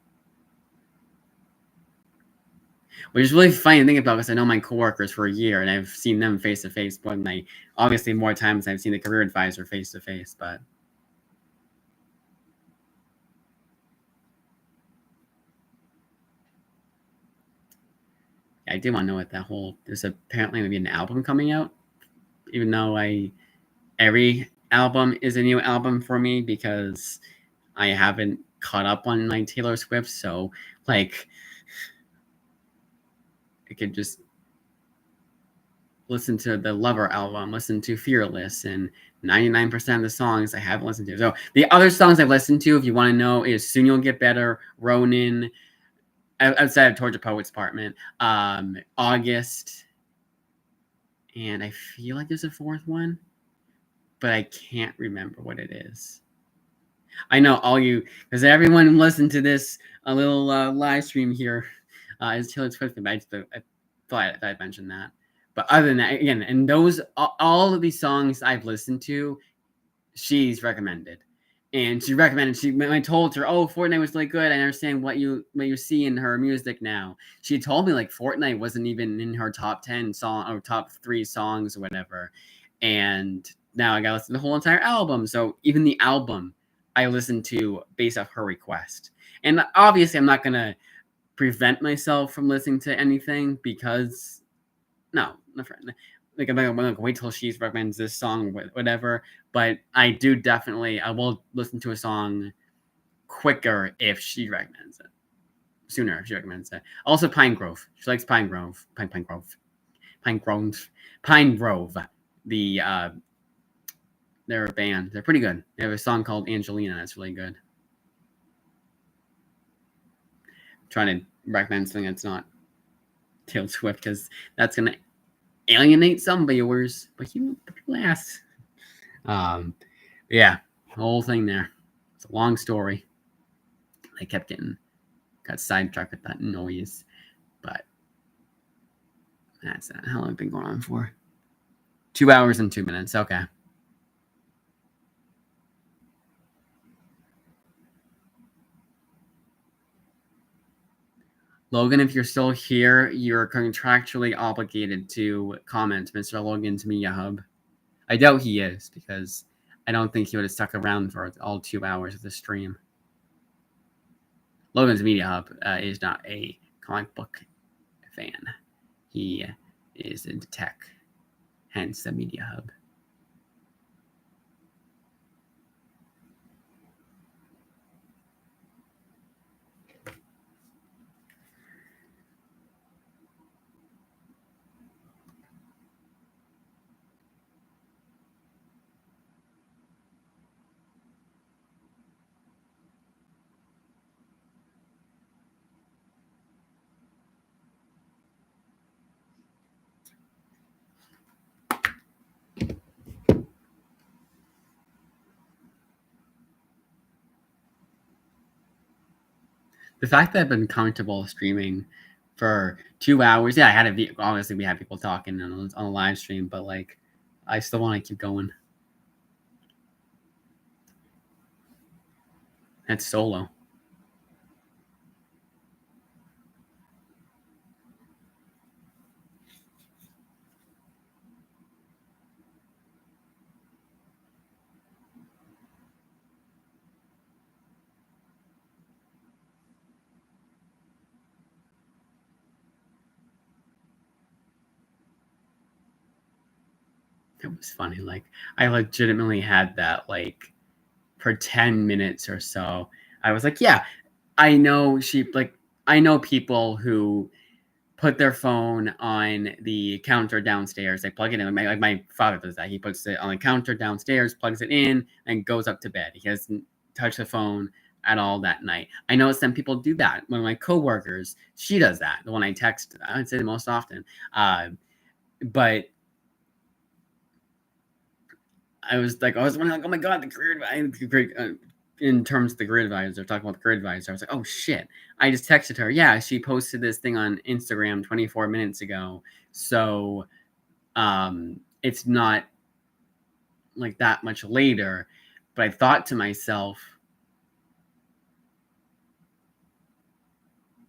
Which is really funny to think about because I know my coworkers for a year and I've seen them face to face obviously more times than I've seen the career advisor face to face, but I did want to know what that whole. There's apparently going to be an album coming out, even though every album is a new album for me because I haven't caught up on like Taylor Swift. So like, I could just listen to the Lover album, listen to Fearless, and 99% of the songs I haven't listened to. So the other songs I've listened to, if you want to know, is Soon You'll Get Better, Ronin, outside of Torture Poet's Apartment, August, and I feel like there's a fourth one, but I can't remember what it is. I know all you, because everyone listened to this a little live stream here is Taylor Swift. I thought I'd mention that. But other than that, again, and those all of these songs I've listened to, she's recommended, and she recommended. When I told her, "Oh, Fortnite was really good. I understand what you see in her music now." She told me like Fortnite wasn't even in her top 10 song or top 3 songs or whatever, and now I got to listen to the whole entire album. So even the album I listened to based off her request, and obviously I'm not gonna prevent myself from listening to anything because. No, like I'm not gonna wait till she recommends this song or whatever. But I will listen to a song quicker if she recommends it. Sooner if she recommends it. Also, Pine Grove. She likes Pine Grove. Pine Grove. They're a band. They're pretty good. They have a song called Angelina. That's really good. I'm trying to recommend something that's not Taylor Swift because that's gonna alienate some viewers, but people ask. Yeah, the whole thing there. It's a long story. I got sidetracked with that noise, but that's that. How long have I been going on for? 2 hours and 2 minutes. Okay. Logan, if you're still here, you're contractually obligated to comment Mr. Logan's Media Hub. I doubt he is because I don't think he would have stuck around for all 2 hours of the stream. Logan's Media Hub is not a comic book fan. He is into tech, hence the Media Hub. The fact that I've been comfortable streaming for 2 hours, yeah, obviously we had people talking on a live stream, but like, I still want to keep going. That's solo. It was funny. Like, I legitimately had that like for 10 minutes or so. I was like, yeah, I know people who put their phone on the counter downstairs. They plug it in. Like my father does that. He puts it on the counter downstairs, plugs it in, and goes up to bed. He doesn't touch the phone at all that night. I know some people do that. One of my coworkers, she does that. The one I text, I'd say the most often. But I was wondering, like, oh my god, the career in terms of the career advisor, talking about the career advisor, I was like, oh shit. I just texted her. Yeah, she posted this thing on Instagram 24 minutes ago. So it's not like that much later. But I thought to myself,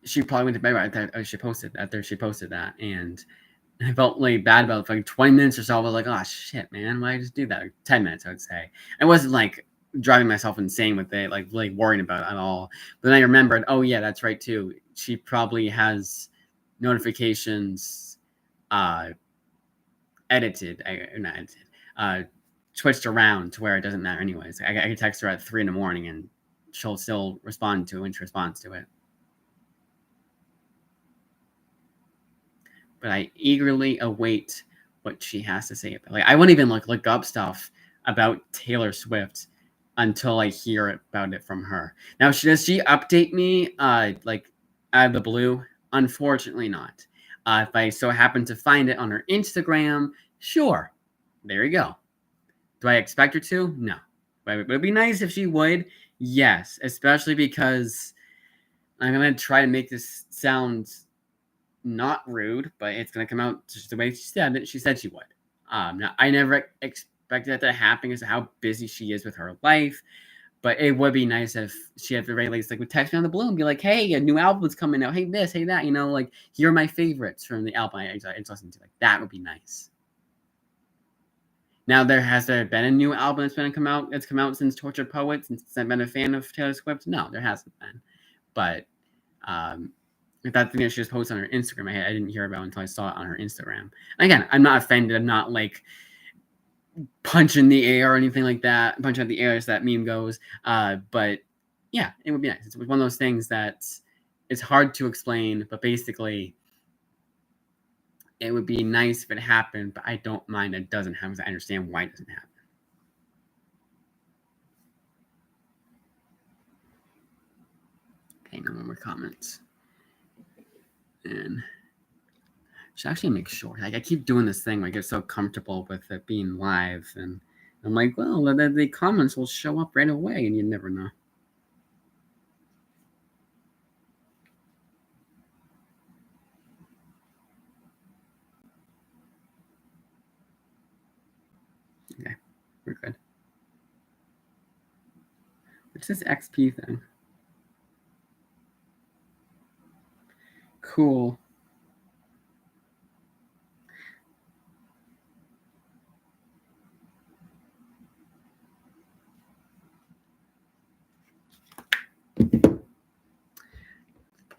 she probably went to bed right after she posted that. And I felt really bad about it for like 20 minutes or so. I was like, oh shit, man, why did I just do that? 10 minutes, I would say. I wasn't like driving myself insane with it, like really worrying about it at all. But then I remembered, oh yeah, that's right too. She probably has notifications edited, not edited, switched around to where it doesn't matter anyways. I can text her at 3 in the morning and she'll still respond to it when she responds to it. But I eagerly await what she has to say about it. Like, I won't even look up stuff about Taylor Swift until I hear about it from her. Now, does she update me like out of the blue? Unfortunately not. If I so happen to find it on her Instagram, sure. There you go. Do I expect her to? No. But it would be nice if she would. Yes, especially because I'm going to try to make this sound not rude, but it's going to come out just the way she said it. She said she would. Now, I never expected that to happen because of how busy she is with her life. But it would be nice if she at the very least would text me on the blue and be like, "Hey, a new album's coming out. Hey, this, hey, that. Here are my favorites from the album I listening to." Like, that would be nice. Now, has there been a new album that's come out since Tortured Poets, since I've been a fan of Taylor Swift? No, there hasn't been. But if that thing that she just posted on her Instagram, I didn't hear about until I saw it on her Instagram. And again, I'm not offended. I'm not punching the air or anything like that. Punch out the air as that meme goes. But yeah, it would be nice. It's one of those things that it's hard to explain, but basically it would be nice if it happened, but I don't mind it doesn't happen because I understand why it doesn't happen. Okay, no more comments. And should actually make sure. I keep doing this thing where I get so comfortable with it being live, and I'm like, well, the comments will show up right away, and you never know. Okay, we're good. What's this XP thing? Cool.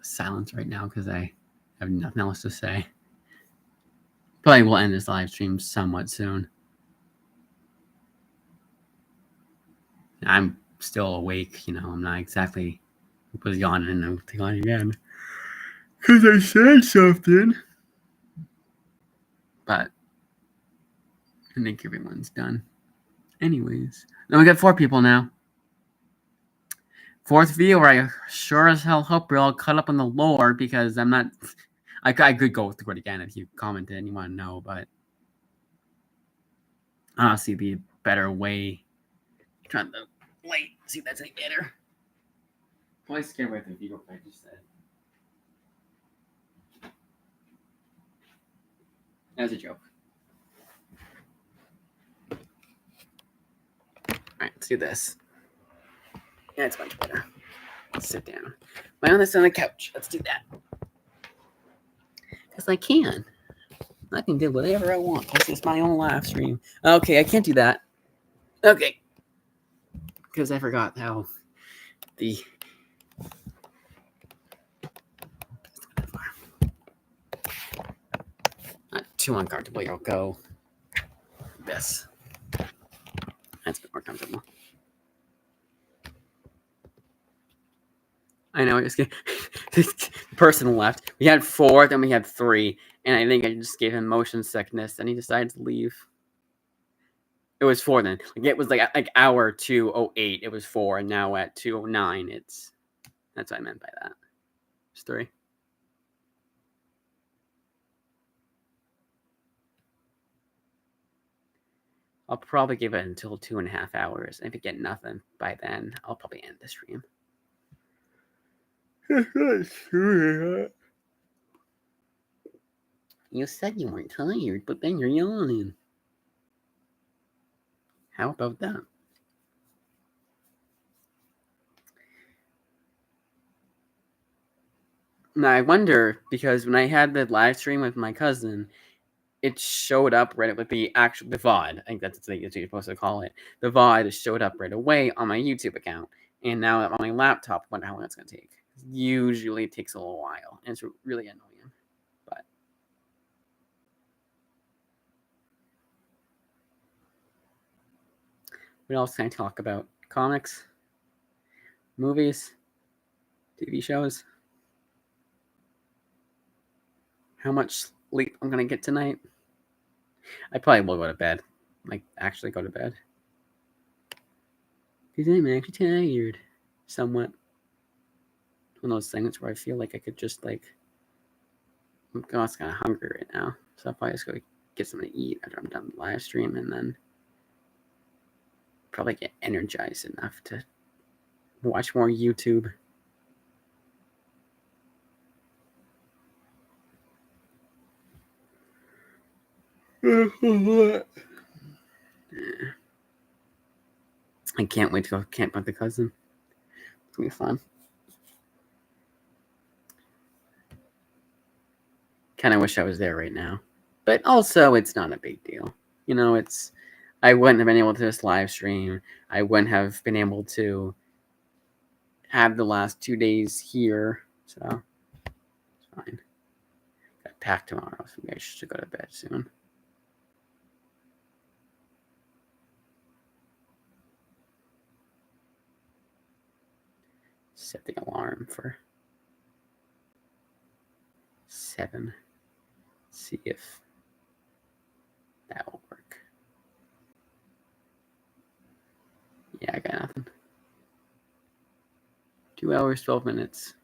Silence right now because I have nothing else to say. Probably will end this live stream somewhat soon. I'm still awake, I'm not exactly was yawning and I'm yawning again because I said something. But I think everyone's done. Anyways, then we got 4 people now. 4th viewer, I sure as hell hope you're all caught up on the lore because I'm not. I could go through it again if you commented and you want to know, but honestly, be a better way. Trying to light, see if that's any better. Probably scared away the viewer, I just said. That was a joke. Alright, let's do this. Yeah, it's much better. Let's sit down. Why on this on the couch? Let's do that. Because I can. I can do whatever I want. This is my own live stream. Okay, I can't do that. Okay. Because I forgot how the... Not too uncomfortable. I'll go this. That's a bit more comfortable. I know, I just this person left. We had 4, then we had 3, and I think I just gave him motion sickness, and he decided to leave. It was 4 then. It was like hour 2:08. It was 4, and now at 2:09, that's what I meant by that. It's 3. I'll probably give it until 2.5 hours. If I get nothing by then, I'll probably end the stream. You said you weren't tired, but then you're yawning. How about that? Now, I wonder, because when I had the live stream with my cousin, it showed up right with the VOD. I think that's what you're supposed to call it. The VOD showed up right away on my YouTube account. And now on my laptop, I wonder how long it's going to take. Usually it takes a little while, and it's really annoying. What else can I talk about? Comics, movies, TV shows. How much sleep I'm gonna get tonight? I probably will go to bed. Like actually go to bed. Because I'm actually tired. Somewhat. One of those things where I feel like I could just like I'm kind of hungry right now. So I'll probably just go get something to eat after I'm done the live stream and then probably get energized enough to watch more YouTube. I can't wait to go camp with the cousin. It's gonna be fun. Kind of wish I was there right now, but also it's not a big deal. You know, I wouldn't have been able to just live stream. I wouldn't have been able to have the last 2 days here, so it's fine. Got packed tomorrow, so maybe I should go to bed soon. Set the alarm for 7. See if that will work. Yeah, I got nothing. 2 hours, 12 minutes.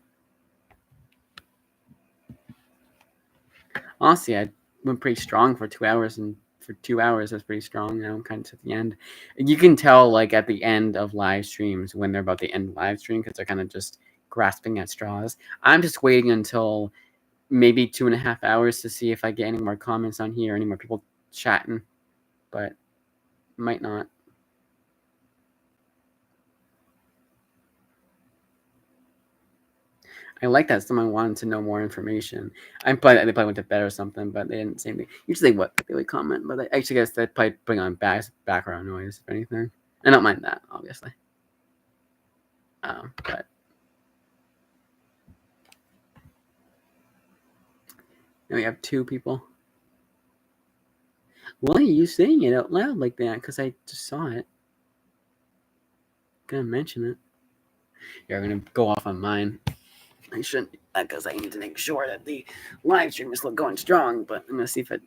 Honestly, I went pretty strong for 2 hours, and for 2 hours, that's pretty strong. Now I'm kind of at the end. You can tell, like, at the end of live streams when they're about to end live stream because they're kind of just grasping at straws. I'm just waiting until maybe 2.5 hours to see if I get any more comments on here, any more people chatting, but might not. I like that someone wanted to know more information. They probably went to bed or something, but they didn't say anything. Usually, they would comment, but I actually guess they probably bring on background noise if anything. I don't mind that, obviously. But now we have 2 people. Why are you saying it out loud like that? Because I just saw it. I'm gonna mention it. Yeah, I'm gonna go off on mine. I shouldn't, because I need to make sure that the live stream is still going strong. But I'm gonna see if it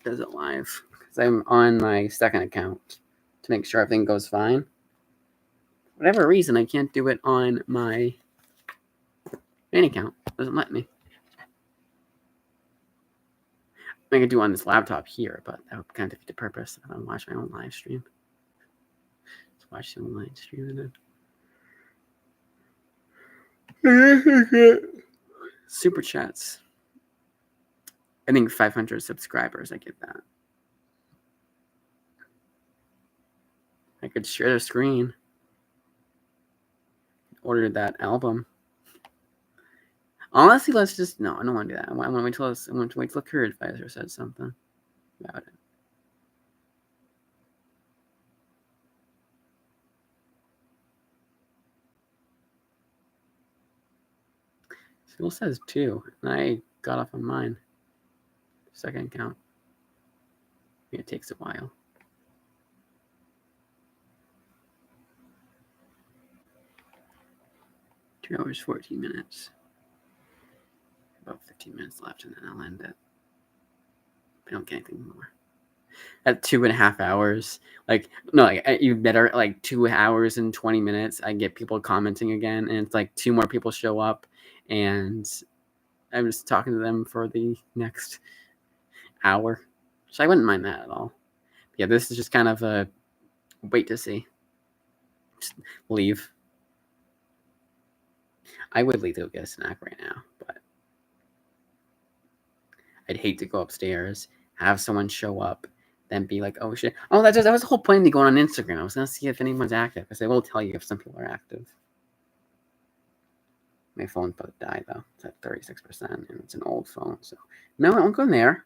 does it live because I'm on my second account to make sure everything goes fine. For whatever reason, I can't do it on my main account. It doesn't let me. I can do it on this laptop here, but that would kind of defeat the purpose if I watch my own live stream. Let's watch the live stream and then. Super chats. I think 500 subscribers. I get that. I could share the screen. Order that album. Honestly, let's just no. I don't want to do that. I want to wait till a career advisor says something about it. Still says 2, and I got off on mine. Second account. It takes a while. Two hours, 14 minutes. About 15 minutes left, and then I'll end it. I don't get anything more. At 2.5 hours, you better like 2 hours and 20 minutes. I get people commenting again, and it's like 2 more people show up, and I'm just talking to them for the next hour. So I wouldn't mind that at all. Yeah, this is just kind of a wait to see. Just leave. I would leave to go get a snack right now, but I'd hate to go upstairs, have someone show up, then be like, oh shit. Oh, that was the whole point of me going on Instagram. I was going to see if anyone's active, because I will tell you if some people are active. My phone's about to die, though. It's at 36%, and it's an old phone, so... No, I won't go in there.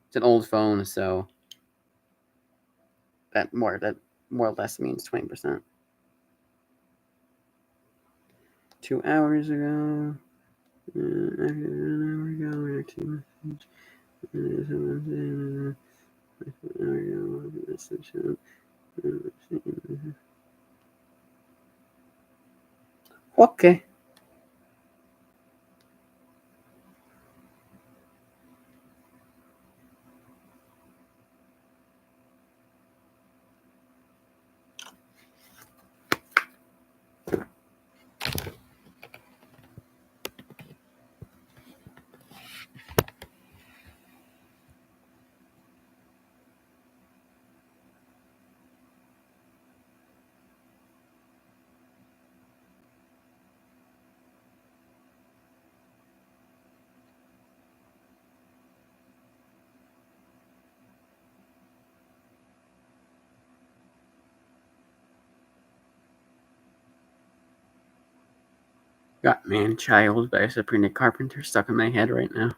It's an old phone, so... That more or less means 20%. 2 hours ago... Okay. Got Man Child by Sabrina Carpenter stuck in my head right now.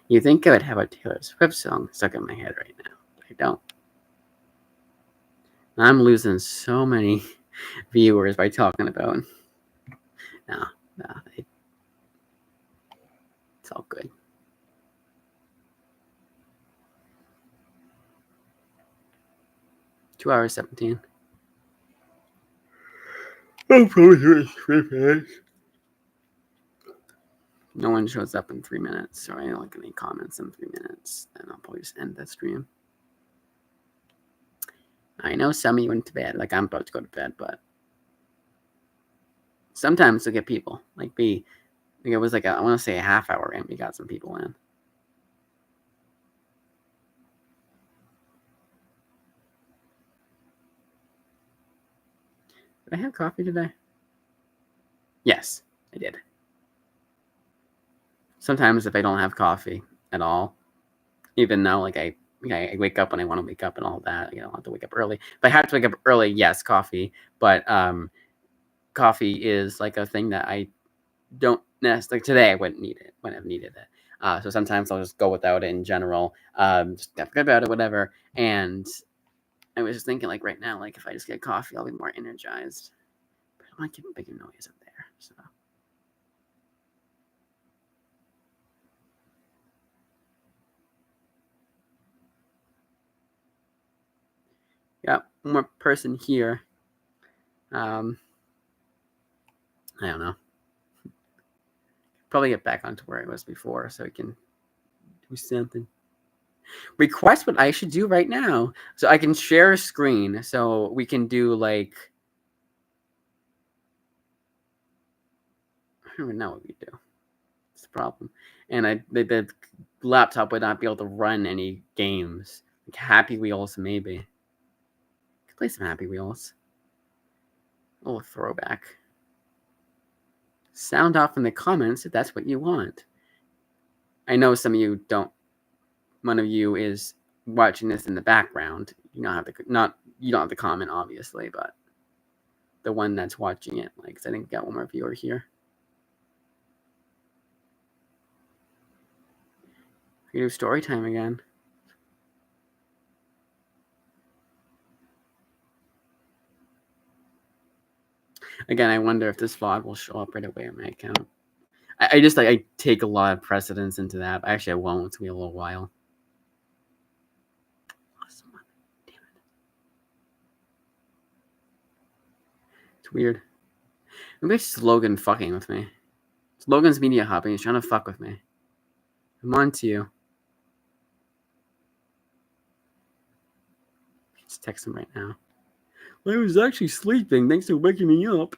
You think I would have a Taylor Swift song stuck in my head right now. I don't. I'm losing so many viewers by talking about. No, it's all good. Two hours 17. I'll probably do it 3 minutes. No one shows up in 3 minutes, so I don't like any comments in 3 minutes. Then I'll probably just end the stream. I know some of you went to bed, like I'm about to go to bed, but sometimes we get people. Like it was like I want to say a half hour and we got some people in. Did I have coffee today? Yes, I did. Sometimes if I don't have coffee at all, even though like I wake up when I want to wake up and all that, I don't have to wake up early. If I have to wake up early, yes, coffee. But coffee is like a thing that I don't necessarily, like today I wouldn't have needed it. So sometimes I'll just go without it in general. Just forget about it, whatever. And I was just thinking, like right now, like if I just get coffee, I'll be more energized. But I don't want to keep making noise up there. So yeah, one more person here. I don't know. Probably get back onto where I was before so I can do something. Request what I should do right now. So I can share a screen so we can do like, I don't even know what we do. It's the problem. And the laptop would not be able to run any games. Like Happy Wheels, maybe. Could play some Happy Wheels. A little throwback. Sound off in the comments if that's what you want. I know some of you don't. One of you is watching this in the background. You don't have to comment, obviously, but the one that's watching it, like, 'cause I think we got one more viewer here. We do story time again. Again, I wonder if this VOD will show up right away on my account. I just like I take a lot of precedence into that. Actually, I won't. It's gonna be a little while. Awesome. Damn it. It's weird. Maybe it's Logan fucking with me. It's Logan's Media Hub and he's trying to fuck with me. I'm on to you. Just text him right now. I was actually sleeping. Thanks for waking me up.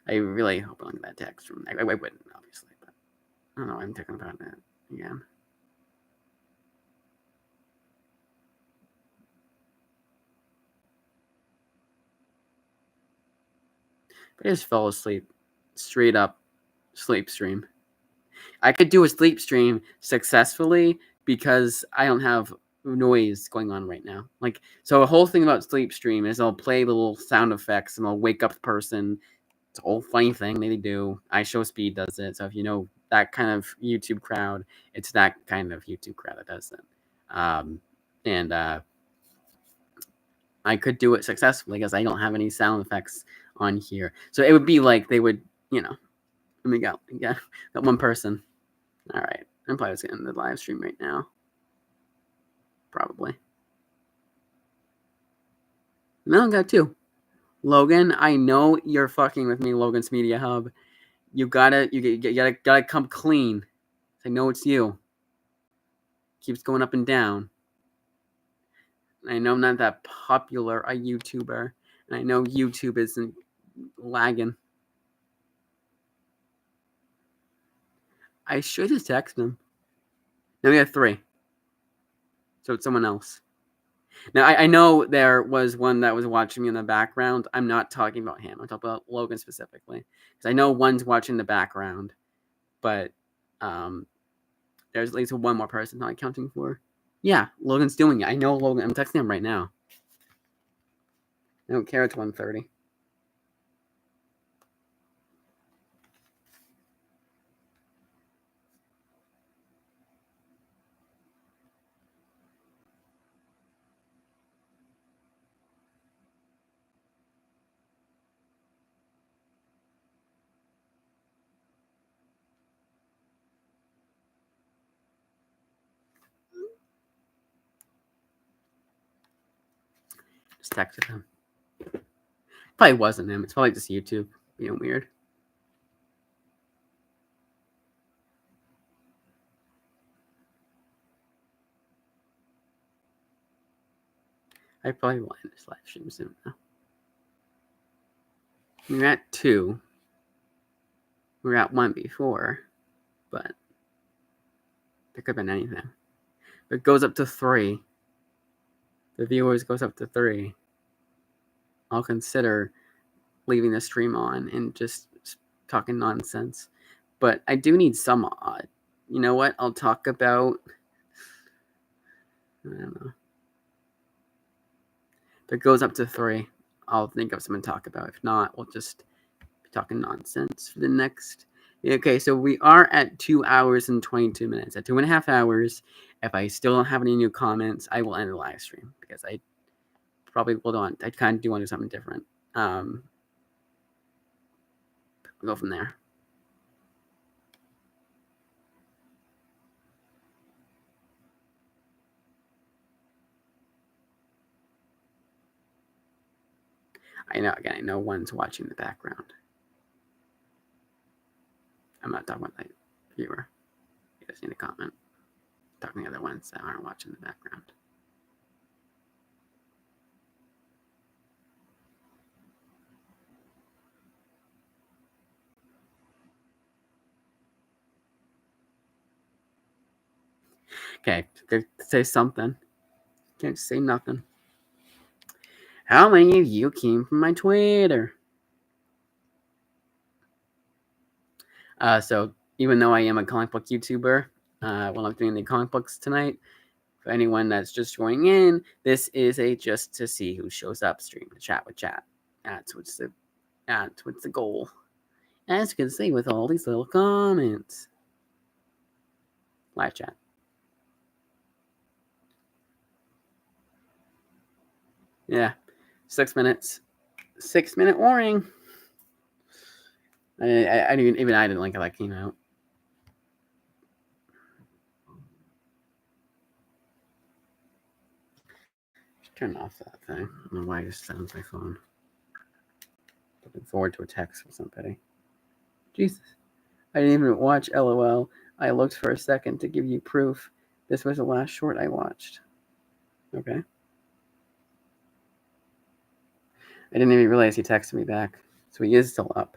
I really hope I don't get that text from. I wouldn't, obviously, but I don't know. I'm thinking about that again. But I just fell asleep. Straight up sleep stream. I could do a sleep stream successfulully because I don't have noise going on right now. Like, so the whole thing about sleep stream is I'll play little sound effects and I'll wake up the person. It's a whole funny thing they do. iShowSpeed does it. So if you know that kind of YouTube crowd, it's that kind of YouTube crowd that does it. And I could do it successfully because I don't have any sound effects on here. So it would be like they would, let me go. Yeah, got one person. All right. I'm probably just getting the live stream right now. Probably. No, I got 2. Logan, I know you're fucking with me, Logan's Media Hub. You gotta come clean. I know it's you. Keeps going up and down. I know I'm not that popular a YouTuber, and I know YouTube isn't lagging. I should just text him. Now we have 3. So it's someone else. Now, I know there was one that was watching me in the background. I'm not talking about him. I'm talking about Logan specifically. Because I know one's watching the background, but there's at least one more person not accounting for. Yeah, Logan's doing it. I know Logan. I'm texting him right now. I don't care. It's 1:30. Just texted him. Probably wasn't him. It's probably just YouTube being weird. I probably will end this live stream soon now. We were at 2. We were at 1 before, but there could have been anything. It goes up to 3. The viewers goes up to 3. I'll consider leaving the stream on and just talking nonsense. But I do need some odd. You know what? I'll talk about. I don't know. If it goes up to 3, I'll think of something to talk about. If not, we'll just be talking nonsense for the next. Okay, so we are at 2 hours and 22 minutes. At 2.5 hours, if I still don't have any new comments, I will end the live stream because I probably will not. I kind of do want to do something different. We'll go from there. I know, again, I know one's watching the background. I'm not talking about the viewer. You just need to comment. I'm talking the other ones that aren't watching the background. Okay, say something. Can't say nothing. How many of you came from my Twitter? So even though I am a comic book YouTuber, when I'm doing the comic books tonight, for anyone that's just joining in, this is a just to see who shows up stream, chat with chat. That's what's the goal. As you can see with all these little comments. Live chat. Yeah, 6 minutes. 6-minute warning. I didn't like how that came out. Turn off that thing. I don't know why it just sounds my phone. Looking forward to a text from somebody. Jesus. I didn't even watch LOL. I looked for a second to give you proof. This was the last short I watched. Okay. I didn't even realize he texted me back. So he is still up.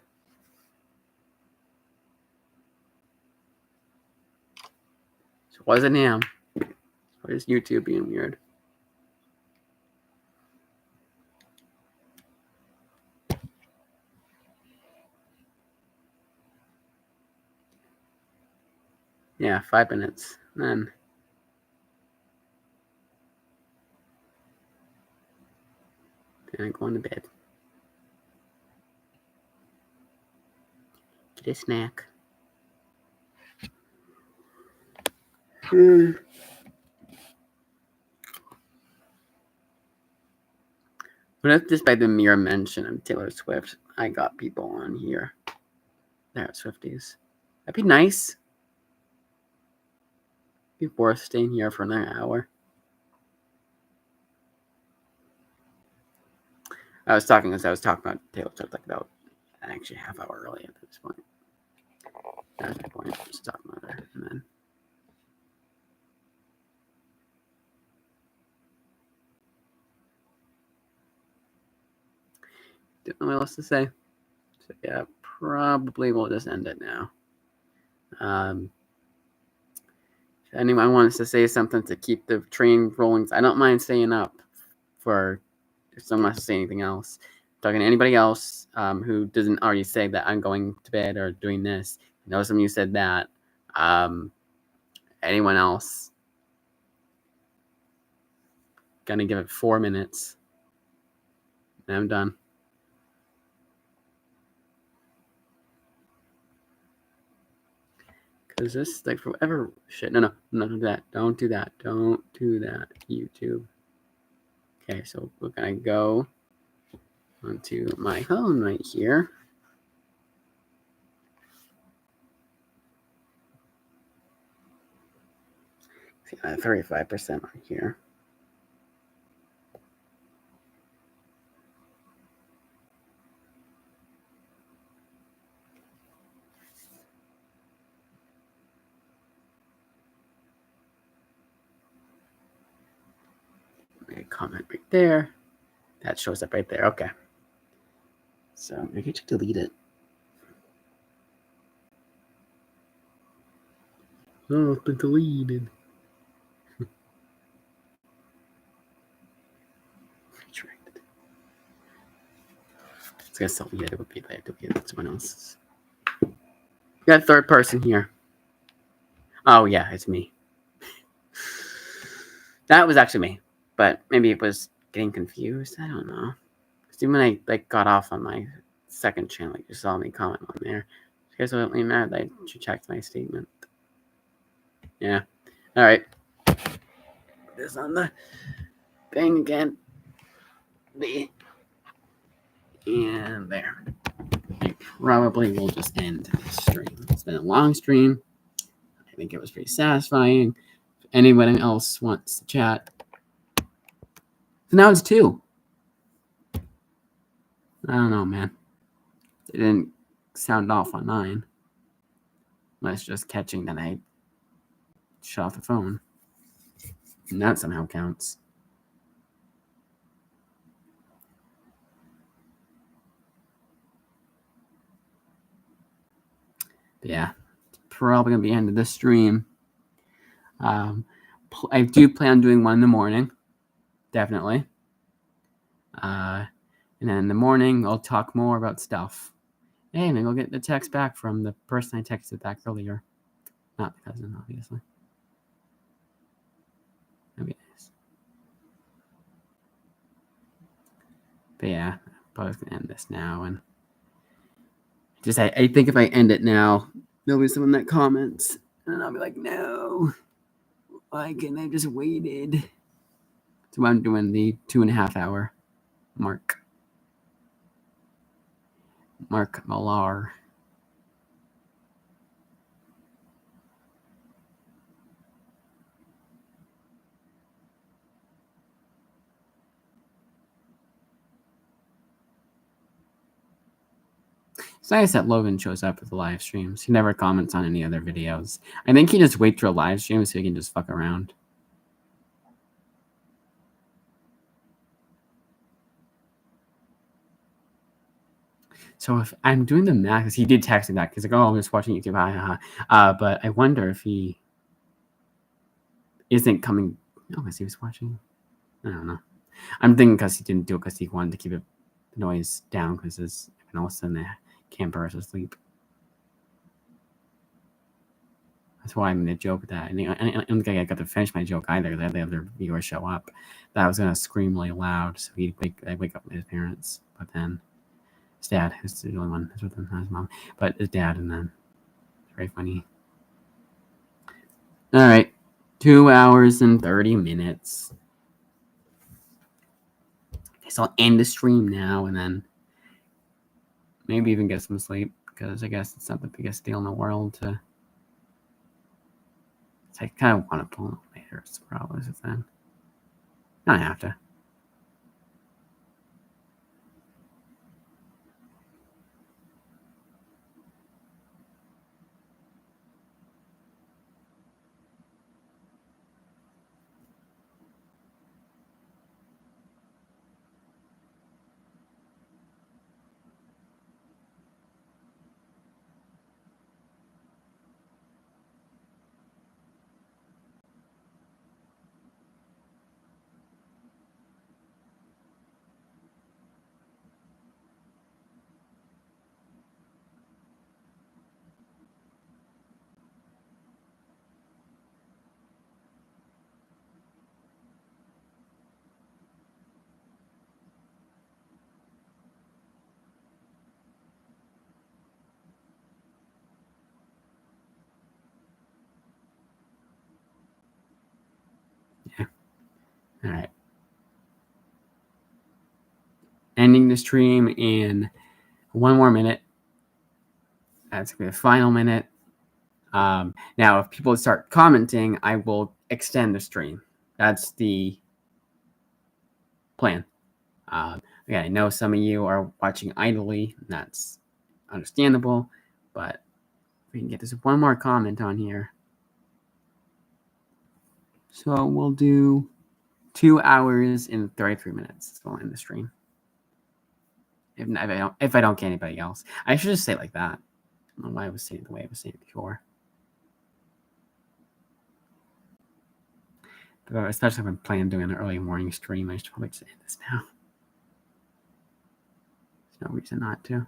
So it wasn't him. Or just YouTube being weird. Yeah, 5 minutes. Then I'm going to bed. Get a snack. What if just by the mere mention of Taylor Swift, I got people on here that are Swifties? That'd be nice. It'd be worth staying here for another hour. I was talking about Taylor Swift like about actually half hour early at this point. That was my point. Just talking about her, and then. Don't know what else to say. So yeah, probably we'll just end it now. If anyone wants to say something to keep the train rolling, I don't mind staying up for if someone wants to say anything else. Talking to anybody else who doesn't already say that I'm going to bed or doing this. I know some of you said that. Anyone else? Gonna give it 4 minutes. And I'm done. Because this, like, forever shit. No, don't do that. Don't do that. Don't do that, YouTube. Okay, so we're gonna go onto my phone right here. See, I have 35% on here. A comment right there. That shows up right there. Okay. So maybe to delete it. Oh, it's been deleted. It's gonna still be it. It would be like deleted someone else's. You got a third person here. Oh yeah, it's me. That was actually me, but maybe it was getting confused. I don't know. See, when I got off on my second channel, you saw me comment on there. You guys wouldn't be mad that you checked my statement. Yeah. All right. This on the thing again. And there. I probably will just end this stream. It's been a long stream. I think it was pretty satisfying. If anyone else wants to chat. So now it's 2. I don't know, man. It didn't sound off on mine. Unless just catching that I shut off the phone. And that somehow counts. But yeah, it's probably going to be the end of this stream. I do plan on doing one in the morning. Definitely. And then in the morning, I'll talk more about stuff. Hey, maybe I'll get the text back from the person I texted back earlier. Not the cousin, obviously. That'd be nice. But yeah, I'm probably going to end this now. And just, I think if I end it now, there'll be someone that comments. And I'll be like, no. Why can't I just waited? So I'm doing the 2.5 hour mark. Mark Millar. It's nice that Logan shows up at the live streams. He never comments on any other videos. I think he just waits for a live stream so he can just fuck around. So if I'm doing the math, because he did text me that, because like, oh, I'm just watching YouTube, but I wonder if he isn't coming. No, because he was watching. I don't know. I'm thinking because he didn't do it because he wanted to keep the noise down because his and all of a sudden the camper is asleep. That's why I'm going to joke that. And I don't think I got to finish my joke either because I had the other viewers show up. That I was going to scream really loud so he'd wake up his parents. But then his dad, who's the only one that's with him, not his mom, but his dad, and then it's very funny. All right, 2 hours and 30 minutes. So I'll end the stream now and then maybe even get some sleep because I guess it's not the biggest deal in the world to. So I kind of want to pull it later. It's probably the thing. I don't have to. All right. Ending the stream in 1 more minute. That's going to be the final minute. Now, if people start commenting, I will extend the stream. That's the plan. Again, I know some of you are watching idly, and that's understandable, but if we can get this one more comment on here. So we'll do 2 hours and 33 minutes. So we'll end the stream. If I don't get anybody else. I should just say it like that. I don't know why I was saying it the way I was saying it before. But especially if I'm planning on doing an early morning stream, I should probably just end this now. There's no reason not to.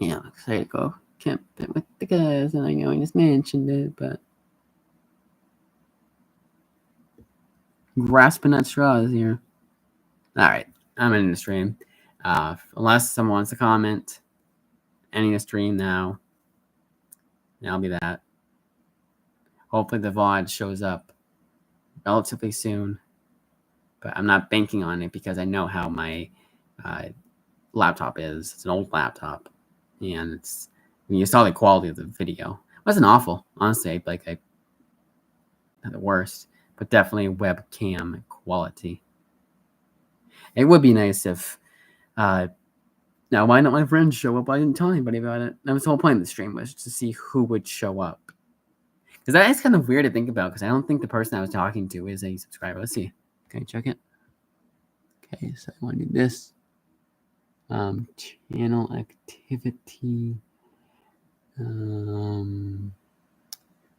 Yeah, I'm excited to go camping with the guys, and I know I just mentioned it, but grasping at straws here. All right, I'm in the stream. Unless someone wants to comment, ending the stream now. That'll be that. Hopefully the VOD shows up relatively soon, but I'm not banking on it because I know how my laptop is. It's an old laptop, and it's, I mean, you saw the quality of the video. It wasn't awful, honestly. Like, I not the worst, but definitely webcam quality. It would be nice if now, why not my friends show up? I didn't tell anybody about it. That was the whole point of the stream, was to see who would show up. Because that is kind of weird to think about, because I don't think the person I was talking to is a subscriber. Let's see. Okay, check it. Okay, so I want to do this. Channel activity.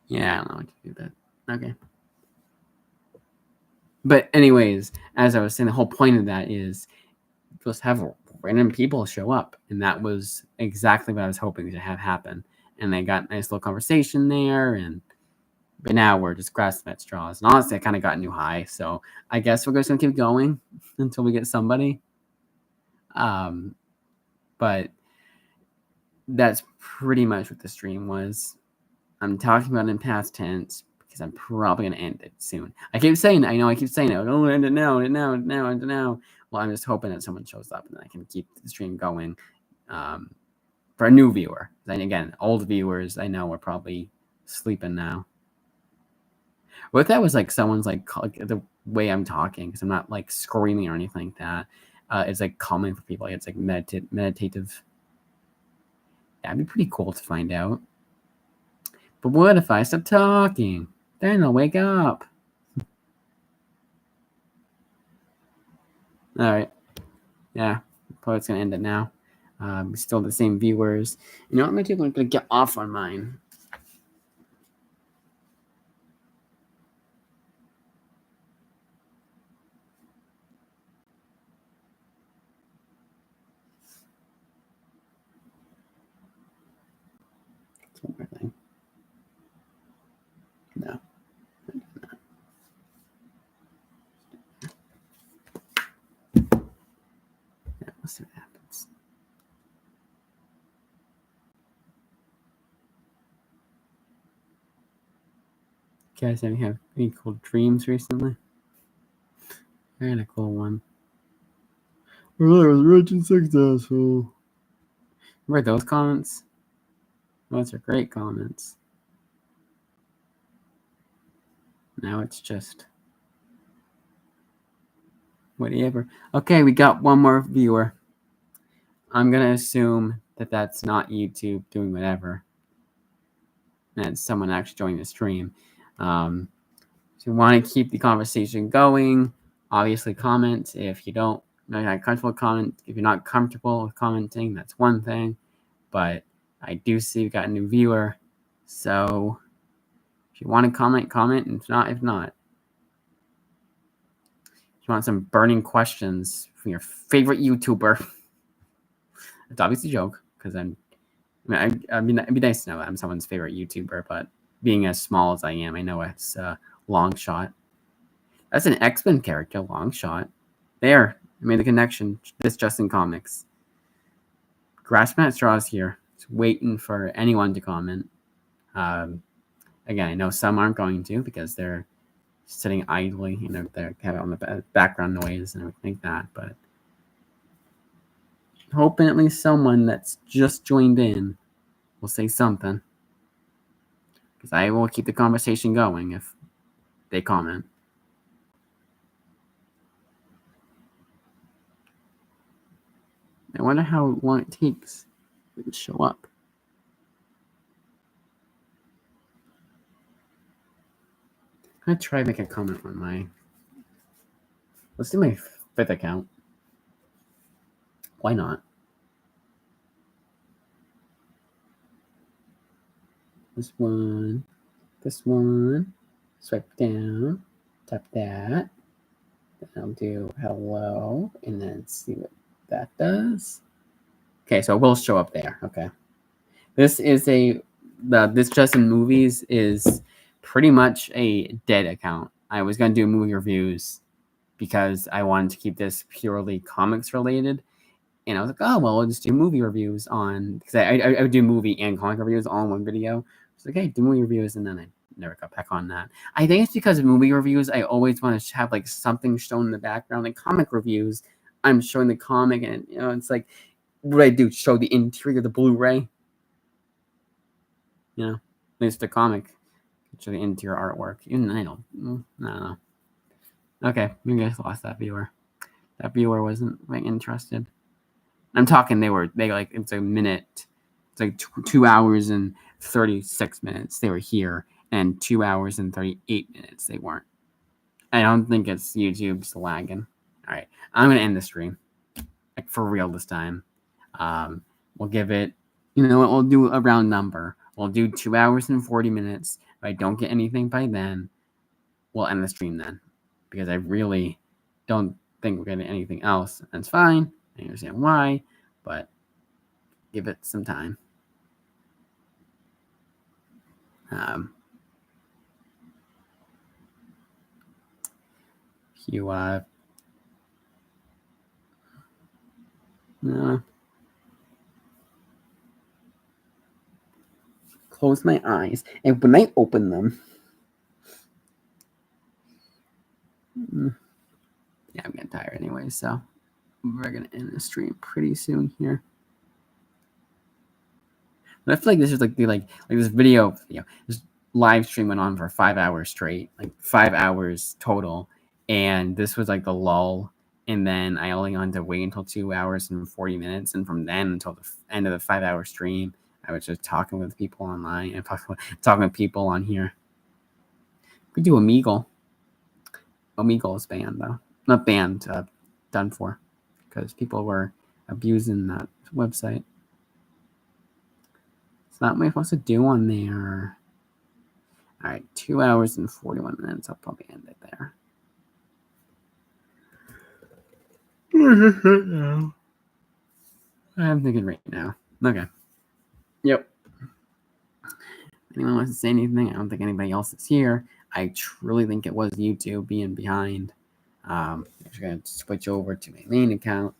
Yeah, I don't know what to do that. Okay. But anyways, as I was saying, the whole point of that is just have random people show up, and that was exactly what I was hoping to have happen. And they got a nice little conversation there, but now we're just grasping at straws. And honestly, I kind of got a new high, so I guess we're just gonna keep going until we get somebody. But that's pretty much what the stream was. I'm talking about it in past tense because I'm probably gonna end it soon. I keep saying, don't end it now, end it now. Well, I'm just hoping that someone shows up and then I can keep the stream going for a new viewer. Then again, old viewers I know are probably sleeping now. What if that was like someone's like the way I'm talking, because I'm not like screaming or anything like that. It's like calming for people. It's like meditative. That'd be pretty cool to find out. But what if I stop talking? Then I'll wake up. All right. Yeah, probably it's gonna end it now. Still the same viewers. You know what? I'm gonna get off on mine. That's one more thing. No. Yeah, let's see what happens. You guys have any cool dreams recently? I had a cool one. Well, I was rich and successful. Remember those comments? Those are great comments. Now it's just whatever. Okay, we got one more viewer. I'm going to assume that that's not YouTube doing whatever. That's someone actually joining the stream. So you want to keep the conversation going. Obviously, comment. If you don't, not comfortable comment. If you're not comfortable with commenting, that's one thing. But I do see we got a new viewer. So if you want to comment, comment. And if not. If you want some burning questions from your favorite YouTuber, it's obviously a joke, because I mean, it'd be nice to know that I'm someone's favorite YouTuber, but being as small as I am, I know it's a long shot. That's an X-Men character, long shot. There, I made the connection. This Justin Comics. Grasping at straws here. Just waiting for anyone to comment. Again, I know some aren't going to because they're sitting idly, they're kind of on the background noise and everything like that. But hoping at least someone that's just joined in will say something, because I will keep the conversation going if they comment. I wonder how long it takes to show up. I'm gonna try to make a comment on my. Let's do my 5th account. Why not? This one, swipe down, tap that. Then I'll do hello, and then see what that does. Okay, so it will show up there. Okay. This is this Justin Movies is pretty much a dead account. I was going to do movie reviews because I wanted to keep this purely comics related. And I was like, oh, well, I'll just do movie reviews on, because I would do movie and comic reviews all in one video. I was like, hey, do movie reviews, and then I never got back on that. I think it's because of movie reviews, I always want to have like something shown in the background. Like comic reviews, I'm showing the comic, and it's like, what do I do? Show the interior of the Blu-ray? At least the comic, show the interior artwork. Even I don't know. Okay, you guys lost that viewer. That viewer wasn't like interested. I'm talking. They like, it's a minute. It's like 2 hours and 36 minutes. They were here, and 2 hours and 38 minutes they weren't. I don't think it's YouTube's lagging. All right, I'm gonna end the stream, like for real this time. We'll give it. You know what? We'll do a round number. We'll do 2 hours and 40 minutes. If I don't get anything by then, we'll end the stream then, because I really don't think we're getting anything else. That's fine. I understand why, but give it some time. Close my eyes, and when I open them, yeah, I'm getting tired anyway, so we're gonna end the stream pretty soon here. But I feel like this is like this video, this live stream went on for 5 hours straight, like 5 hours total, and this was like the lull. And then I only wanted to wait until 2 hours and 40 minutes, and from then until the end of the 5-hour stream, I was just talking with people online and talking with people on here. We could do Omegle. Omegle is banned though, not banned, done for, because people were abusing that website. So what am I supposed to do on there? All right, 2 hours and 41 minutes. I'll probably end it there. I'm thinking right now. Okay. Yep. Anyone wants to say anything? I don't think anybody else is here. I truly think it was YouTube being behind. I'm just going to switch over to my main account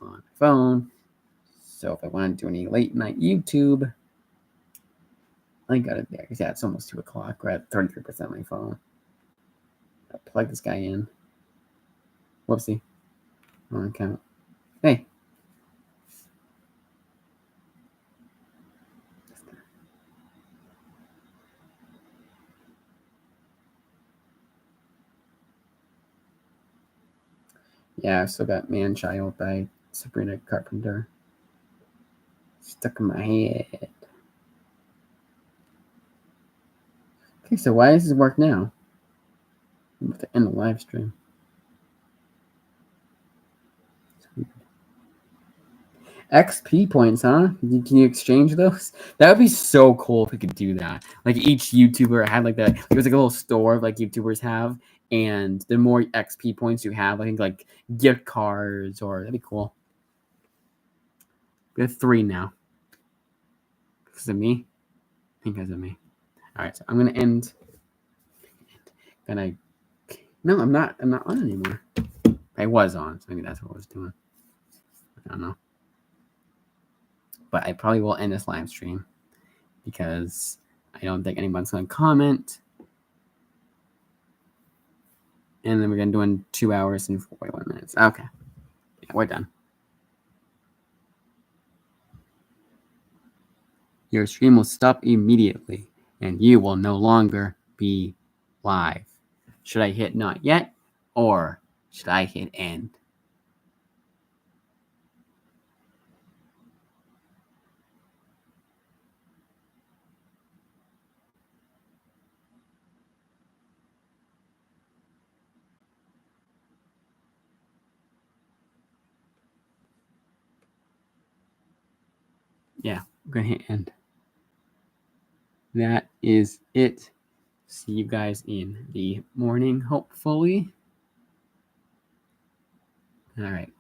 on my phone. So if I want to do any late night YouTube, I got it there. Because yeah, it's almost 2 o'clock. We're at 33% of my phone. I'll plug this guy in. Whoopsie. Wrong account. Hey. Yeah, I still got Man Child by Sabrina Carpenter stuck in my head. Okay, so why does this work now? I'm about to end the live stream. XP points, huh? Can you exchange those? That would be so cool if we could do that. Like each YouTuber had like that. It was like a little store like YouTubers have, and the more XP points you have, I think like gift cards, or that'd be cool. We have 3 now. Because of me? I think because of me. All right, so I'm gonna end. No, I'm not on anymore. I was on, so maybe that's what I was doing. I don't know. But I probably will end this live stream because I don't think anyone's going to comment. And then we're going to do in 2 hours and 41 minutes. Okay. Yeah, we're done. Your stream will stop immediately, and you will no longer be live. Should I hit not yet, or should I hit end? Yeah, I'm going to hit end. That is it. See you guys in the morning, hopefully. All right.